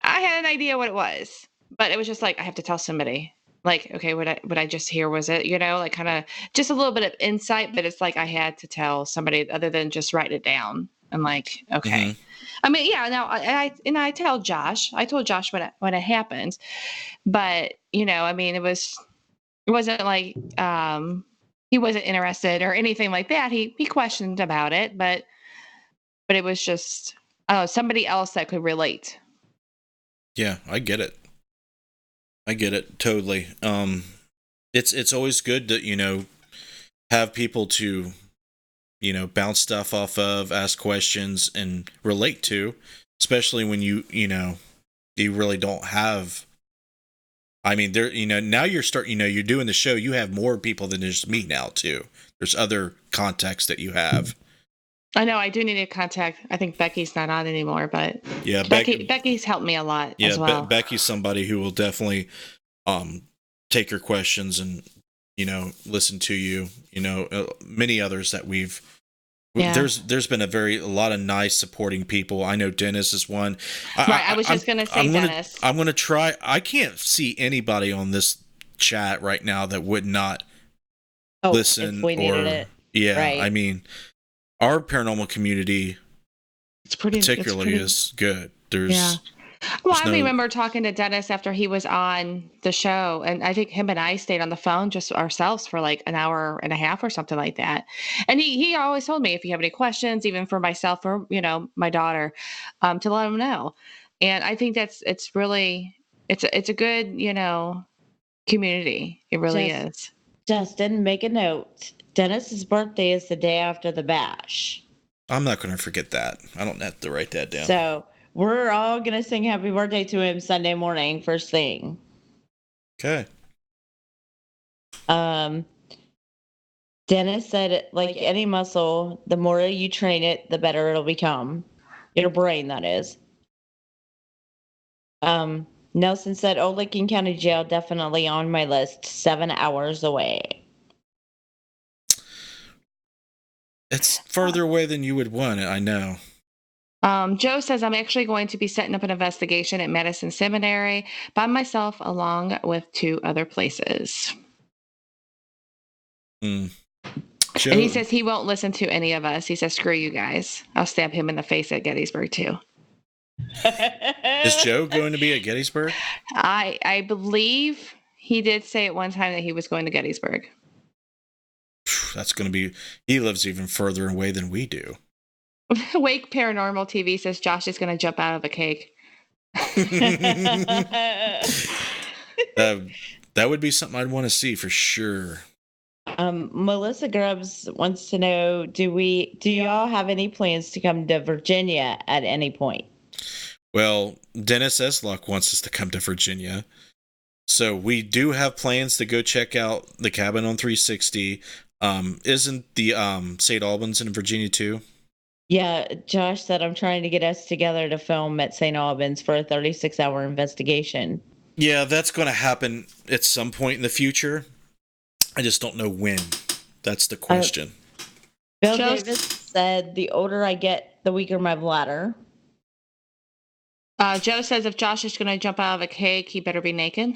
[SPEAKER 3] I had an idea what it was, but it was just like I have to tell somebody. Like, okay, what I just hear was it, like kind of just a little bit of insight, but it's like I had to tell somebody other than just write it down. I'm like, okay. I mean, yeah. Now I tell Josh. I told Josh when it happened, but I mean, it wasn't like he wasn't interested or anything like that. He questioned about it, but it was just somebody else that could relate.
[SPEAKER 1] yeah, I get it. I get it totally. It's always good to have people to bounce stuff off of, ask questions, and relate to, especially when you really don't have. I mean, there now you're you're doing the show. You have more people than just me now too. There's other context that you have.
[SPEAKER 3] I know I do need to contact. I think Becky's not on anymore, but
[SPEAKER 1] Yeah,
[SPEAKER 3] Becky's helped me a lot as well.
[SPEAKER 1] Becky's somebody who will definitely take your questions and listen to you. Many others that we've. Yeah. There's been a lot of nice supporting people. I know Dennis is one.
[SPEAKER 3] I was just going to say Dennis.
[SPEAKER 1] I'm going to try. I can't see anybody on this chat right now that would not listen.
[SPEAKER 7] If we needed it.
[SPEAKER 1] Yeah, right. I mean, our paranormal community particularly is good.
[SPEAKER 3] Well, I remember talking to Dennis after he was on the show, and I think him and I stayed on the phone just ourselves for like an hour and a half or something like that. And he always told me if you have any questions, even for myself or my daughter, to let him know. And I think it's a good community. It really is.
[SPEAKER 7] Justin, make a note. Dennis's birthday is the day after the bash.
[SPEAKER 1] I'm not going to forget that. I don't have to write that down.
[SPEAKER 7] So we're all going to sing happy birthday to him Sunday morning, first thing.
[SPEAKER 1] Okay.
[SPEAKER 7] Dennis said, like any muscle, the more you train it, the better it'll become. Your brain, that is. Nelson said, Old Licking County Jail, definitely on my list, 7 hours away.
[SPEAKER 1] It's further away than you would want it, I know.
[SPEAKER 3] Joe says, I'm actually going to be setting up an investigation at Madison Seminary by myself, along with 2 other places.
[SPEAKER 1] Joe,
[SPEAKER 3] And he says he won't listen to any of us. He says, screw you guys. I'll stab him in the face at Gettysburg, too.
[SPEAKER 1] is Joe going to be at Gettysburg?
[SPEAKER 3] I believe he did say at one time that he was going to Gettysburg.
[SPEAKER 1] That's going to be, he lives even further away than we do.
[SPEAKER 3] Wake Paranormal TV says Josh is going to jump out of a cake.
[SPEAKER 1] That would be something I'd want to see for sure.
[SPEAKER 7] Melissa Grubbs wants to know, do y'all have any plans to come to Virginia at any point?
[SPEAKER 1] Well, Dennis Eslock wants us to come to Virginia. So we do have plans to go check out the cabin on 360. Isn't the St. Albans in Virginia too?
[SPEAKER 7] Yeah, Josh said I'm trying to get us together to film at St. Albans for a 36-hour investigation.
[SPEAKER 1] Yeah, that's going to happen at some point in the future. I just don't know when. That's the question.
[SPEAKER 7] Bill Davis said, the older I get, the weaker my bladder.
[SPEAKER 3] Joe says if Josh is going to jump out of a cake, he better be naked.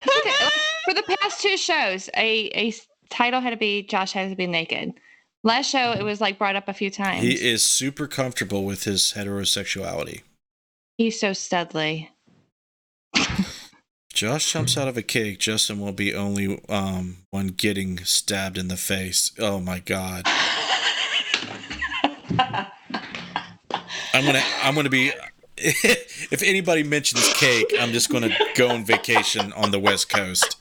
[SPEAKER 3] For the past 2 shows, a title had to be Josh has to be naked. Last show, it was like brought up a few times.
[SPEAKER 1] He is super comfortable with his heterosexuality.
[SPEAKER 3] He's so studly.
[SPEAKER 1] Josh jumps out of a cake. Justin will be only one getting stabbed in the face. Oh my God. I'm gonna be. If anybody mentions cake, I'm just gonna go on vacation on the West Coast.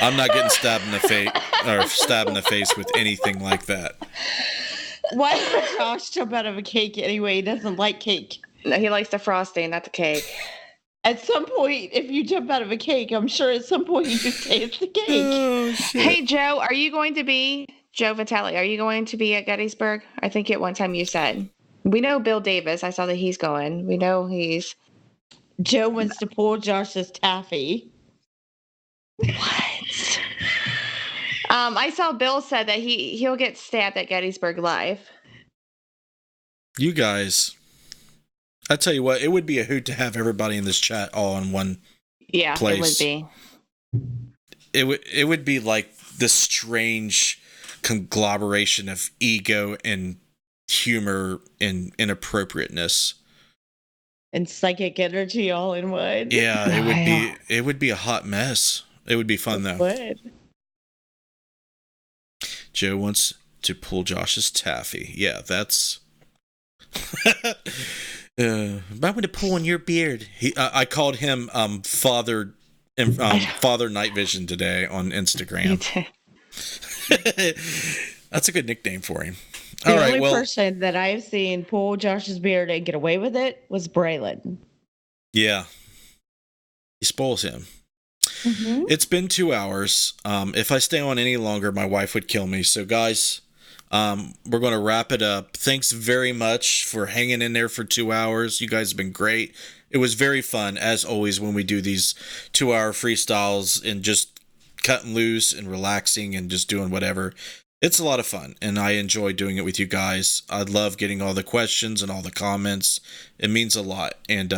[SPEAKER 1] I'm not getting stabbed in the face or stabbed in the face with anything like that.
[SPEAKER 7] Why would Josh jump out of a cake anyway? He doesn't like cake.
[SPEAKER 3] No, he likes the frosting, not the cake.
[SPEAKER 7] At some point, if you jump out of a cake, I'm sure at some point you just taste the cake.
[SPEAKER 1] Oh,
[SPEAKER 3] hey, Joe, are you going to be, Joe Vitale, are you going to be at Gettysburg? I think at one time you said. We know Bill Davis. I saw that he's going. We know he's.
[SPEAKER 7] Joe wants to pull Josh's taffy.
[SPEAKER 3] What? I saw Bill said that he'll get stabbed at Gettysburg Live.
[SPEAKER 1] You guys, I tell you what, it would be a hoot to have everybody in this chat all in one place.
[SPEAKER 3] It would be.
[SPEAKER 1] It would be like this strange conglomeration of ego and humor and inappropriateness
[SPEAKER 7] and psychic energy all in one.
[SPEAKER 1] Yeah, it would be a hot mess. It would be fun though.
[SPEAKER 7] Would.
[SPEAKER 1] Joe wants to pull Josh's taffy. Yeah, that's. I'm going to pull on your beard. I called him Father Night Vision today on Instagram. That's a good nickname for him.
[SPEAKER 7] The only person that I've seen pull Josh's beard and get away with it was Braylon.
[SPEAKER 1] Yeah. He spoils him.
[SPEAKER 7] Mm-hmm.
[SPEAKER 1] It's been 2 hours. If I stay on any longer, my wife would kill me. So, guys, we're going to wrap it up. Thanks very much for hanging in there for 2 hours. You guys have been great. It was very fun, as always, when we do these 2-hour freestyles and just cutting loose and relaxing and just doing whatever. It's a lot of fun, and I enjoy doing it with you guys. I love getting all the questions and all the comments. It means a lot. And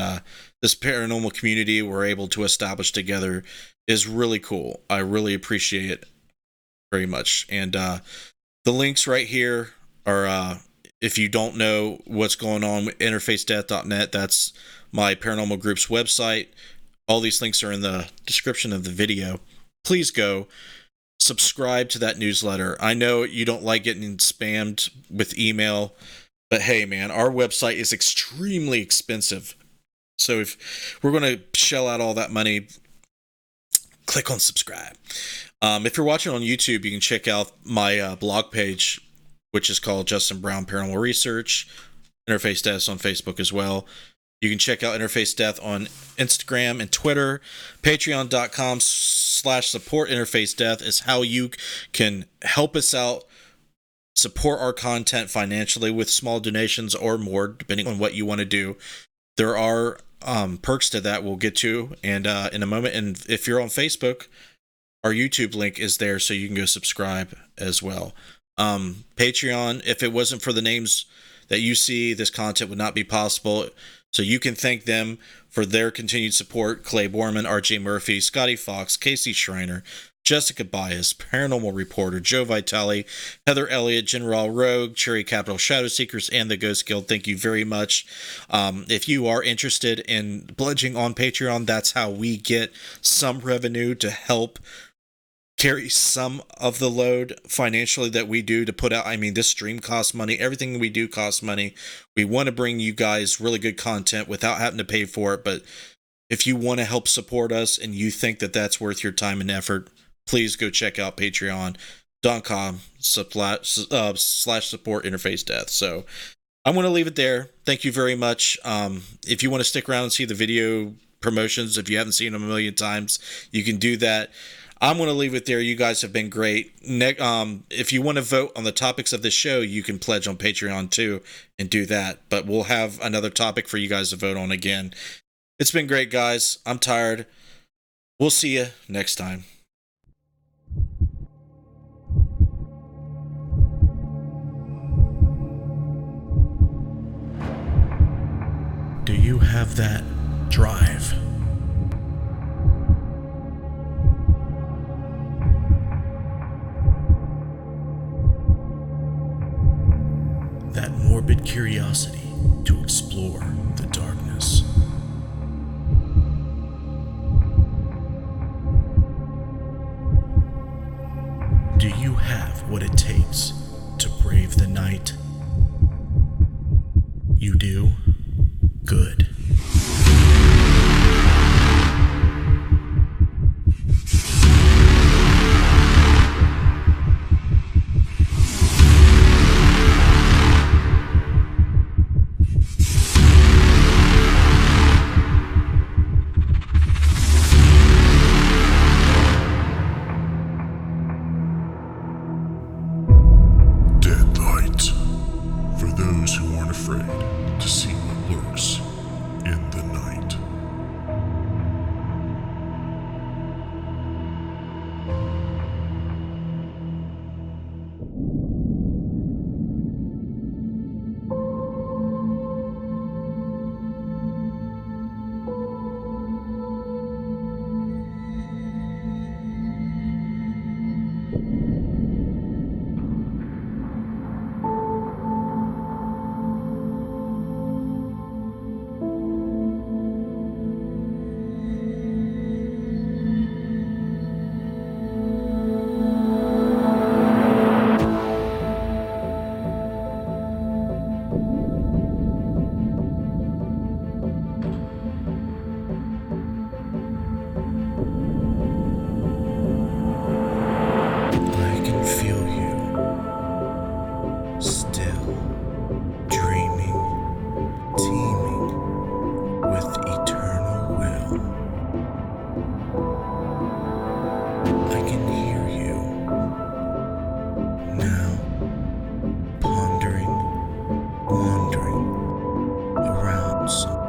[SPEAKER 1] this paranormal community we're able to establish together is really cool. I really appreciate it very much. And the links right here are, if you don't know what's going on with interfacedeath.net, that's my paranormal group's website. All these links are in the description of the video. Please go. Subscribe to that newsletter. I know you don't like getting spammed with email, but hey, man, our website is extremely expensive. So if we're going to shell out all that money, click on subscribe. If you're watching on YouTube, you can check out my blog page, which is called Justin Brown Paranormal Research. Interface Deaths on Facebook as well. You can check out Interface Death on Instagram and Twitter. Patreon.com/support Interface Death is how you can help us out, support our content financially with small donations or more, depending on what you want to do. There are perks to that we'll get to and in a moment. And if you're on Facebook, our YouTube link is there, so you can go subscribe as well. Patreon, if it wasn't for the names that you see, this content would not be possible. So you can thank them for their continued support. Clay Borman, RJ Murphy, Scotty Fox, Casey Schreiner, Jessica Bias, Paranormal Reporter, Joe Vitale, Heather Elliott, General Rogue, Cherry Capital Shadow Seekers, and the Ghost Guild. Thank you very much. If you are interested in pledging on Patreon, that's how we get some revenue to help carry some of the load financially that we do to put out. I mean, this stream costs money. Everything we do costs money. We want to bring you guys really good content without having to pay for it. But if you want to help support us and you think that that's worth your time and effort, please go check out patreon.com/support interface death. So I'm going to leave it there. Thank you very much. If you want to stick around and see the video promotions, if you haven't seen them a million times, you can do that. I'm going to leave it there. You guys have been great. If you want to vote on the topics of this show, you can pledge on Patreon too and do that. But we'll have another topic for you guys to vote on again. It's been great, guys. I'm tired. We'll see you next time. Do you have that drive? That morbid curiosity to explore the darkness? Do you have what it takes to brave the night? You do? Good.
[SPEAKER 8] Dead light. For those who aren't afraid to see what lurks in the night. I can feel you, still dreaming, teeming with eternal will. I can hear you now, pondering, wandering around somehow.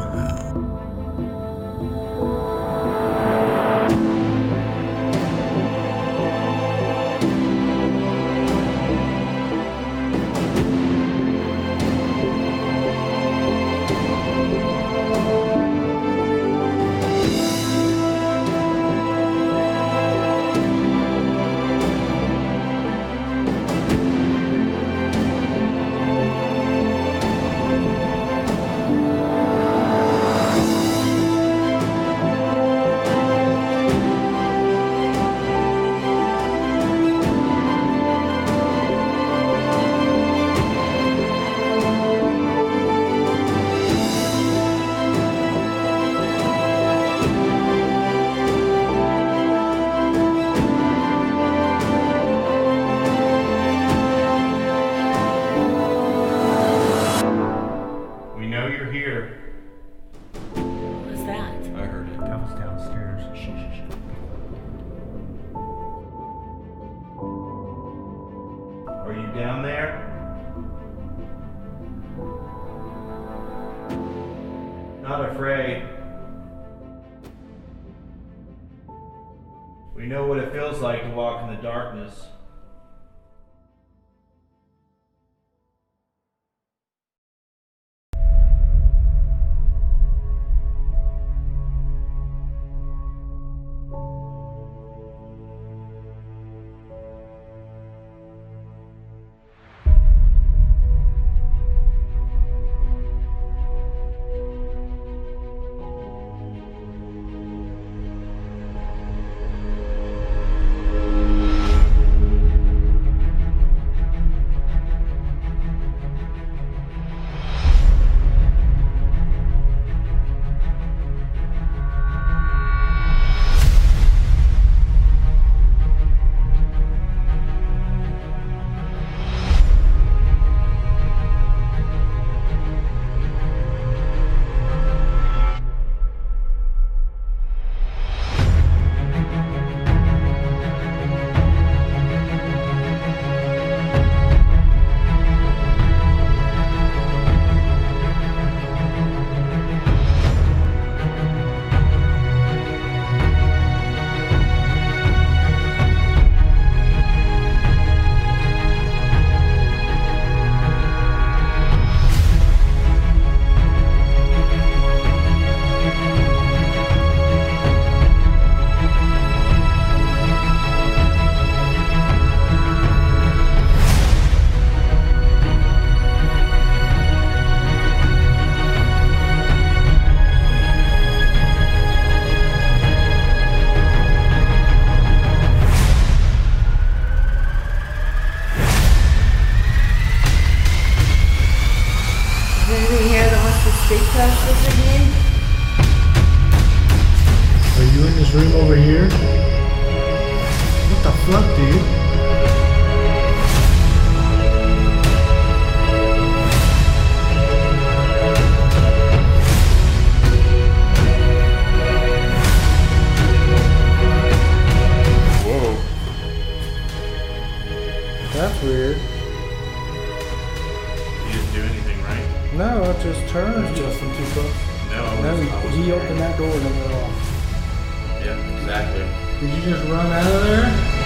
[SPEAKER 8] We know you're here.
[SPEAKER 9] What was that?
[SPEAKER 1] I heard it.
[SPEAKER 10] That was downstairs.
[SPEAKER 1] Are you down there? Not afraid. We know what it feels like to walk in the darkness.
[SPEAKER 4] room over here. What the fuck, dude?
[SPEAKER 1] Whoa.
[SPEAKER 4] That's weird.
[SPEAKER 1] You didn't do anything, right?
[SPEAKER 4] No, I just turned.
[SPEAKER 10] Justin too close.
[SPEAKER 1] No.
[SPEAKER 10] He opened that door and then went off.
[SPEAKER 1] Yeah, exactly.
[SPEAKER 4] Did you just run out of there?